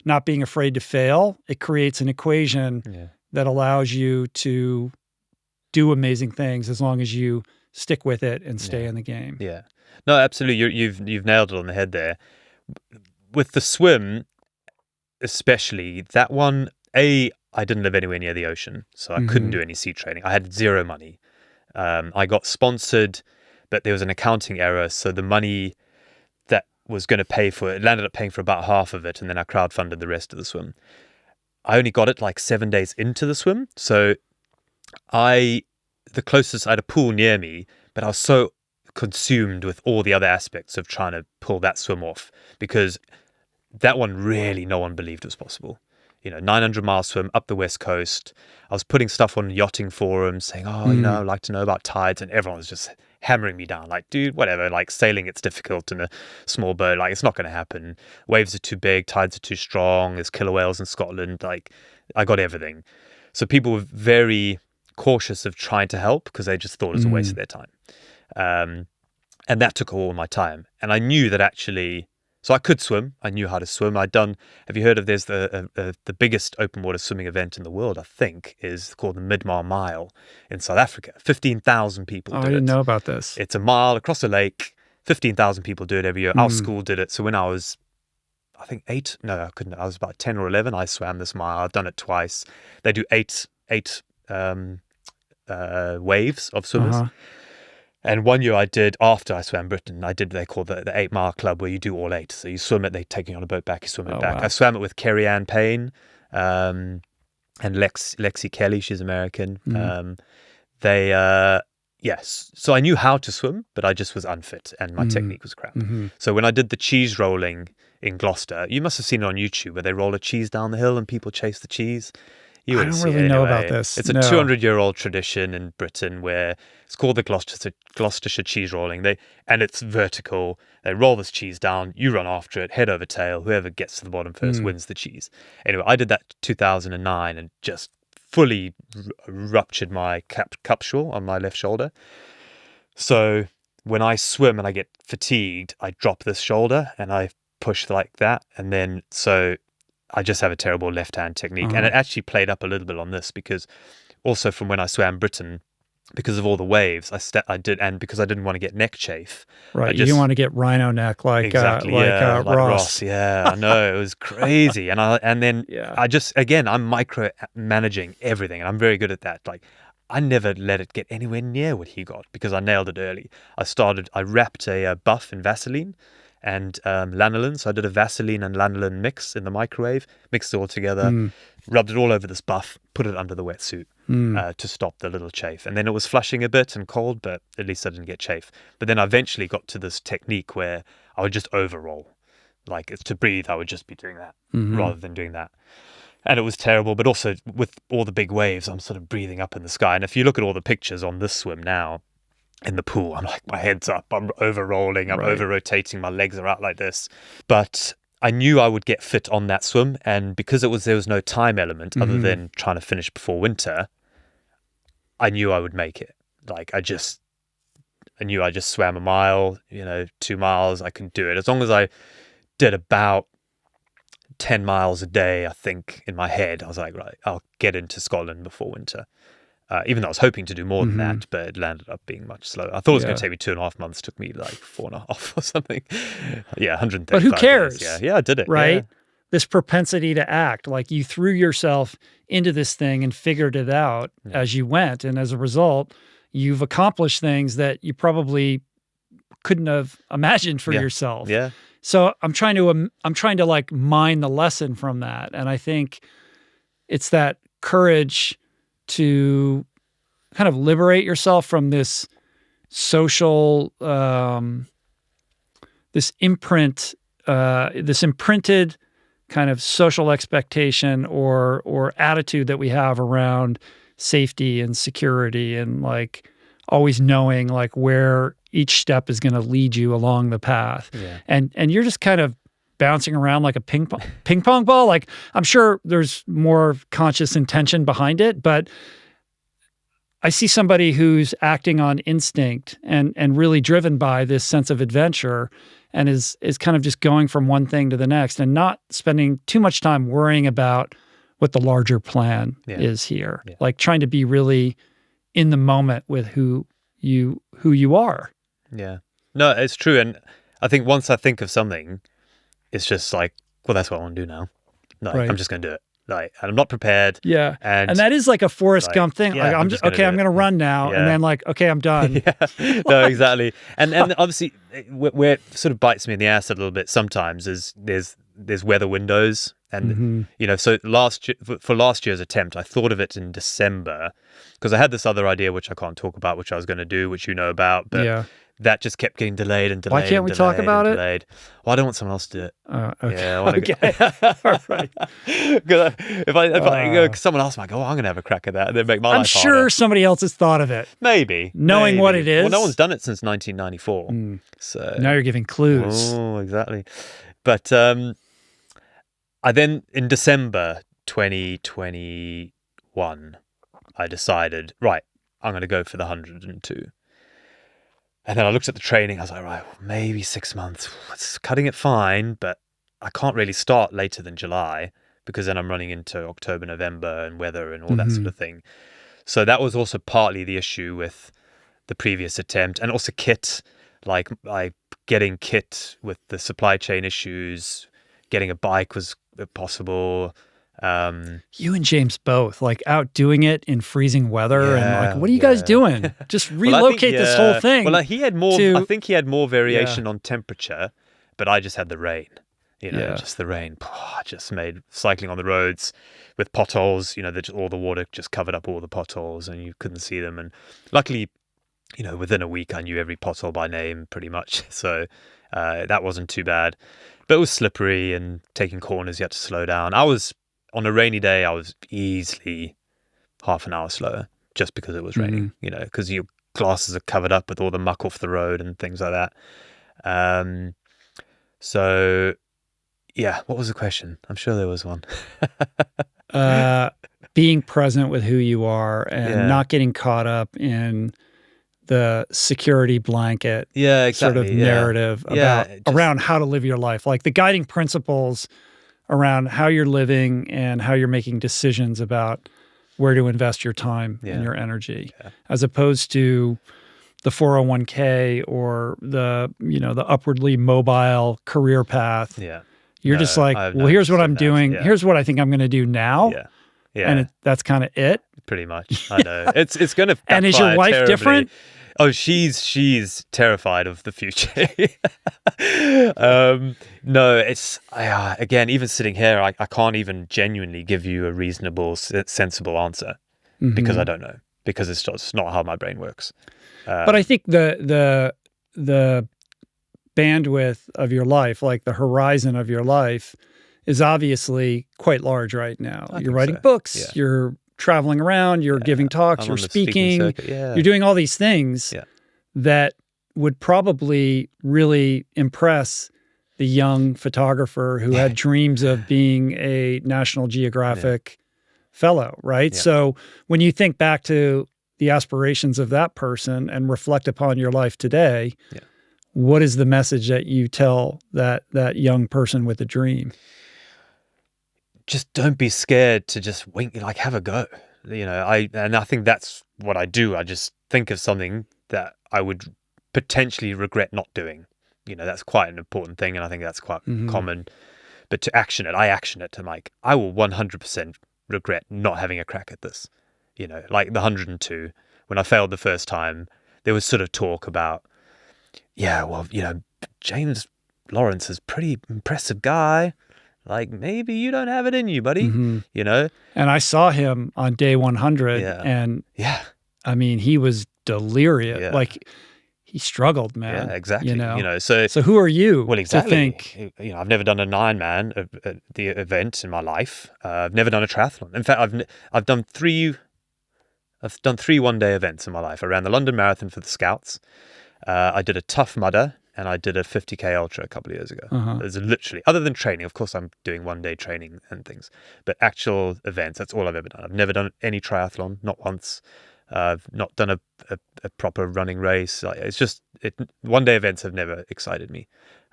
not being afraid to fail, it creates an equation that allows you to do amazing things as long as you stick with it and stay in the game. Yeah. No, absolutely. You've nailed it on the head there. With the swim, especially, that one, I didn't live anywhere near the ocean, so I couldn't do any sea training. I had zero money. I got sponsored, but there was an accounting error, so the money that was going to pay for it landed up paying for about half of it, and then I crowdfunded the rest of the swim. I only got it like 7 days into the swim, so the closest, I had a pool near me, but I was so consumed with all the other aspects of trying to pull that swim off, because that one really no one believed was possible. 900-mile swim up the West Coast. I was putting stuff on yachting forums saying, I'd like to know about tides, and everyone was just hammering me down, like, dude, whatever, like, sailing, it's difficult in a small boat, like, it's not going to happen. Waves are too big, tides are too strong, there's killer whales in Scotland, like, I got everything. So people were very cautious of trying to help because they just thought it was a waste of their time. And that took all my time. And I knew that actually, so I could swim. I knew how to swim. Have you heard of, there's the biggest open water swimming event in the world, I think, is called the Mid-Mile Mile in South Africa. 15,000 people do it. I didn't know about this. It's a mile across a lake. 15,000 people do it every year. Our school did it. So when I was, I think I was about 10 or 11, I swam this mile. I've done it twice. They do eight waves of swimmers. And one year I did, after I swam Britain, they call the 8 Mile Club, where you do all 8. So you swim it, they take you on a boat back, you swim it back. Wow. I swam it with Kerry Ann Payne and Lexi Kelly, she's American. Yes. So I knew how to swim, but I just was unfit and my technique was crap. So when I did the cheese rolling in Gloucester, you must have seen it on YouTube where they roll a cheese down the hill and people chase the cheese. I don't really know about this. It's a 200-year-old tradition in Britain where it's called the Gloucestershire cheese rolling. And it's vertical. They roll this cheese down. You run after it, head over tail. Whoever gets to the bottom first wins the cheese. Anyway, I did that 2009 and just fully ruptured my capsule on my left shoulder. So when I swim and I get fatigued, I drop this shoulder and I push like that. And then I just have a terrible left-hand technique. And it actually played up a little bit on this because also from when I swam Britain, because of all the waves, I did, and because I didn't want to get neck chafe. Right, you didn't want to get rhino neck like Ross. Yeah, I know, it was crazy. And then I just, again, I'm micromanaging everything, and I'm very good at that. Like, I never let it get anywhere near what he got because I nailed it early. I wrapped a buff in Vaseline and lanolin. So I did a Vaseline and lanolin mix in the microwave, mixed it all together, rubbed it all over this buff, put it under the wetsuit. to stop the little chafe. And then it was flushing a bit and cold, but at least I didn't get chafe. But then I eventually got to this technique where I would just overroll. Like to breathe, I would just be doing that rather than doing that. And it was terrible, but also with all the big waves, I'm sort of breathing up in the sky. And if you look at all the pictures on this swim now in the pool, I'm like, my head's up, I'm over-rolling, I'm over-rotating, my legs are out like this. But I knew I would get fit on that swim. And because there was no time element other than trying to finish before winter, I knew I would make it. Like I knew I just swam a mile, 2 miles, I could do it. As long as I did about 10 miles a day, I think, in my head, I was like, right, I'll get into Scotland before winter. Even though I was hoping to do more than that, but it landed up being much slower. I thought it was going to take me 2.5 months. It took me like 4.5 or something. Yeah, 135 But who cares? Days. Yeah, I did it. Right? Yeah. This propensity to act, like you threw yourself into this thing and figured it out as you went. And as a result, you've accomplished things that you probably couldn't have imagined for yourself. Yeah. So I'm trying to like mine the lesson from that. And I think it's that courage to kind of liberate yourself from this social, this imprinted kind of social expectation or attitude that we have around safety and security and like always knowing like where each step is going to lead you along the path. Yeah. And you're just kind of bouncing around like a ping pong ball. Like I'm sure there's more conscious intention behind it, but I see somebody who's acting on instinct and really driven by this sense of adventure and is kind of just going from one thing to the next and not spending too much time worrying about what the larger plan is here. Yeah. Like trying to be really in the moment with who you are. Yeah. No, it's true. And I think once I think of something, it's just like, well, that's what I want to do now. Like, I'm just going to do it. Like, and I'm not prepared. Yeah. And that is like a Forrest Gump thing. Yeah, like, I'm just, okay, I'm going to run now. Yeah. And then like, okay, I'm done. Yeah. No, exactly. And obviously where it sort of bites me in the ass a little bit sometimes is there's weather windows. And, so for last year's attempt, I thought of it in December because I had this other idea, which I can't talk about, which I was going to do, which you know about. But that just kept getting delayed and delayed. Why can't we talk about it? Delayed. Well, I don't want someone else to do it. Okay. Yeah, I want to All right. If someone else might go, I'm going to have a crack at that and then make my life harder. I'm sure somebody else has thought of it. Maybe. Knowing what it is. Well, no one's done it since 1994. So now you're giving clues. Oh, exactly. But I then, in December 2021, I decided, right, I'm going to go for the 102. And then I looked at the training. I was like, right, well, maybe 6 months. It's cutting it fine, but I can't really start later than July because then I'm running into October, November and weather and all that sort of thing. So that was also partly the issue with the previous attempt. And also kit, like getting kit with the supply chain issues, getting a bike was possible. You and James both like out doing it in freezing weather and like, what are you guys doing? Just relocate this whole thing. Well, he had more. I think he had more variation on temperature, but I just had the rain. Just the rain. Just made cycling on the roads with potholes. All the water just covered up all the potholes, and you couldn't see them. And luckily, within a week, I knew every pothole by name pretty much. So that wasn't too bad. But it was slippery, and taking corners, you had to slow down. On a rainy day, I was easily half an hour slower just because it was raining, because your glasses are covered up with all the muck off the road and things like that. So, yeah, what was the question? I'm sure there was one. Being present with who you are and not getting caught up in the security blanket sort of narrative around how to live your life. Like the guiding principles around how you're living and how you're making decisions about where to invest your time and your energy, as opposed to the 401k or the upwardly mobile career path. Yeah. You're just like, well, here's what I'm doing. Yeah. Here's what I think I'm going to do now. Yeah. Yeah. And that's kind of it. Pretty much. I know. It's going to And is your wife terribly. Different? Oh, she's terrified of the future. No, it's again, even sitting here, I can't even genuinely give you a reasonable, sensible answer. because I don't know, because it's just not how my brain works. But I think the bandwidth of your life, like the horizon of your life, is obviously quite large right now. You're writing books, you're traveling around, you're giving talks, you're speaking, you're doing all these things that would probably really impress the young photographer who had dreams of being a National Geographic fellow, right? Yeah. So when you think back to the aspirations of that person and reflect upon your life today, what is the message that you tell that young person with a dream? Just don't be scared to just wing, like have a go. You know, I think that's what I do. I just think of something that I would potentially regret not doing. You know, that's quite an important thing, and I think that's quite common. But to action it, I action it to like, I will 100% regret not having a crack at this. You know, like the 102, when I failed the first time, there was sort of talk about, well, you know, James Lawrence is a pretty impressive guy. Like, maybe you don't have it in you, buddy, you know? And I saw him on day 100, and I mean, he was delirious. Like, he struggled, man. Yeah, exactly. You know? So who are you to think? You know, I've never done a 9-man the event in my life. I've never done a triathlon. In fact, I've done three 1-day events in my life. I ran the London Marathon for the Scouts. I did a Tough Mudder, and I did a 50K Ultra a couple of years ago. There's literally, other than training, of course, I'm doing 1-day training and things, but actual events, that's all I've ever done. I've never done any triathlon, not once. I've not done a proper running race. It's just, 1-day events have never excited me.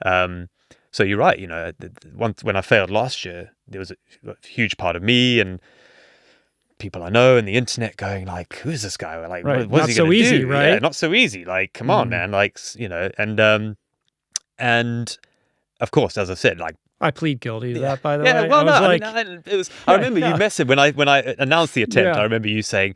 So you're right, you know, once when I failed last year, there was a huge part of me and people I know and the internet going like, who's this guy? Like, what's he going to do? Right? Yeah, not so easy. Like, come on, man. Like, you know, and of course, as I said, like, I plead guilty to that, by the way. Yeah, well, I I remember you messaged when I announced the attempt. I remember you saying,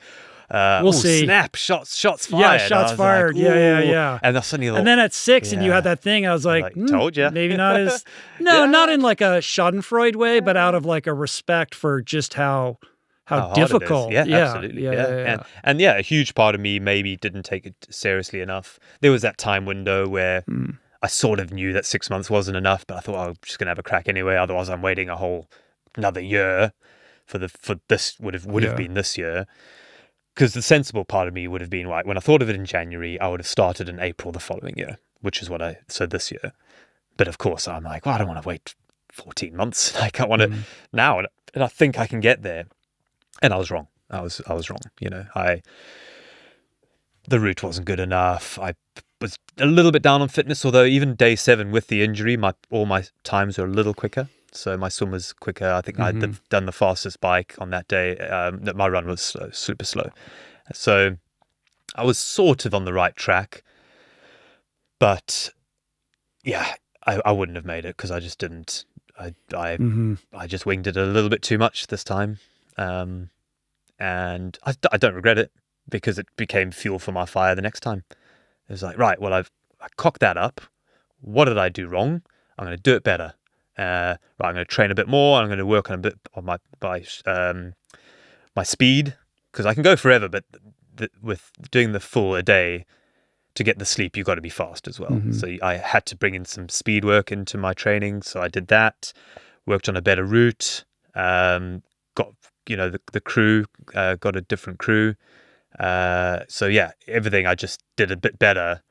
we'll see. Snap, shots fired. Yeah, shots fired. Like, yeah. And suddenly, then at 6, and you had that thing, I was like, told you. Maybe not as, not in like a Schadenfreude way, but out of like a respect for just how difficult. Yeah, absolutely. Yeah. And a huge part of me maybe didn't take it seriously enough. There was that time window where I sort of knew that 6 months wasn't enough, but I thought, I'm just going to have a crack anyway. Otherwise, I'm waiting another year for this would have been this year. Because the sensible part of me would have been, right, when I thought of it in January, I would have started in April the following year, which is so this year. But of course, I'm like, well, I don't want to wait 14 months. Like, I want to now, and I think I can get there. And I was wrong. I was wrong. You know, the route wasn't good enough. I was a little bit down on fitness, although even day 7 with the injury, all my times were a little quicker. So my swim was quicker. I think I'd done the fastest bike on that day. That my run was slow, super slow. So I was sort of on the right track. But yeah, I wouldn't have made it because I just didn't. I just winged it a little bit too much this time. And I don't regret it because it became fuel for my fire the next time. It was like, right, well, I cocked that up. What did I do wrong? I'm going to do it better. Right, I'm going to train a bit more. I'm going to work on a bit on my speed because I can go forever, but with doing the full a day to get the sleep, you've got to be fast as well. So I had to bring in some speed work into my training. So I did that, worked on a better route, got, you know, the crew, got a different crew. So yeah, everything I just did a bit better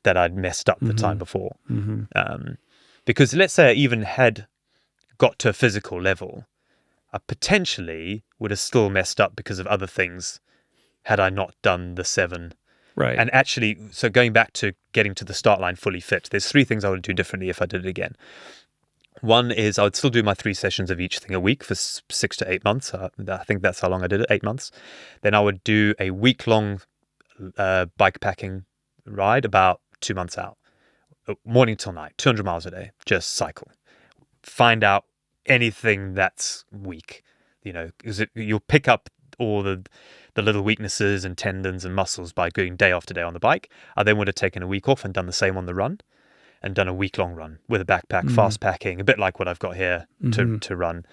that I'd messed up the time before. Because let's say I even had got to a physical level, I potentially would have still messed up because of other things had I not done the 7. Right. And actually, so going back to getting to the start line fully fit, there's 3 things I would do differently if I did it again. One is I would still do my 3 sessions of each thing a week for 6 to 8 months. I think that's how long I did it, 8 months. Then I would do a week-long bike packing ride about 2 months out. Morning till night, 200 miles a day, just cycle. Find out anything that's weak, you know, because you'll pick up all the little weaknesses and tendons and muscles by going day after day on the bike. I then would have taken a week off and done the same on the run and done a week-long run with a backpack, fast packing, a bit like what I've got here to run.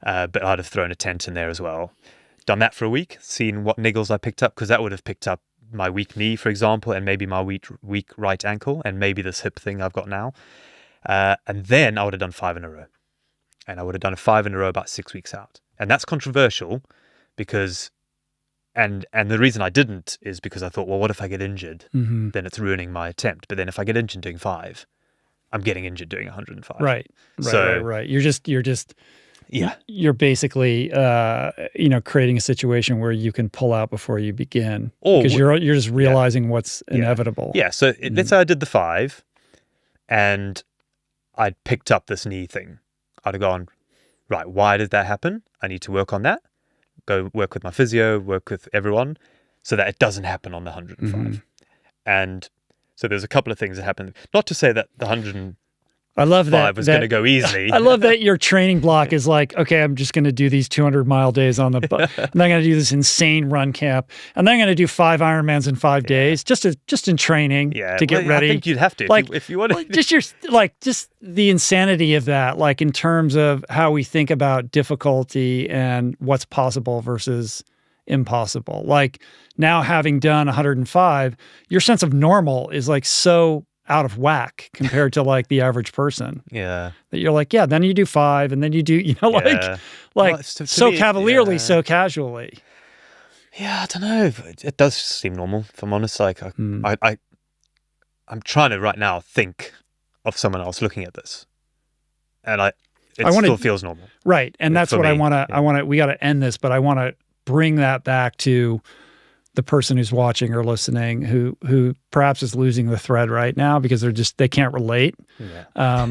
But I'd have thrown a tent in there as well. done that for a week, seen what niggles I picked up, because that would have picked up my weak knee, for example, and maybe my weak right ankle, and maybe this hip thing I've got now. And then I would have done 5 in a row. And I would have done 5 in a row about 6 weeks out. And that's controversial because, and the reason I didn't is because I thought, well, what if I get injured? Mm-hmm. Then it's ruining my attempt. But then if I get injured doing 5, I'm getting injured doing 105. Right. You're just Yeah. You're basically, creating a situation where you can pull out before you begin, Or because you're just realizing what's inevitable. Yeah. So let's say I did the 5 and I'd picked up this knee thing. I'd have gone, right, why did that happen? I need to work on that. Go work with my physio, work with everyone so that it doesn't happen on the 105. Mm-hmm. And so there's a couple of things that happened. Not to say that the 105 I love that was going to go easily. I love that your training block is like, okay, I'm just going to do these 200-mile days on the and then I'm going to do this insane run camp, and then I'm going to do 5 Ironmans in 5 days, just in training to get ready. I think you'd have to, if you want to. Just the insanity of that, like in terms of how we think about difficulty and what's possible versus impossible. Like now, having done 105, your sense of normal is like so out of whack compared to like the average person. Yeah. That you're like, yeah, then you do 5 and then you do, so cavalierly, so casually. Yeah, I don't know. It does seem normal, if I'm honest. Like I'm trying to right now think of someone else looking at this. And it still feels normal. Right. And that's what me. We got to end this, but I want to bring that back to the person who's watching or listening who perhaps is losing the thread right now because they can't relate. Yeah.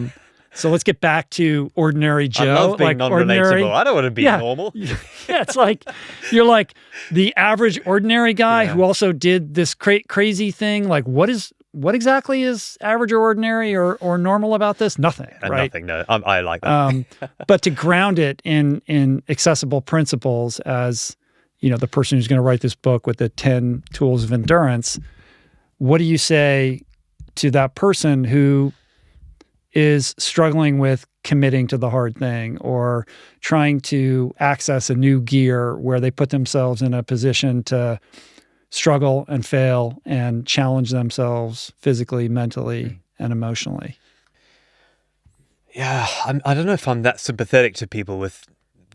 So let's get back to ordinary Joe. I love being non-relatable. I don't want to be normal. Yeah, it's like you're like the average ordinary guy who also did this crazy thing. Like what exactly is average or ordinary or normal about this? Nothing, right? Nothing. No, I like that. But to ground it in accessible principles as the person who's going to write this book with the 10 tools of endurance, what do you say to that person who is struggling with committing to the hard thing or trying to access a new gear where they put themselves in a position to struggle and fail and challenge themselves physically, mentally, and emotionally? Yeah, I don't know if I'm that sympathetic to people with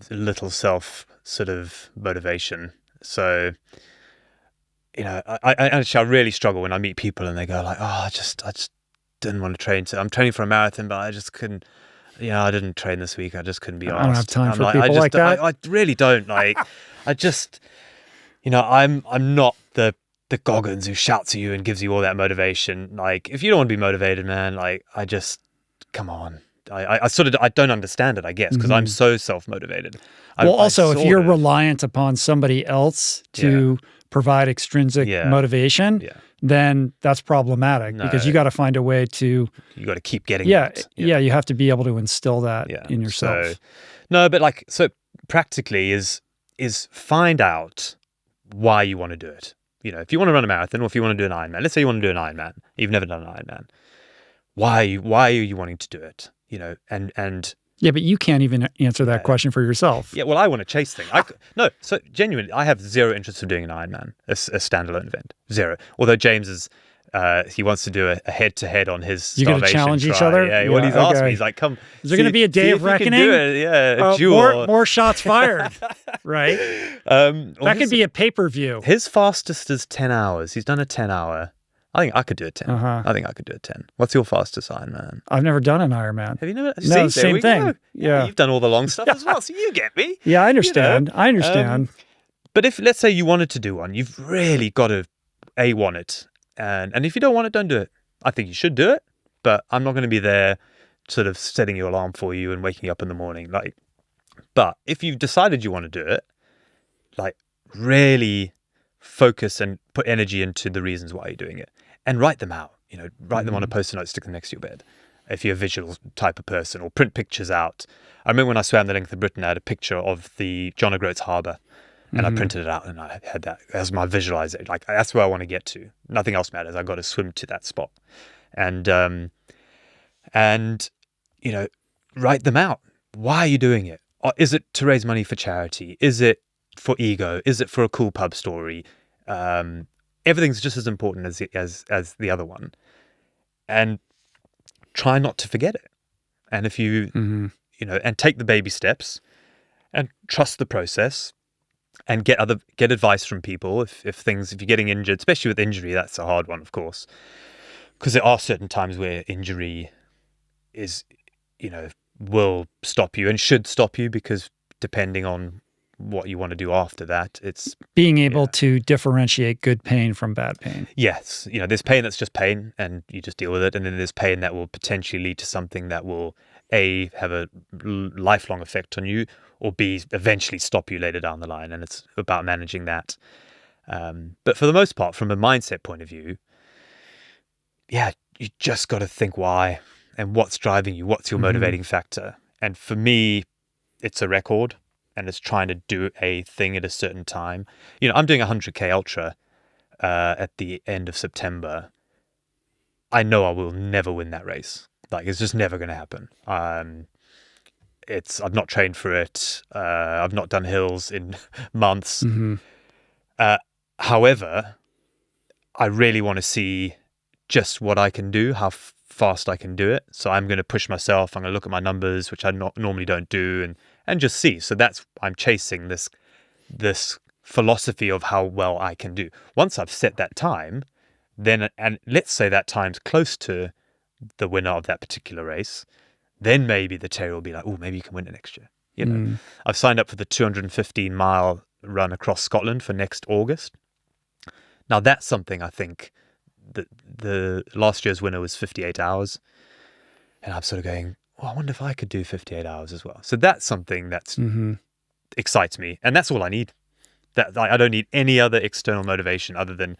little self sort of motivation. So, I really struggle when I meet people and they go like, oh, I just didn't want to train. So I'm training for a marathon, but I just couldn't, I didn't train this week. I just couldn't be asked. I don't have time for people like that. I really don't. Like, I just, I'm not the Goggins who shouts at you and gives you all that motivation. Like, if you don't want to be motivated, man, like, come on. I don't understand it, I guess, because I'm so self-motivated. If you're reliant upon somebody else to provide extrinsic motivation, then that's problematic because you got to find a way to... You got to keep getting it. Yeah, you have to be able to instill that in yourself. So practically is find out why you want to do it. If you want to run a marathon or if you want to do an Ironman, let's say you want to do an Ironman, you've never done an Ironman. Why are you wanting to do it? And yeah, but you can't even answer that question for yourself. Yeah, well, I want to chase things. So genuinely, I have zero interest in doing an Ironman, a standalone event, zero. Although James is, he wants to do a head-to-head on his starvation. You're going to challenge each other? Yeah, well, he's asked me. He's like, come. Is there going to be a day of reckoning? Do it. Yeah, a duel. More shots fired, right? That could be a pay-per-view. His fastest is 10 hours. He's done a 10-hour. I think I could do a 10. I think I could do a 10. What's your fastest Ironman? I've never done an Ironman. Have you never? No, same thing. Yeah. You've done all the long stuff as well, so you get me. Yeah, I understand. I understand. But if, let's say you wanted to do one, you've really got to, want it. And if you don't want it, don't do it. I think you should do it, but I'm not going to be there sort of setting your alarm for you and waking you up in the morning. But if you've decided you want to do it, really focus and put energy into the reasons why you're doing it. And write them out, write them on a post-it note, stick them next to your bed. If you're a visual type of person, or print pictures out. I remember when I swam the length of Britain, I had a picture of the John O'Groats Harbour and I printed it out and I had that as my visualizer. Like, that's where I want to get to. Nothing else matters. I've got to swim to that spot. And write them out. Why are you doing it? Is it to raise money for charity? Is it for ego? Is it for a cool pub story? Everything's just as important as the other one, and try not to forget it. And if you and take the baby steps and trust the process, and get advice from people if you're getting injured, especially with injury. That's a hard one, of course, because there are certain times where injury is, will stop you and should stop you, because depending on what you want to do after that, it's being able to differentiate good pain from bad pain. Yes. There's pain that's just pain and you just deal with it. And then there's pain that will potentially lead to something that will have a lifelong effect on you, or B, eventually stop you later down the line. And it's about managing that. But for the most part, from a mindset point of view, you just got to think why and what's driving you. What's your motivating factor? And for me, it's a record, and it's trying to do a thing at a certain time. I'm doing a 100K ultra at the end of September. I know I will never win that race. Like, it's just never going to happen. I've not trained for it. I've not done hills in months. However, I really want to see just what I can do, how fast I can do it. So I'm going to push myself. I'm going to look at my numbers, which I normally don't do, and just see. So I'm chasing this philosophy of how well I can do. Once I've set that time, then, and let's say that time's close to the winner of that particular race, then maybe the terrier will be like, oh, maybe you can win it next year. I've signed up for the 215-mile run across Scotland for next August. Now that's something I think that the last year's winner was 58 hours. And I'm sort of going, I wonder if I could do 58 hours as well. So that's something that excites me. And that's all I need. That I don't need any other external motivation other than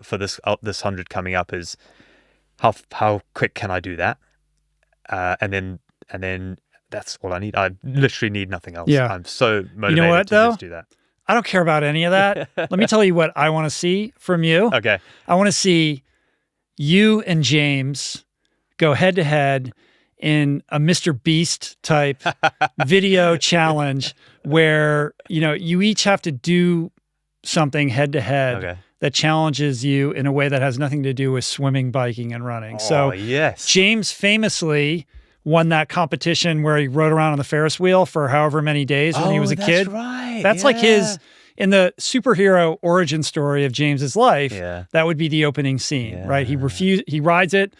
for this 100 coming up is how quick can I do that? And then that's all I need. I literally need nothing else. Yeah. I'm so motivated You know what, to though? just do that. I don't care about any of that. Let me tell you what I want to see from you. Okay. I want to see you and James go head to head in a Mr. Beast type video challenge where, you each have to do something head to head that challenges you in a way that has nothing to do with swimming, biking, and running. So yes. James famously won that competition where he rode around on the Ferris wheel for however many days when he was a kid. That's right. That's like in the superhero origin story of James's life, that would be the opening scene, right? He rides it,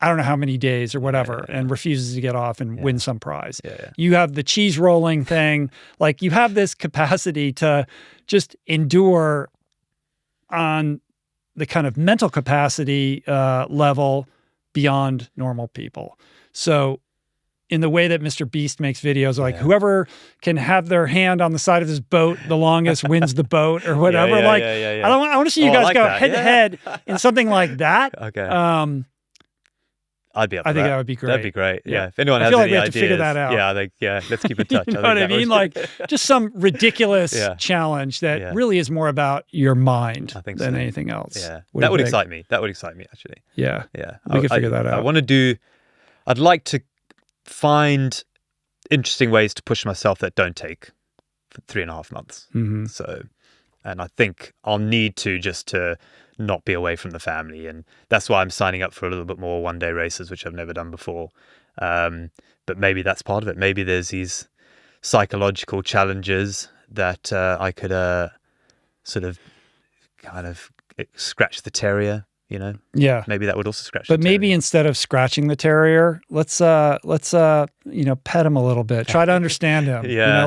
I don't know how many days or whatever, and refuses to get off and win some prize. You have the cheese rolling thing. Like, you have this capacity to just endure on the kind of mental capacity level beyond normal people. So in the way that Mr. Beast makes videos, like whoever can have their hand on the side of his boat the longest wins the boat or whatever. I want to see you guys go head to head in something like that. Okay. I'd be up for I think that. that would be great. That'd be great. Yeah. If anyone I has feel like any we have ideas, to figure that out. Let's keep in touch. You know what I mean? Like, just some ridiculous challenge that really is more about your mind than anything else. Yeah. That would excite me. That would excite me, actually. Yeah. Yeah. We could figure that out. I'd like to find interesting ways to push myself that don't take 3.5 months. So, and I think I'll need to just to not be away from the family. And that's why I'm signing up for a little bit more one-day races, which I've never done before. But maybe that's part of it. Maybe there's these psychological challenges that I could sort of kind of scratch the terrier, Yeah. Maybe that would also scratch the terrier. But maybe instead of scratching the terrier, let's pet him a little bit. Try to understand him.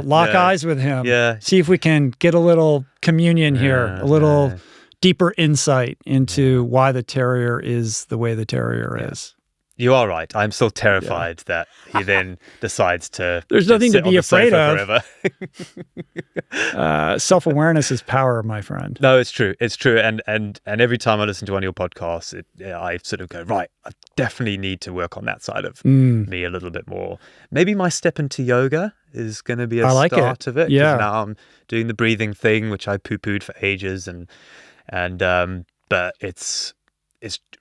Lock eyes with him. Yeah. See if we can get a little communion here, a little deeper insight into why the terrier is the way the terrier is. You are right. I'm still terrified that he then decides to. There's nothing to be afraid of. Forever. Self-awareness is power, my friend. No, it's true. It's true. And every time I listen to one of your podcasts, I sort of go, right, I definitely need to work on that side of me a little bit more. Maybe my step into yoga is going to be a start of it. Yeah. Now I'm doing the breathing thing, which I poo-pooed for ages, but it's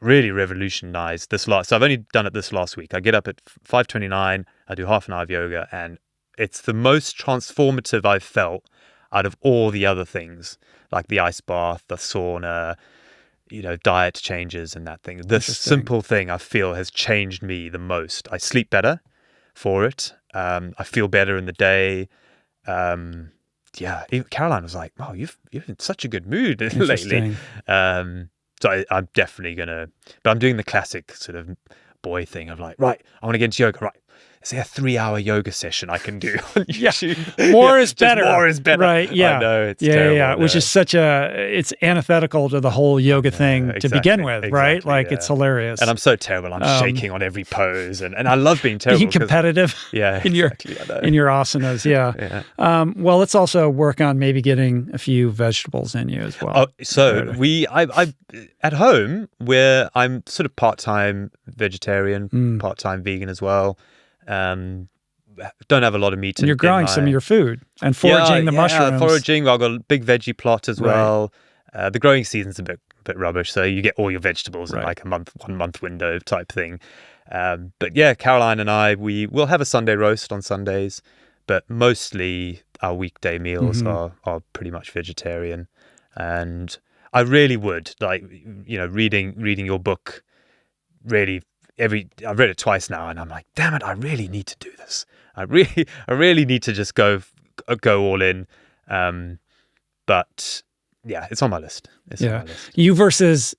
really revolutionized this last. So I've only done it this last week. I get up at 5:29. I do half an hour of yoga, and it's the most transformative I've felt out of all the other things, like the ice bath, the sauna, diet changes and that thing. This simple thing I feel has changed me the most. I sleep better for it. I feel better in the day. Even Caroline was like, "Oh, you've in such a good mood lately." So I'm definitely gonna, but I'm doing the classic sort of boy thing of like, right, I want to get into yoga. Right, is there a 3-hour yoga session I can do on YouTube? More is better. More is better. Right. Yeah. I know, it's terrible. Yeah. Which is it's antithetical to the whole yoga thing to begin with, right? Like it's hilarious. And I'm so terrible. I'm shaking on every pose, and I love being terrible. Being competitive. In your asanas. Yeah. Well, let's also work on maybe getting a few vegetables in you as well. Oh, so I at home where I'm sort of part-time vegetarian, part-time vegan as well. Don't have a lot of meat. And you're growing some of your food and foraging the mushrooms. Foraging. I've got a big veggie plot as well. The growing season's a bit rubbish, so you get all your vegetables in like a 1 month window type thing. But yeah, Caroline and I, we will have a Sunday roast on Sundays, but mostly our weekday meals are pretty much vegetarian. And I really would reading your book. Really, I've read it twice now, and I'm like, damn it, I really need to do this. I really need to just go all in. But yeah, it's on my list. On my list. You versus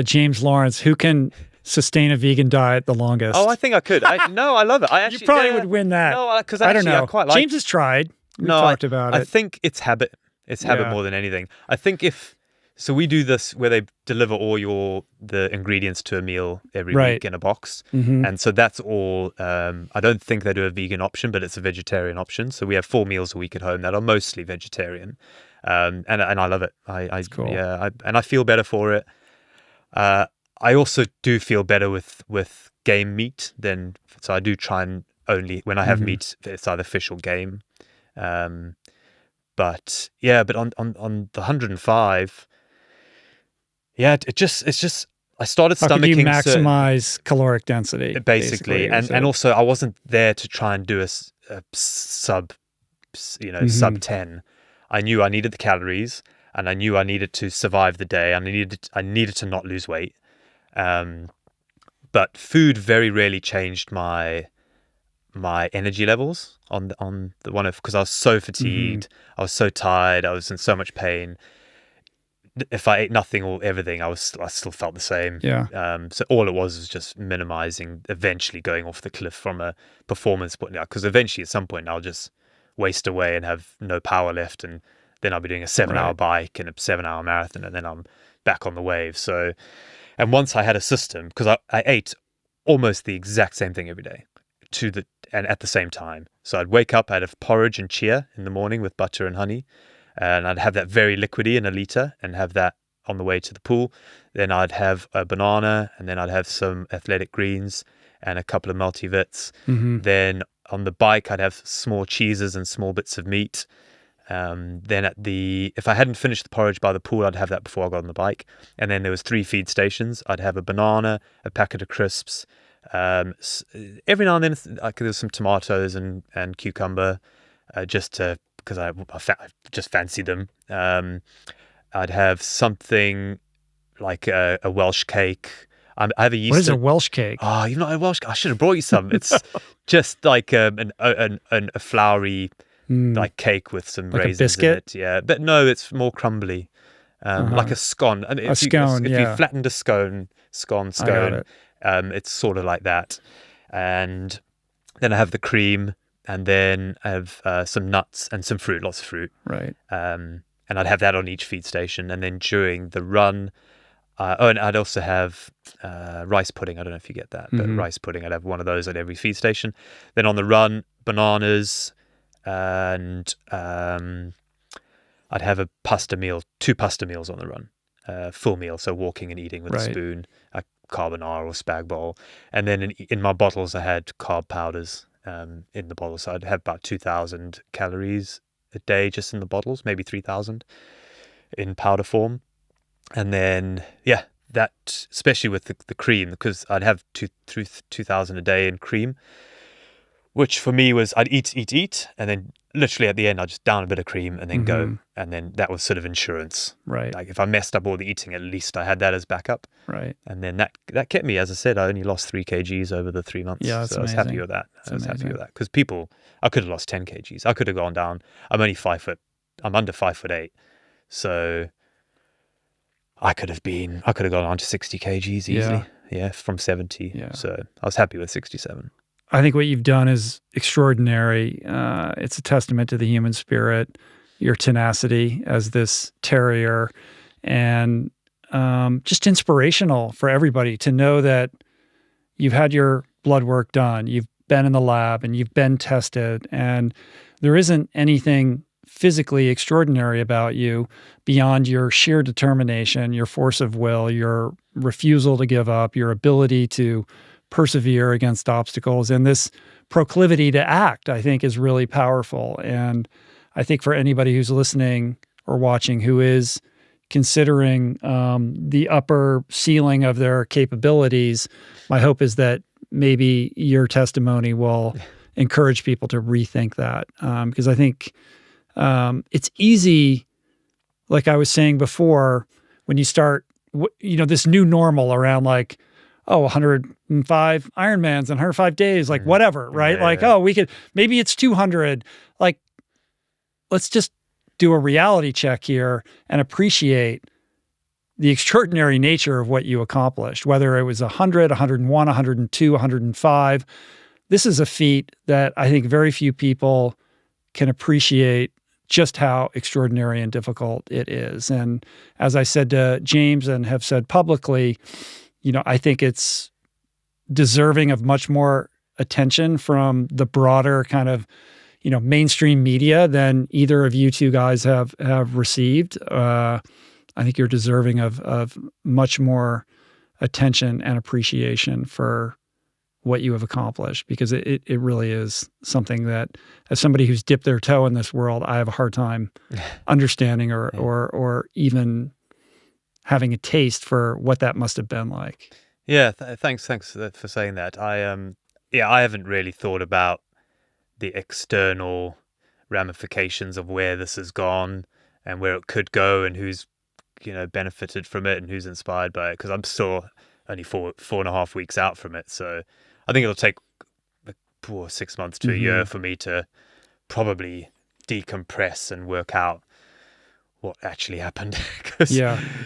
James Lawrence, who can sustain a vegan diet the longest? Oh, I think I could. I love it. I actually, you probably would win that. No, because I don't know. I quite like. James has tried. We talked about it. I think it's habit. It's habit more than anything. I think so we do this where they deliver all the ingredients to a meal every week in a box. And so that's all. I don't think they do a vegan option, but it's a vegetarian option. So we have 4 meals a week at home that are mostly vegetarian. And I love it. Cool. Yeah, and I feel better for it. I also do feel better with game meat so I do try and only when I have meat, it's either fish or game. But on the 105, it's just I started stomaching. How could you maximize caloric density? Basically. And also I wasn't there to try and do a sub 10. I knew I needed the calories, and I knew I needed to survive the day, and I needed to not lose weight. But food very rarely changed my energy levels on the one because I was so fatigued, I was so tired, I was in so much pain. If I ate nothing or everything, I still felt the same. So all it was just minimizing, eventually going off the cliff from a performance point. Because eventually, at some point, I'll just waste away and have no power left, and then I'll be doing a 7-hour bike and a 7-hour marathon, and then I'm back on the wave. So, and once I had a system, because I ate almost the exact same thing every day, and at the same time. So I'd wake up, I'd have porridge and chia in the morning with butter and honey. And I'd have that very liquidy in a litre and have that on the way to the pool. Then I'd have a banana, and then I'd have some athletic greens and a couple of multivits. Then on the bike, I'd have small cheeses and small bits of meat. Then if I hadn't finished the porridge by the pool, I'd have that before I got on the bike. And then there was 3 feed stations. I'd have a banana, a packet of crisps. Every now and then, there was some tomatoes and cucumber, because I just fancy them. I'd have something like a Welsh cake. I have a yeast. What is a Welsh cake? Oh, you've not had a Welsh cake? I should have brought you some. It's just like a floury like cake with some like raisins in it. Yeah, but no, it's more crumbly, like a scone. I mean, if you flattened a scone, it's sort of like that. And then I have the cream. And then I have some nuts and some fruit, lots of fruit. Right. And I'd have that on each feed station. And then during the run, and I'd also have rice pudding. I don't know if you get that, but rice pudding, I'd have one of those at every feed station. Then on the run, bananas, and I'd have a pasta meal, 2 pasta meals on the run, full meal, so walking and eating with a spoon, a carbonara or spag bowl. And then in my bottles, I had carb powders. In the bottle, so I'd have about 2,000 calories a day just in the bottles, maybe 3,000 in powder form. And then that, especially with the cream, because I'd have 2,000 a day in cream, which for me was I'd eat, and then literally at the end I'd just down a bit of cream and then go, and then that was sort of insurance. Right. Like if I messed up all the eating, at least I had that as backup. Right. And then that kept me, as I said, I only lost 3 kgs over the 3 months. Yeah, that's so I was amazing. happy with that. That's I was happy amazing. with that because I could have lost 10 kgs. I could have gone down. I'm only 5 foot. I'm under 5'8", so I could have gone on to 60 kgs easily. Yeah, from 70. Yeah. So I was happy with 67. I think what you've done is extraordinary. It's a testament to the human spirit, your tenacity as this terrier, and just inspirational for everybody to know that you've had your blood work done, you've been in the lab, and you've been tested, and there isn't anything physically extraordinary about you beyond your sheer determination, your force of will, your refusal to give up, your ability to persevere against obstacles, and this proclivity to act, I think, is really powerful. And I think for anybody who's listening or watching who is considering the upper ceiling of their capabilities, my hope is that maybe your testimony will encourage people to rethink that. Because I think it's easy, like I was saying before, when you start, this new normal around like, 105 Ironmans and 105 days, like whatever, right? We could, maybe it's 200. Like, let's just do a reality check here and appreciate the extraordinary nature of what you accomplished, whether it was 100, 101, 102, 105. This is a feat that I think very few people can appreciate just how extraordinary and difficult it is. And as I said to James and have said publicly, I think it's deserving of much more attention from the broader kind of, mainstream media than either of you two guys have received. I think you're deserving of much more attention and appreciation for what you have accomplished, because it really is something that, as somebody who's dipped their toe in this world, I have a hard time understanding or even having a taste for what that must have been like. Yeah, thanks for saying that. I haven't really thought about the external ramifications of where this has gone and where it could go and who's benefited from it and who's inspired by it, because I'm still only 4.5 weeks out from it. So I think it'll take 6 months to a year for me to probably decompress and work out what actually happened. Because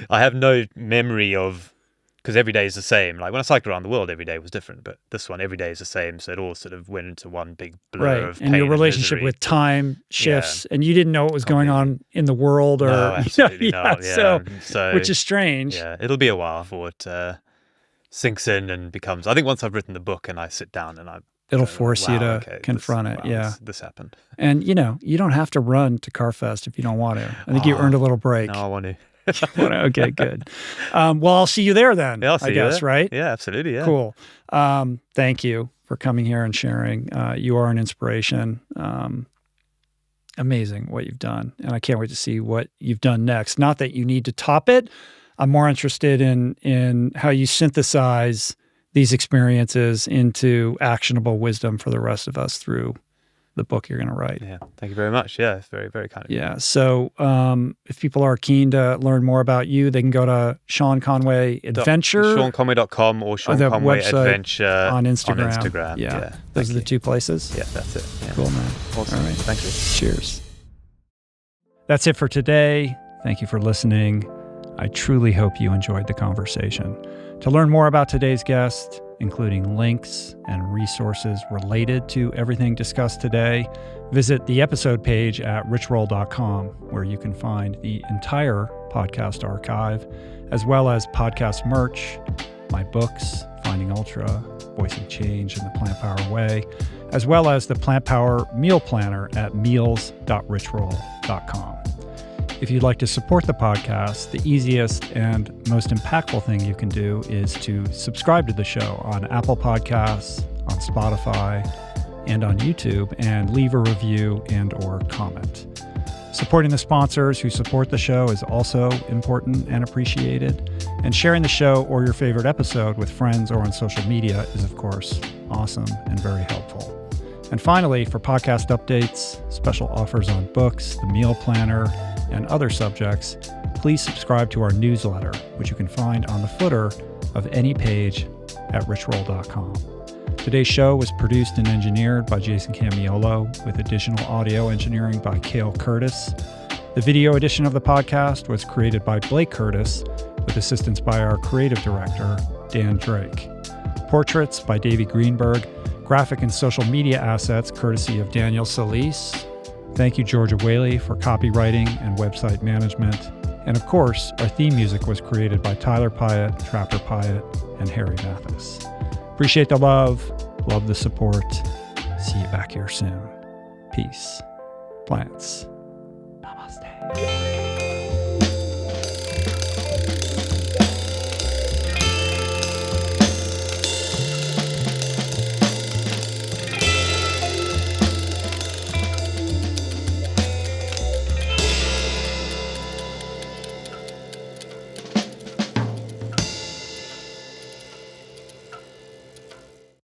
I have no memory of, because every day is the same. Like when I cycled around the world, every day was different, but this one, every day is the same. So it all sort of went into one big blur of pain and your relationship misery. with time shifts, and you didn't know what was going on in the world, or no, absolutely not. So which is strange. Yeah, it'll be a while before it sinks in and becomes. I think once I've written the book and I sit down and it'll force you to confront it. This happened. And you don't have to run to Carfest if you don't want to. I think you earned a little break. No, I want to. Okay, good. Well, I'll see you there then. Yeah, I'll see I guess, you there. right? Yeah, absolutely. Yeah. Cool. Thank you for coming here and sharing. You are an inspiration. Amazing what you've done, and I can't wait to see what you've done next. Not that you need to top it. I'm more interested in how you synthesize these experiences into actionable wisdom for the rest of us through the book you're going to write. Yeah, thank you very much. Yeah, it's very, very kind of you. Yeah, so if people are keen to learn more about you, they can go to Sean Conway Adventure. SeanConway.com or Sean Conway Adventure on Instagram. Yeah. Those are the two places. Yeah, that's it. Yeah. Cool, man. Awesome. All right. Thank you. Cheers. That's it for today. Thank you for listening. I truly hope you enjoyed the conversation. To learn more about today's guest, including links and resources related to everything discussed today, visit the episode page at richroll.com, where you can find the entire podcast archive, as well as podcast merch, my books, Finding Ultra, Voicing Change in the Plant Power Way, as well as the Plant Power Meal Planner at meals.richroll.com. If you'd like to support the podcast, the easiest and most impactful thing you can do is to subscribe to the show on Apple Podcasts, on Spotify, and on YouTube, and leave a review and or comment. Supporting the sponsors who support the show is also important and appreciated, and sharing the show or your favorite episode with friends or on social media is, of course, awesome and very helpful. And finally, for podcast updates, special offers on books, the meal planner, and other subjects, please subscribe to our newsletter, which you can find on the footer of any page at richroll.com. Today's show was produced and engineered by Jason Camiolo, with additional audio engineering by Cale Curtis. The video edition of the podcast was created by Blake Curtis, with assistance by our creative director, Dan Drake. Portraits by Davey Greenberg, graphic and social media assets courtesy of Daniel Solis. Thank you, Georgia Whaley, for copywriting and website management. And of course, our theme music was created by Tyler Pyatt, Trapper Pyatt, and Harry Mathis. Appreciate the love the support. See you back here soon. Peace. Plants.